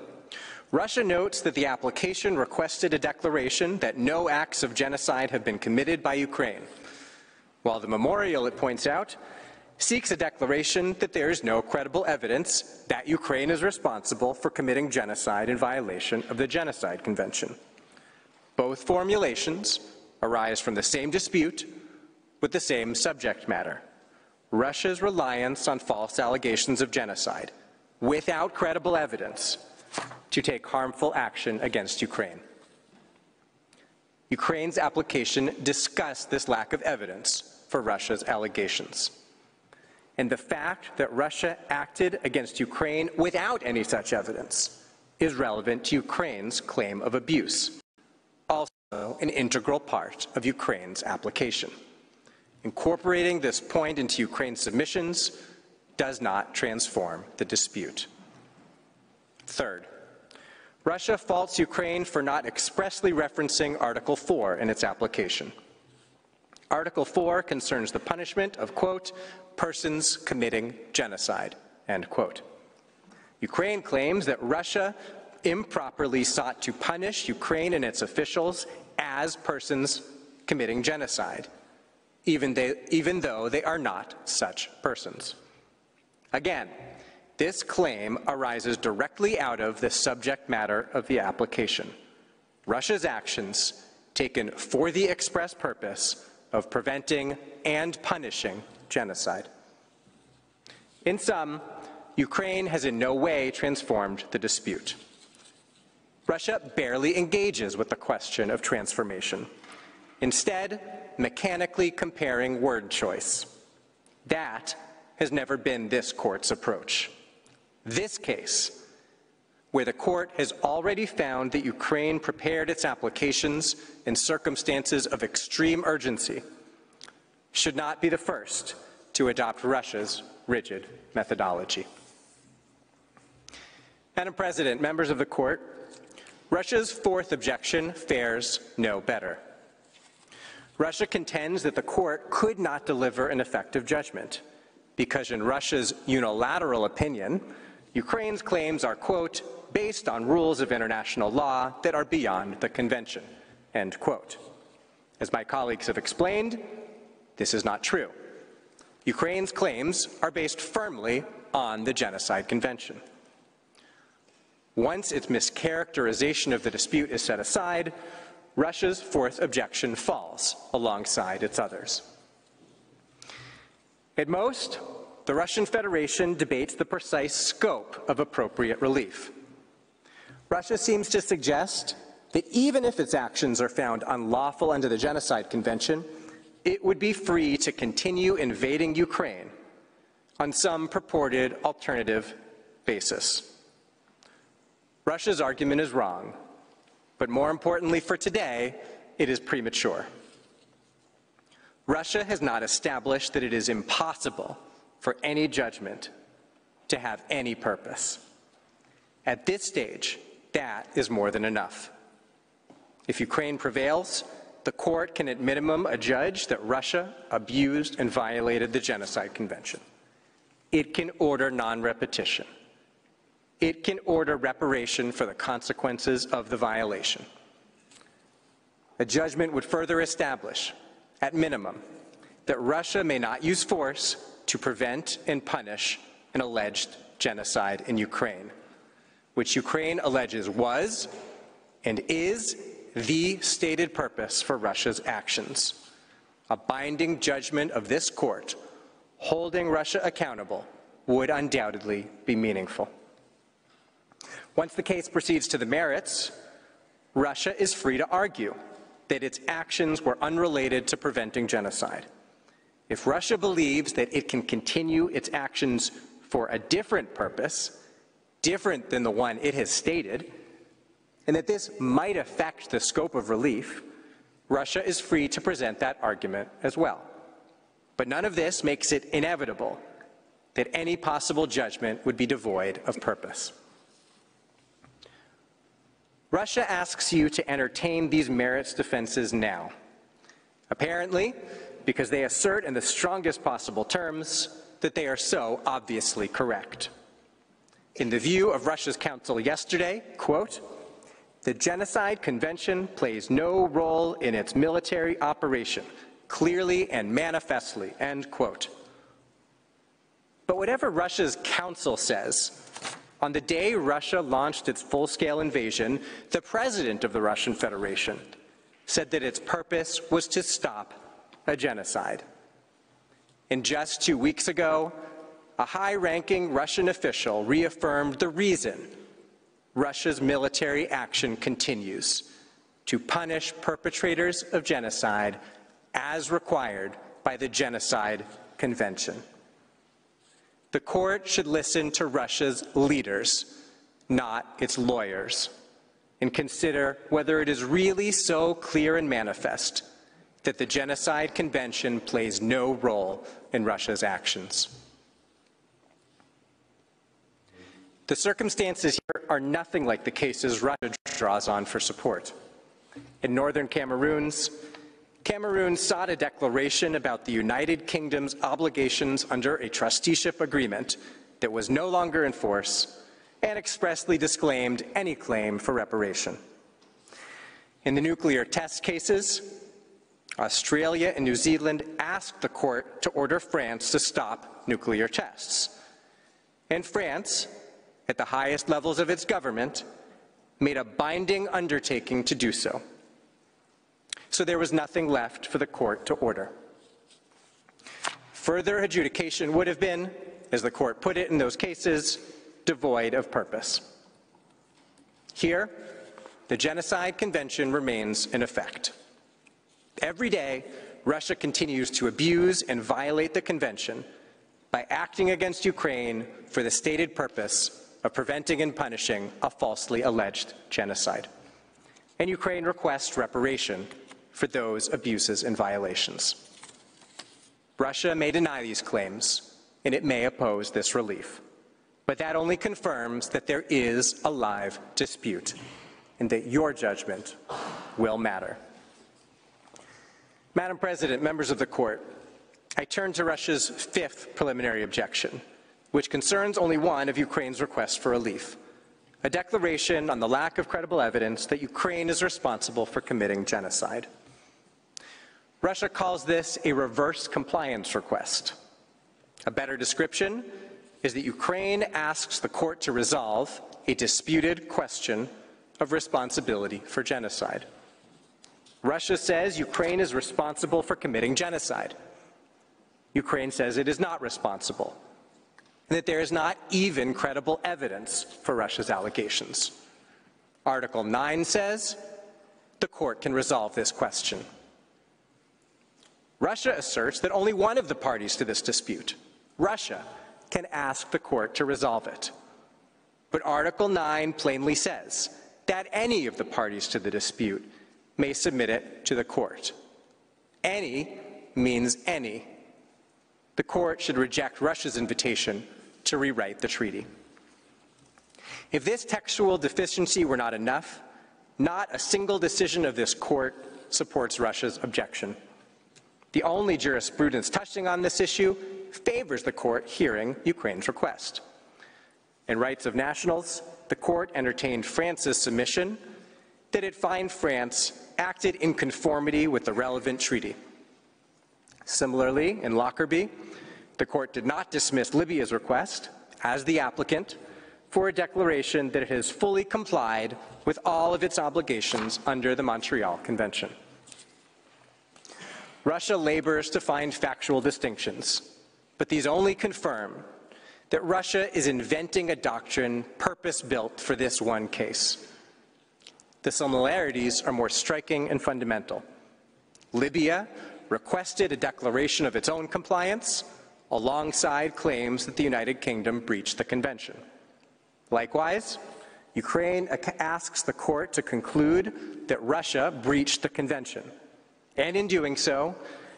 Russia notes that the application requested a declaration that no acts of genocide have been committed by Ukraine, while the memorial, it points out, seeks a declaration that there is no credible evidence that Ukraine is responsible for committing genocide in violation of the Genocide Convention. Both formulations arise from the same dispute with the same subject matter: Russia's reliance on false allegations of genocide without credible evidence to take harmful action against Ukraine. Ukraine's application discussed this lack of evidence for Russia's allegations. And the fact that Russia acted against Ukraine without any such evidence is relevant to Ukraine's claim of abuse, also an integral part of Ukraine's application. Incorporating this point into Ukraine's submissions does not transform the dispute. Third, Russia faults Ukraine for not expressly referencing Article 4 in its application. Article 4 concerns the punishment of, quote, persons committing genocide, end quote. Ukraine claims that Russia improperly sought to punish Ukraine and its officials as persons committing genocide, even though they are not such persons. Again, this claim arises directly out of the subject matter of the application: Russia's actions taken for the express purpose of preventing and punishing genocide. In sum, Ukraine has in no way transformed the dispute. Russia barely engages with the question of transformation, instead mechanically comparing word choice. That has never been this court's approach. This case, where the court has already found that Ukraine prepared its applications in circumstances of extreme urgency, should not be the first to adopt Russia's rigid methodology. Madam President, members of the court, Russia's fourth objection fares no better. Russia contends that the court could not deliver an effective judgment because, in Russia's unilateral opinion, Ukraine's claims are, quote, based on rules of international law that are beyond the convention, end quote. As my colleagues have explained, this is not true. Ukraine's claims are based firmly on the Genocide Convention. Once its mischaracterization of the dispute is set aside, Russia's fourth objection falls alongside its others. At most, the Russian Federation debates the precise scope of appropriate relief. Russia seems to suggest that even if its actions are found unlawful under the Genocide Convention, it would be free to continue invading Ukraine on some purported alternative basis. Russia's argument is wrong, but more importantly for today, it is premature. Russia has not established that it is impossible for any judgment to have any purpose. At this stage, that is more than enough. If Ukraine prevails, the court can at minimum adjudge that Russia abused and violated the Genocide Convention. It can order non-repetition. It can order reparation for the consequences of the violation. A judgment would further establish, at minimum, that Russia may not use force to prevent and punish an alleged genocide in Ukraine, which Ukraine alleges was and is the stated purpose for Russia's actions. A binding judgment of this court holding Russia accountable would undoubtedly be meaningful. Once the case proceeds to the merits, Russia is free to argue that its actions were unrelated to preventing genocide. If Russia believes that it can continue its actions for a different purpose, different than the one it has stated, and that this might affect the scope of relief, Russia is free to present that argument as well. But none of this makes it inevitable that any possible judgment would be devoid of purpose. Russia asks you to entertain these merits defenses now, apparently because they assert in the strongest possible terms that they are so obviously correct. In the view of Russia's counsel yesterday, quote, the Genocide Convention plays no role in its military operation, clearly and manifestly, end quote. But whatever Russia's counsel says, on the day Russia launched its full-scale invasion, the president of the Russian Federation said that its purpose was to stop a genocide. And just 2 weeks ago, a high-ranking Russian official reaffirmed the reason Russia's military action continues: to punish perpetrators of genocide as required by the Genocide Convention. the court should listen to Russia's leaders, not its lawyers, and consider whether it is really so clear and manifest that the Genocide Convention plays no role in Russia's actions. The circumstances here are nothing like the cases Russia draws on for support. In northern Cameroon sought a declaration about the United Kingdom's obligations under a trusteeship agreement that was no longer in force and expressly disclaimed any claim for reparation. In the nuclear test cases, Australia and New Zealand asked the court to order France to stop nuclear tests. And France, at the highest levels of its government, made a binding undertaking to do so. So there was nothing left for the court to order. Further adjudication would have been, as the court put it in those cases, devoid of purpose. Here, the Genocide Convention remains in effect. Every day, Russia continues to abuse and violate the convention by acting against Ukraine for the stated purpose of preventing and punishing a falsely alleged genocide. And Ukraine requests reparation for those abuses and violations. Russia may deny these claims, and it may oppose this relief. But that only confirms that there is a live dispute, and that your judgment will matter. Madam President, members of the court, I turn to Russia's fifth preliminary objection, which concerns only one of Ukraine's requests for relief, a declaration on the lack of credible evidence that Ukraine is responsible for committing genocide. Russia calls this a reverse compliance request. A better description is that Ukraine asks the court to resolve a disputed question of responsibility for genocide. Russia says Ukraine is responsible for committing genocide. Ukraine says it is not responsible, and that there is not even credible evidence for Russia's allegations. Article 9 says the court can resolve this question. Russia asserts that only one of the parties to this dispute, Russia, can ask the court to resolve it. But Article 9 plainly says that any of the parties to the dispute may submit it to the court. Any means any. The court should reject Russia's invitation to rewrite the treaty. If this textual deficiency were not enough, not a single decision of this court supports Russia's objection. The only jurisprudence touching on this issue favors the court hearing Ukraine's request. In Rights of Nationals, the court entertained France's submission that it find France acted in conformity with the relevant treaty. Similarly, in Lockerbie, the court did not dismiss Libya's request, as the applicant, for a declaration that it has fully complied with all of its obligations under the Montreal Convention. Russia labors to find factual distinctions, but these only confirm that Russia is inventing a doctrine purpose-built for this one case. The similarities are more striking and fundamental. Libya requested a declaration of its own compliance, alongside claims that the United Kingdom breached the convention. Likewise, Ukraine asks the court to conclude that Russia breached the convention, and in doing so,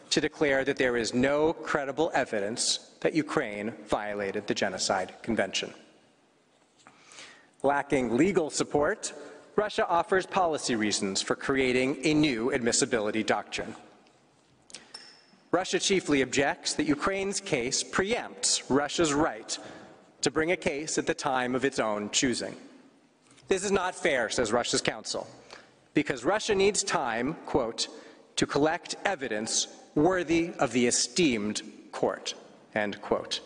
to declare that there is no credible evidence that Ukraine violated the Genocide Convention. Lacking legal support, Russia offers policy reasons for creating a new admissibility doctrine. Russia chiefly objects that Ukraine's case preempts Russia's right to bring a case at the time of its own choosing. This is not fair, says Russia's counsel, because Russia needs time, quote, to collect evidence worthy of the esteemed court, end quote.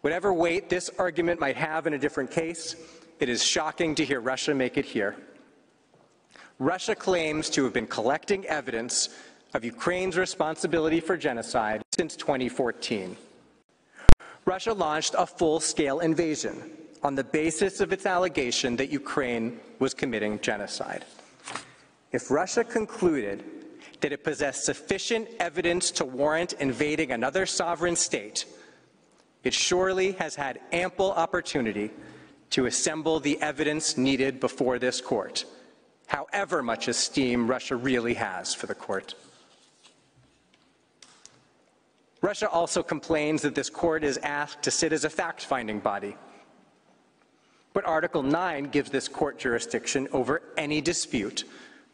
Whatever weight this argument might have in a different case, it is shocking to hear Russia make it here. Russia claims to have been collecting evidence of Ukraine's responsibility for genocide since 2014. Russia launched a full-scale invasion on the basis of its allegation that Ukraine was committing genocide. If Russia concluded that it possessed sufficient evidence to warrant invading another sovereign state, It surely has had ample opportunity to assemble the evidence needed before this court, however much esteem Russia really has for the court. Russia also complains that this court is asked to sit as a fact-finding body. But Article 9 gives this court jurisdiction over any dispute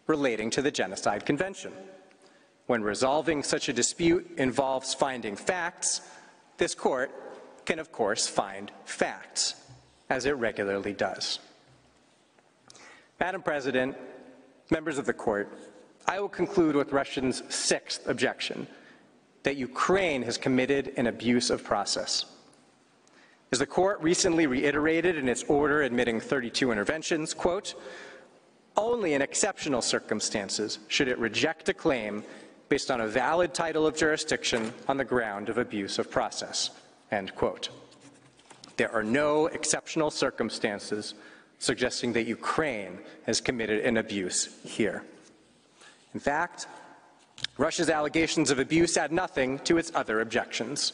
relating to the Genocide Convention. When resolving such a dispute involves finding facts, this court can, of course, find facts, as it regularly does. Madam President, members of the court, I will conclude with Russia's sixth objection, that Ukraine has committed an abuse of process. As the court recently reiterated in its order admitting 32 interventions, quote, only in exceptional circumstances should it reject a claim based on a valid title of jurisdiction on the ground of abuse of process, end quote. There are no exceptional circumstances suggesting that Ukraine has committed an abuse here. In fact, Russia's allegations of abuse add nothing to its other objections.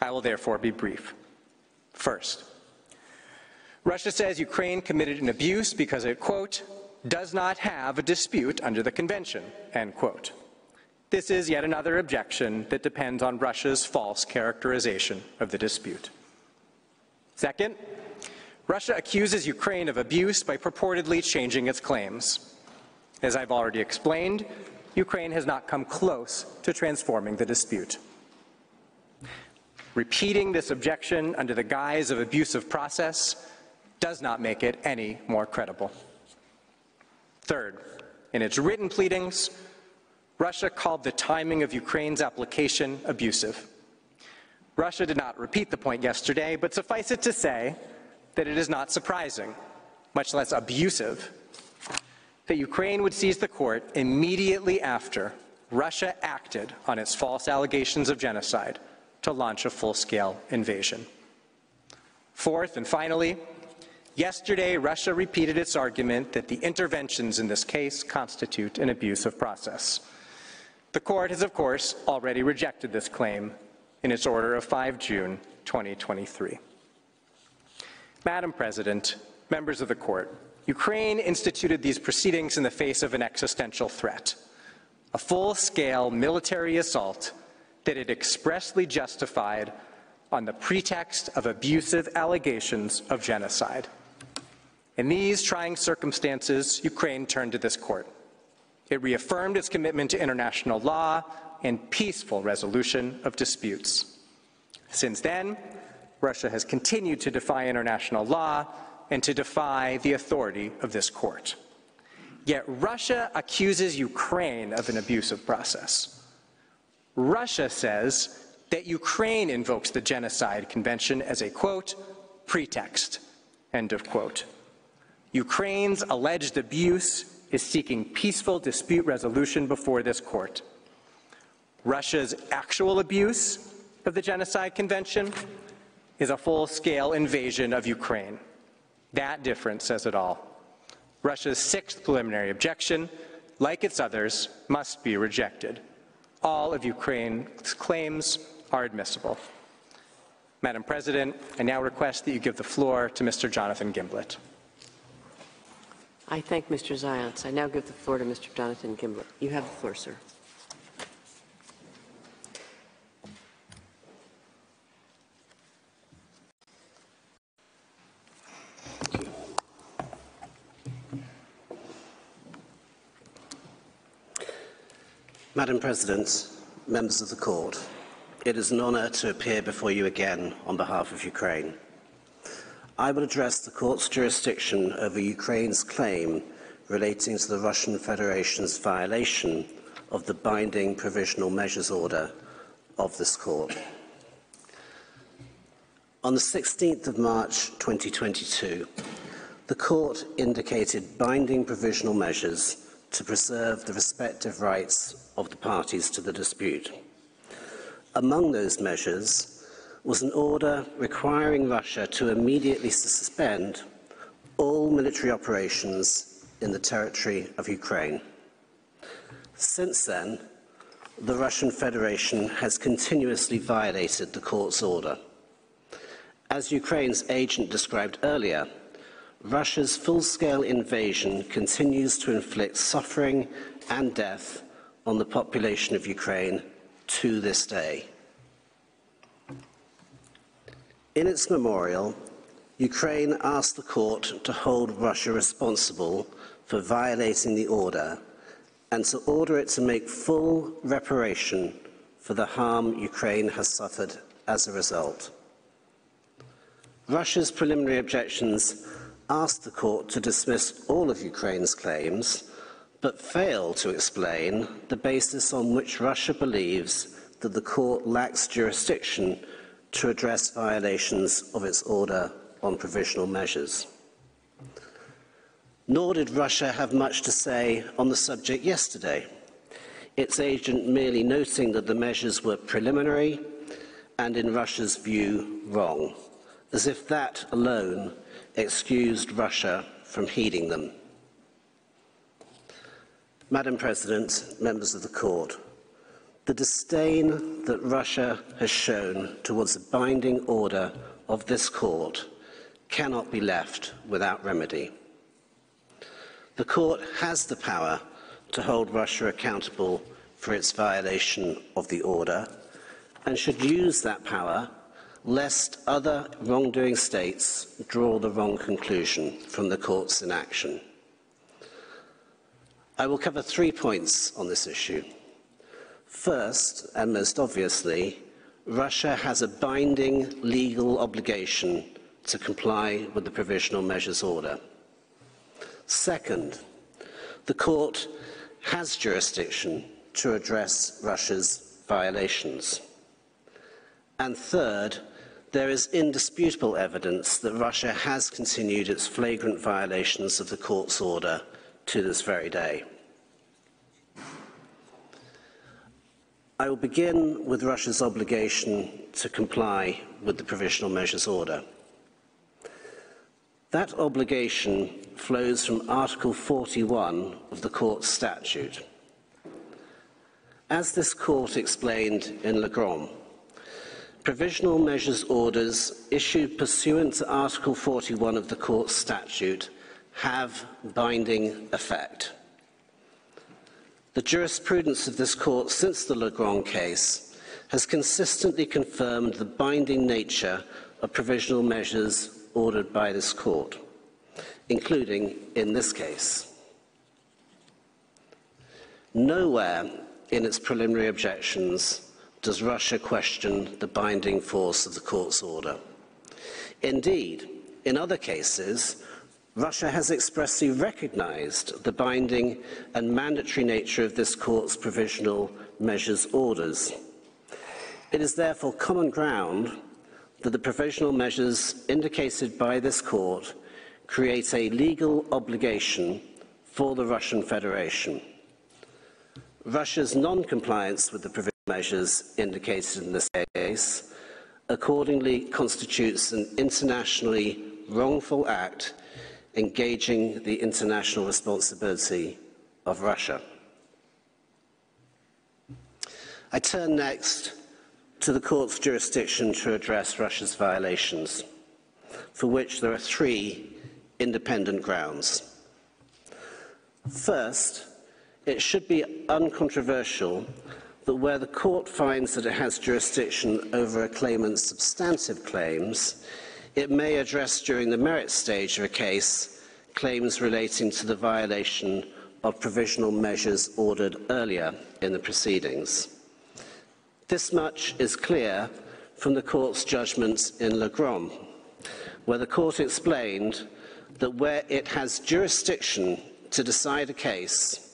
I will therefore be brief. First, Russia says Ukraine committed an abuse because it, quote, does not have a dispute under the convention, end quote. This is yet another objection that depends on Russia's false characterization of the dispute. Second, Russia accuses Ukraine of abuse by purportedly changing its claims. As I've already explained, Ukraine has not come close to transforming the dispute. Repeating this objection under the guise of abuse of process does not make it any more credible. Third, in its written pleadings, Russia called the timing of Ukraine's application abusive. Russia did not repeat the point yesterday, but suffice it to say that it is not surprising, much less abusive, that Ukraine would seize the court immediately after Russia acted on its false allegations of genocide to launch a full-scale invasion. Fourth, and finally, yesterday Russia repeated its argument that the interventions in this case constitute an abuse of process. The court has, of course, already rejected this claim in its order of 5 June 2023. Madam President, members of the court, Ukraine instituted these proceedings in the face of an existential threat, a full-scale military assault that it expressly justified on the pretext of abusive allegations of genocide. In these trying circumstances, Ukraine turned to this court. It reaffirmed its commitment to international law and peaceful resolution of disputes. Since then, Russia has continued to defy international law and to defy the authority of this court. Yet Russia accuses Ukraine of an abusive process. Russia says that Ukraine invokes the Genocide Convention as a, quote, pretext, end of quote. Ukraine's alleged abuse is seeking peaceful dispute resolution before this court. Russia's actual abuse of the Genocide Convention is a full-scale invasion of Ukraine. That difference says it all. Russia's sixth preliminary objection, like its others, must be rejected. All of Ukraine's claims are admissible. Madam President, I now request that you give the floor to Mr. Jonathan Gimblett. I thank Mr. Zients. I now give the floor to Mr. Jonathan Gimblett. You have the floor, sir. Madam President, members of the court, it is an honour to appear before you again on behalf of Ukraine. I will address the court's jurisdiction over Ukraine's claim relating to the Russian Federation's violation of the binding provisional measures order of this court. On the 16th of March 2022, the court indicated binding provisional measures to preserve the respective rights of the parties to the dispute. Among those measures was an order requiring Russia to immediately suspend all military operations in the territory of Ukraine. Since then, the Russian Federation has continuously violated the court's order. As Ukraine's agent described earlier, Russia's full-scale invasion continues to inflict suffering and death on the population of Ukraine to this day. In its memorial, Ukraine asked the court to hold Russia responsible for violating the order and to order it to make full reparation for the harm Ukraine has suffered as a result. Russia's preliminary objections asked the court to dismiss all of Ukraine's claims, but failed to explain the basis on which Russia believes that the court lacks jurisdiction to address violations of its order on provisional measures. Nor did Russia have much to say on the subject yesterday, its agent merely noting that the measures were preliminary and, in Russia's view, wrong, as if that alone excused Russia from heeding them. Madam President, members of the court, the disdain that Russia has shown towards a binding order of this court cannot be left without remedy. The court has the power to hold Russia accountable for its violation of the order and should use that power lest other wrongdoing states draw the wrong conclusion from the court's inaction. I will cover 3 points on this issue. First, and most obviously, Russia has a binding legal obligation to comply with the Provisional Measures Order. Second, the court has jurisdiction to address Russia's violations. And third, there is indisputable evidence that Russia has continued its flagrant violations of the court's order to this very day. I will begin with Russia's obligation to comply with the Provisional Measures Order. That obligation flows from Article 41 of the court's statute. As this court explained in Le Grand, Provisional Measures Orders issued pursuant to Article 41 of the court's statute have binding effect. The jurisprudence of this court since the Le Grand case has consistently confirmed the binding nature of provisional measures ordered by this court, including in this case. Nowhere in its preliminary objections does Russia question the binding force of the court's order. Indeed, in other cases, Russia has expressly recognized the binding and mandatory nature of this court's provisional measures orders. It is therefore common ground that the provisional measures indicated by this court create a legal obligation for the Russian Federation. Russia's non-compliance with the provisional measures indicated in this case accordingly constitutes an internationally wrongful act engaging the international responsibility of Russia. I turn next to the court's jurisdiction to address Russia's violations, for which there are 3 independent grounds. First, it should be uncontroversial that where the court finds that it has jurisdiction over a claimant's substantive claims, it may address during the merits stage of a case claims relating to the violation of provisional measures ordered earlier in the proceedings. This much is clear from the court's judgment in Le Grand, where the court explained that where it has jurisdiction to decide a case,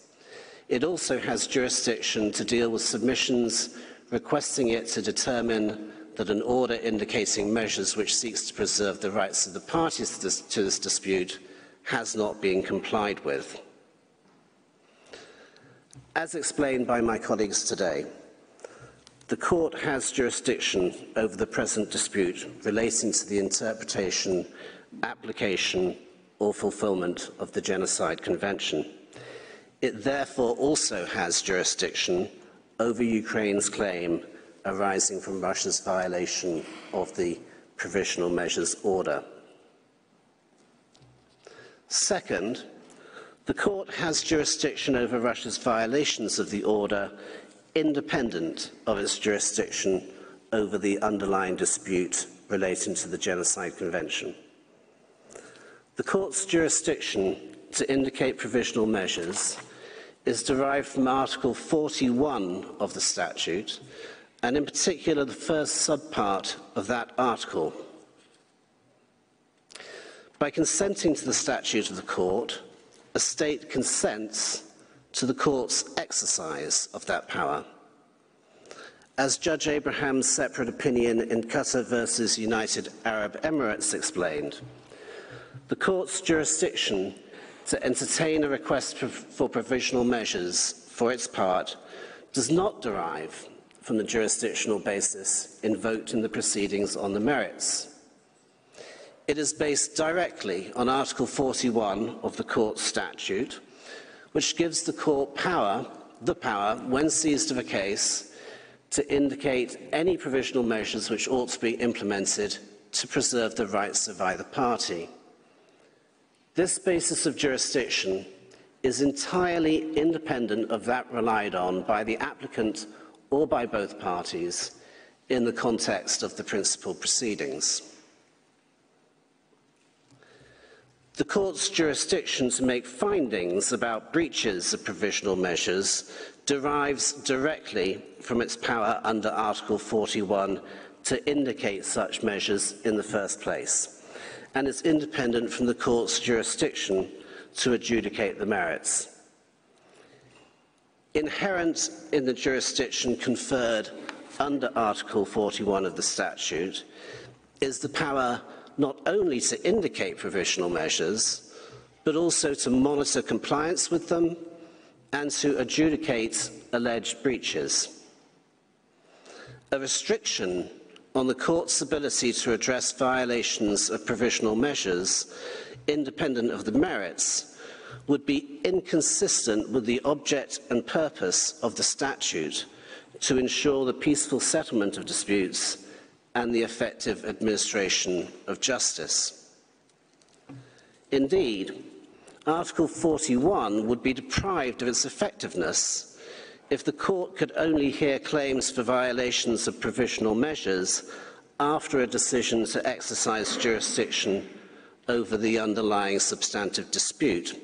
it also has jurisdiction to deal with submissions requesting it to determine that an order indicating measures which seeks to preserve the rights of the parties to this dispute has not been complied with. As explained by my colleagues today, the court has jurisdiction over the present dispute relating to the interpretation, application, or fulfilment of the Genocide Convention. It therefore also has jurisdiction over Ukraine's claim arising from Russia's violation of the Provisional Measures Order. Second, the Court has jurisdiction over Russia's violations of the order independent of its jurisdiction over the underlying dispute relating to the Genocide Convention. The Court's jurisdiction to indicate provisional measures is derived from Article 41 of the statute, and in particular the first subpart of that article. By consenting to the statute of the Court, a state consents to the Court's exercise of that power. As Judge Abraham's separate opinion in Qatar versus United Arab Emirates explained, the Court's jurisdiction to entertain a request for provisional measures for its part does not derive from the jurisdictional basis invoked in the proceedings on the merits. It is based directly on Article 41 of the Court's statute, which gives the Court the power, when seized of a case, to indicate any provisional measures which ought to be implemented to preserve the rights of either party. This basis of jurisdiction is entirely independent of that relied on by the applicant or by both parties in the context of the principal proceedings. The Court's jurisdiction to make findings about breaches of provisional measures derives directly from its power under Article 41 to indicate such measures in the first place, and is independent from the Court's jurisdiction to adjudicate the merits. Inherent in the jurisdiction conferred under Article 41 of the statute is the power not only to indicate provisional measures, but also to monitor compliance with them and to adjudicate alleged breaches. A restriction on the Court's ability to address violations of provisional measures, independent of the merits, would be inconsistent with the object and purpose of the statute to ensure the peaceful settlement of disputes and the effective administration of justice. Indeed, Article 41 would be deprived of its effectiveness if the Court could only hear claims for violations of provisional measures after a decision to exercise jurisdiction over the underlying substantive dispute.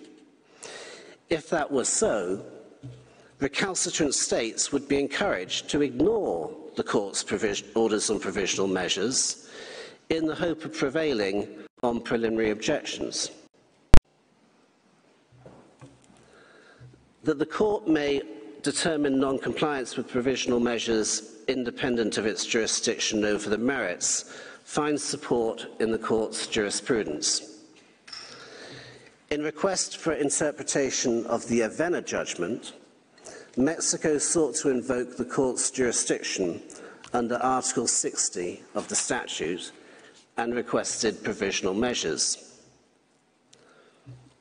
If that were so, recalcitrant states would be encouraged to ignore the Court's orders on provisional measures in the hope of prevailing on preliminary objections. That the Court may determine non-compliance with provisional measures independent of its jurisdiction over the merits finds support in the Court's jurisprudence. In request for interpretation of the Avena judgment, Mexico sought to invoke the Court's jurisdiction under Article 60 of the statute and requested provisional measures.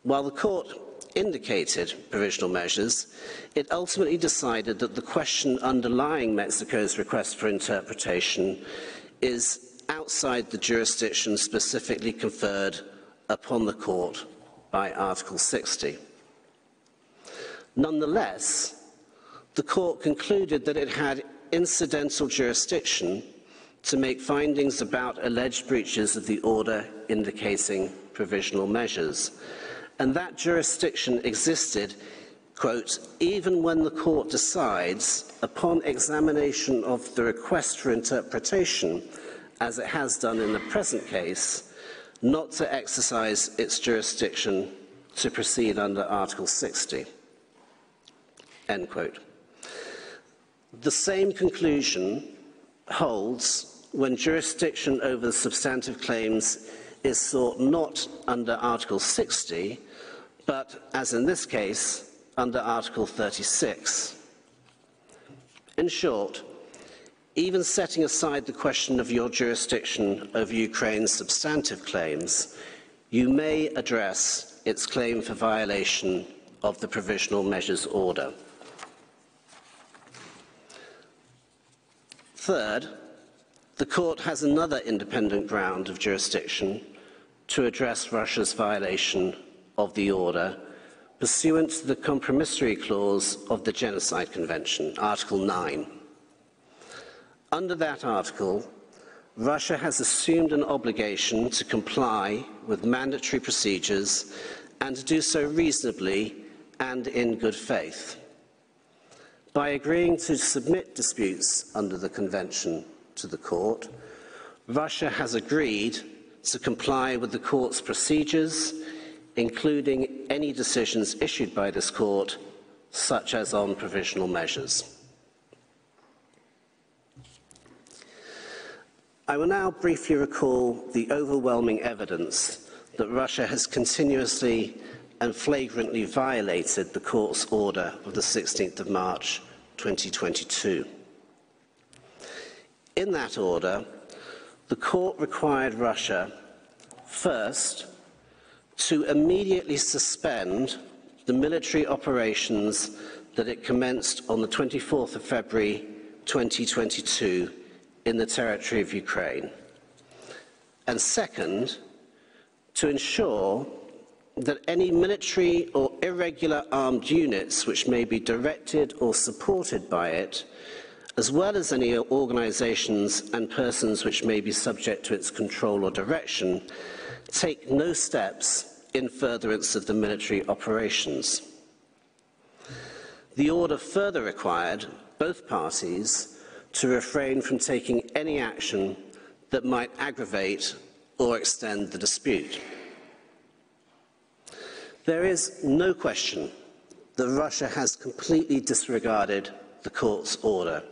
While the Court indicated provisional measures, it ultimately decided that the question underlying Mexico's request for interpretation is outside the jurisdiction specifically conferred upon the Court by Article 60. Nonetheless, the Court concluded that it had incidental jurisdiction to make findings about alleged breaches of the order indicating provisional measures, and that jurisdiction existed, quote, even when the Court decides, upon examination of the request for interpretation, as it has done in the present case, not to exercise its jurisdiction to proceed under Article 60, end quote. The same conclusion holds when jurisdiction over the substantive claims is sought not under Article 60, but, as in this case, under Article 36. In short, even setting aside the question of your jurisdiction over Ukraine's substantive claims, you may address its claim for violation of the Provisional Measures Order. Third, the Court has another independent ground of jurisdiction to address Russia's violation of the order pursuant to the compromissory clause of the Genocide Convention, Article 9. Under that article, Russia has assumed an obligation to comply with mandatory procedures and to do so reasonably and in good faith. By agreeing to submit disputes under the Convention to the Court, Russia has agreed to comply with the Court's procedures, including any decisions issued by this Court, such as on provisional measures. I will now briefly recall the overwhelming evidence that Russia has continuously and flagrantly violated the Court's order of the 16th of March 2022. In that order, the Court required Russia, first, to immediately suspend the military operations that it commenced on the 24th of February 2022 in the territory of Ukraine, and second, to ensure that any military or irregular armed units which may be directed or supported by it, as well as any organisations and persons which may be subject to its control or direction, take no steps in furtherance of the military operations. The order further required both parties to refrain from taking any action that might aggravate or extend the dispute. There is no question that Russia has completely disregarded the Court's order.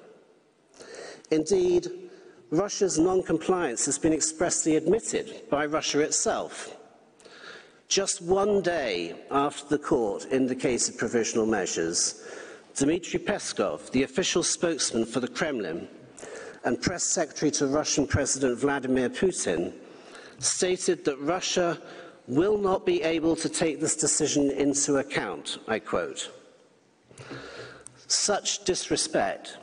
Indeed, Russia's non-compliance has been expressly admitted by Russia itself. Just one day after the Court indicated provisional measures, Dmitry Peskov, the official spokesman for the Kremlin and press secretary to Russian President Vladimir Putin, stated that Russia will not be able to take this decision into account, I quote. Such disrespect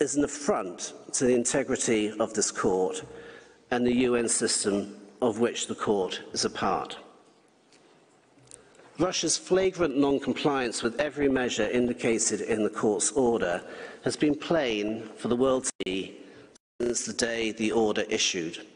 is an affront to the integrity of this Court and the UN system of which the Court is a part. Russia's flagrant non-compliance with every measure indicated in the Court's order has been plain for the world to see since the day the order issued.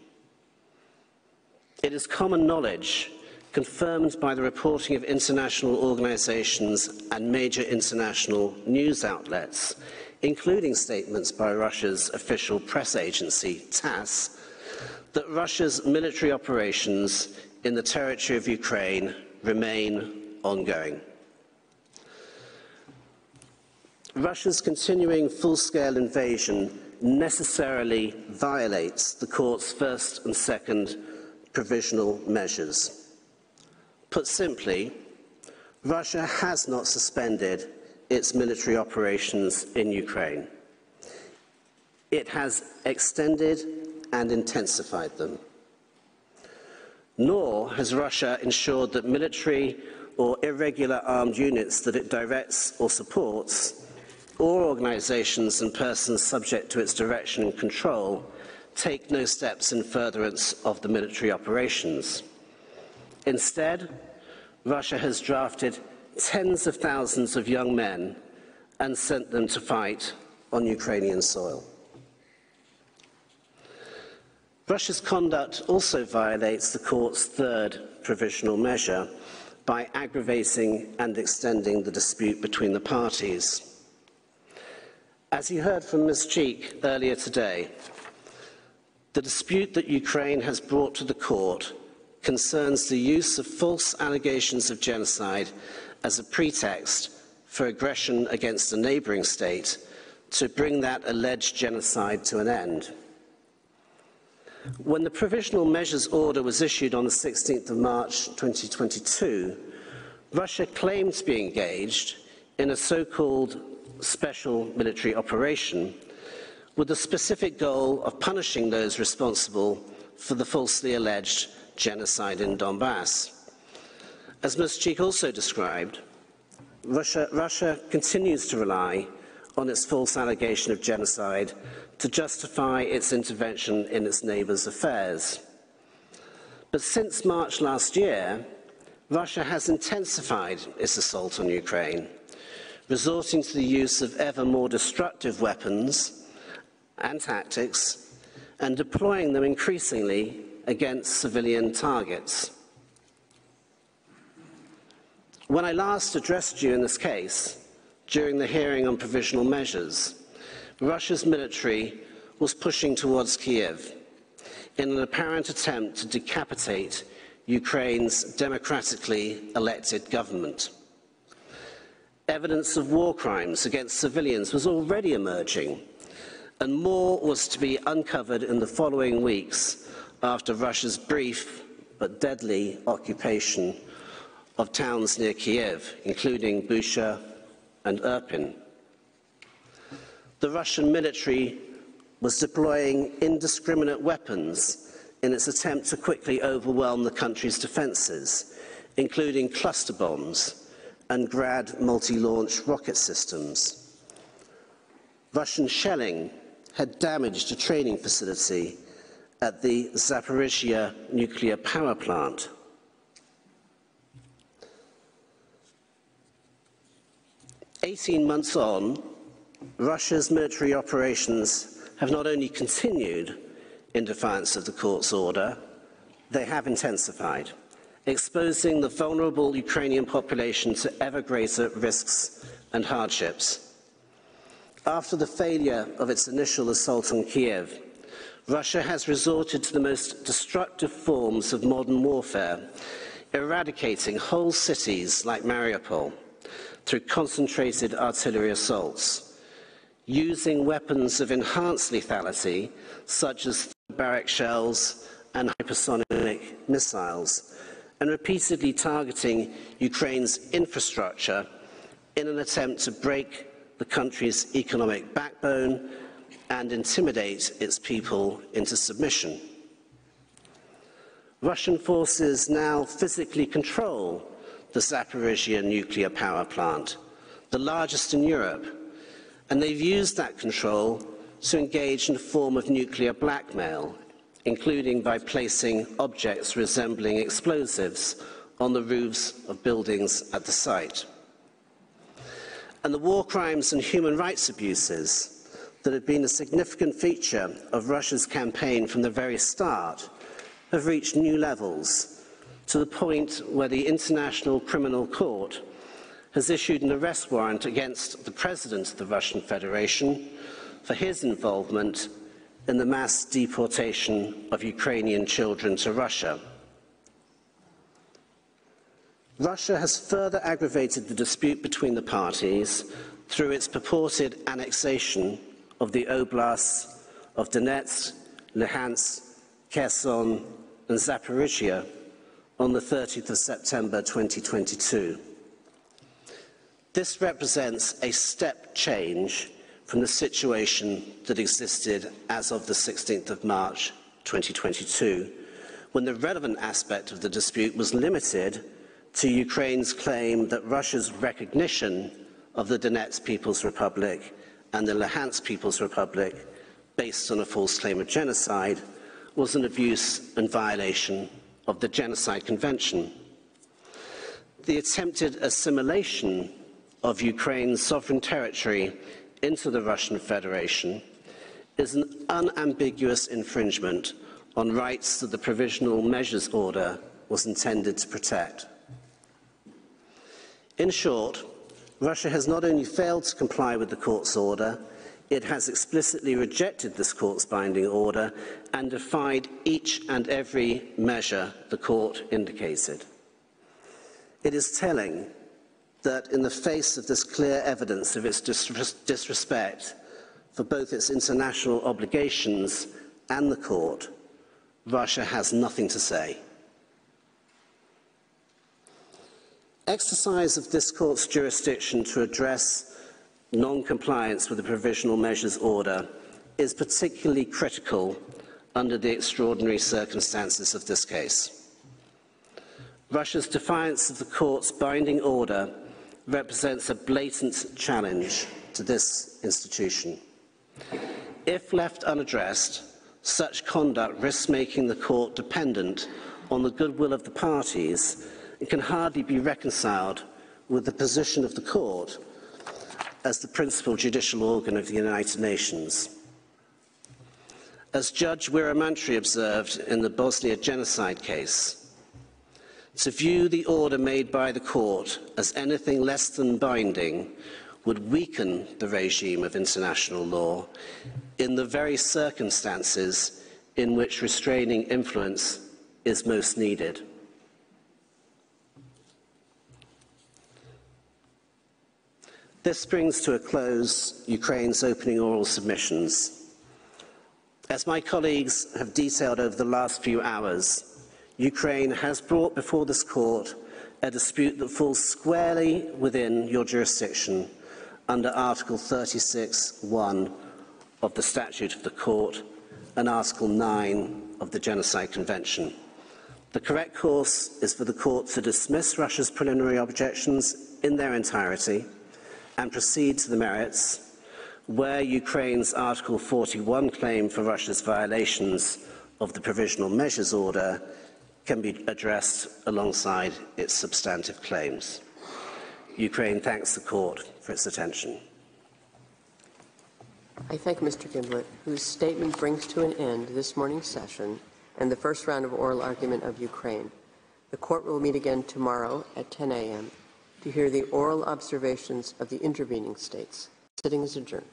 It is common knowledge, confirmed by the reporting of international organisations and major international news outlets, including statements by Russia's official press agency, TASS, that Russia's military operations in the territory of Ukraine remain ongoing. Russia's continuing full-scale invasion necessarily violates the Court's first and second provisional measures. Put simply, Russia has not suspended its military operations in Ukraine. It has extended and intensified them. Nor has Russia ensured that military or irregular armed units that it directs or supports, or organisations and persons subject to its direction and control, take no steps in furtherance of the military operations. Instead, Russia has drafted tens of thousands of young men and sent them to fight on Ukrainian soil. Russia's conduct also violates the Court's third provisional measure by aggravating and extending the dispute between the parties. As you heard from Ms. Cheek earlier today, the dispute that Ukraine has brought to the Court concerns the use of false allegations of genocide as a pretext for aggression against a neighbouring state to bring that alleged genocide to an end. When the Provisional Measures Order was issued on the 16th of March 2022, Russia claimed to be engaged in a so-called special military operation with the specific goal of punishing those responsible for the falsely alleged genocide in Donbass. As Ms. Cheek also described, Russia continues to rely on its false allegation of genocide to justify its intervention in its neighbours' affairs. But since March last year, Russia has intensified its assault on Ukraine, resorting to the use of ever more destructive weapons and tactics, and deploying them increasingly against civilian targets. When I last addressed you in this case, during the hearing on provisional measures, Russia's military was pushing towards Kiev in an apparent attempt to decapitate Ukraine's democratically elected government. Evidence of war crimes against civilians was already emerging, and more was to be uncovered in the following weeks after Russia's brief but deadly occupation of towns near Kiev, including Bucha and Irpin. The Russian military was deploying indiscriminate weapons in its attempt to quickly overwhelm the country's defences, including cluster bombs and Grad multi-launch rocket systems. Russian shelling had damaged a training facility at the Zaporizhia nuclear power plant. "18 months on, Russia's military operations have not only continued in defiance of the court's order, they have intensified, exposing the vulnerable Ukrainian population to ever greater risks and hardships. After the failure of its initial assault on Kiev, Russia has resorted to the most destructive forms of modern warfare, eradicating whole cities like Mariupol through concentrated artillery assaults, using weapons of enhanced lethality, such as barrack shells and hypersonic missiles, and repeatedly targeting Ukraine's infrastructure in an attempt to break the country's economic backbone and intimidate its people into submission. Russian forces now physically control the Zaporizhia nuclear power plant, the largest in Europe, and they've used that control to engage in a form of nuclear blackmail, including by placing objects resembling explosives on the roofs of buildings at the site. And the war crimes and human rights abuses that have been a significant feature of Russia's campaign from the very start have reached new levels, to the point where the International Criminal Court has issued an arrest warrant against the President of the Russian Federation for his involvement in the mass deportation of Ukrainian children to Russia. Russia has further aggravated the dispute between the parties through its purported annexation of the oblasts of Donetsk, Luhansk, Kherson and Zaporizhia on the 30th of September 2022. This represents a step change from the situation that existed as of the 16th of March 2022, when the relevant aspect of the dispute was limited to Ukraine's claim that Russia's recognition of the Donetsk People's Republic and the Luhansk People's Republic, based on a false claim of genocide, was an abuse and violation of the Genocide Convention. The attempted assimilation of Ukraine's sovereign territory into the Russian Federation is an unambiguous infringement on rights that the Provisional Measures Order was intended to protect. In short, Russia has not only failed to comply with the court's order, it has explicitly rejected this court's binding order and defied each and every measure the court indicated. It is telling that in the face of this clear evidence of its disrespect for both its international obligations and the court, Russia has nothing to say. Exercise of this court's jurisdiction to address non-compliance with the Provisional Measures Order is particularly critical under the extraordinary circumstances of this case. Russia's defiance of the court's binding order represents a blatant challenge to this institution. if left unaddressed, such conduct risks making the court dependent on the goodwill of the parties and can hardly be reconciled with the position of the court as the principal judicial organ of the United Nations. As Judge Wiramantri observed in the Bosnia genocide case, to view the order made by the court as anything less than binding would weaken the regime of international law in the very circumstances in which restraining influence is most needed. This brings to a close Ukraine's opening oral submissions. As my colleagues have detailed over the last few hours, Ukraine has brought before this court a dispute that falls squarely within your jurisdiction under Article 36(1) of the Statute of the Court and Article 9 of the Genocide Convention. The correct course is for the court to dismiss Russia's preliminary objections in their entirety and proceed to the merits, where Ukraine's Article 41 claim for Russia's violations of the Provisional Measures Order can be addressed alongside its substantive claims. Ukraine thanks the court for its attention. I thank Mr. Gimblett, whose statement brings to an end this morning's session and the first round of oral argument of Ukraine. The court will meet again tomorrow at 10 a.m. to hear the oral observations of the intervening states. Sitting is adjourned.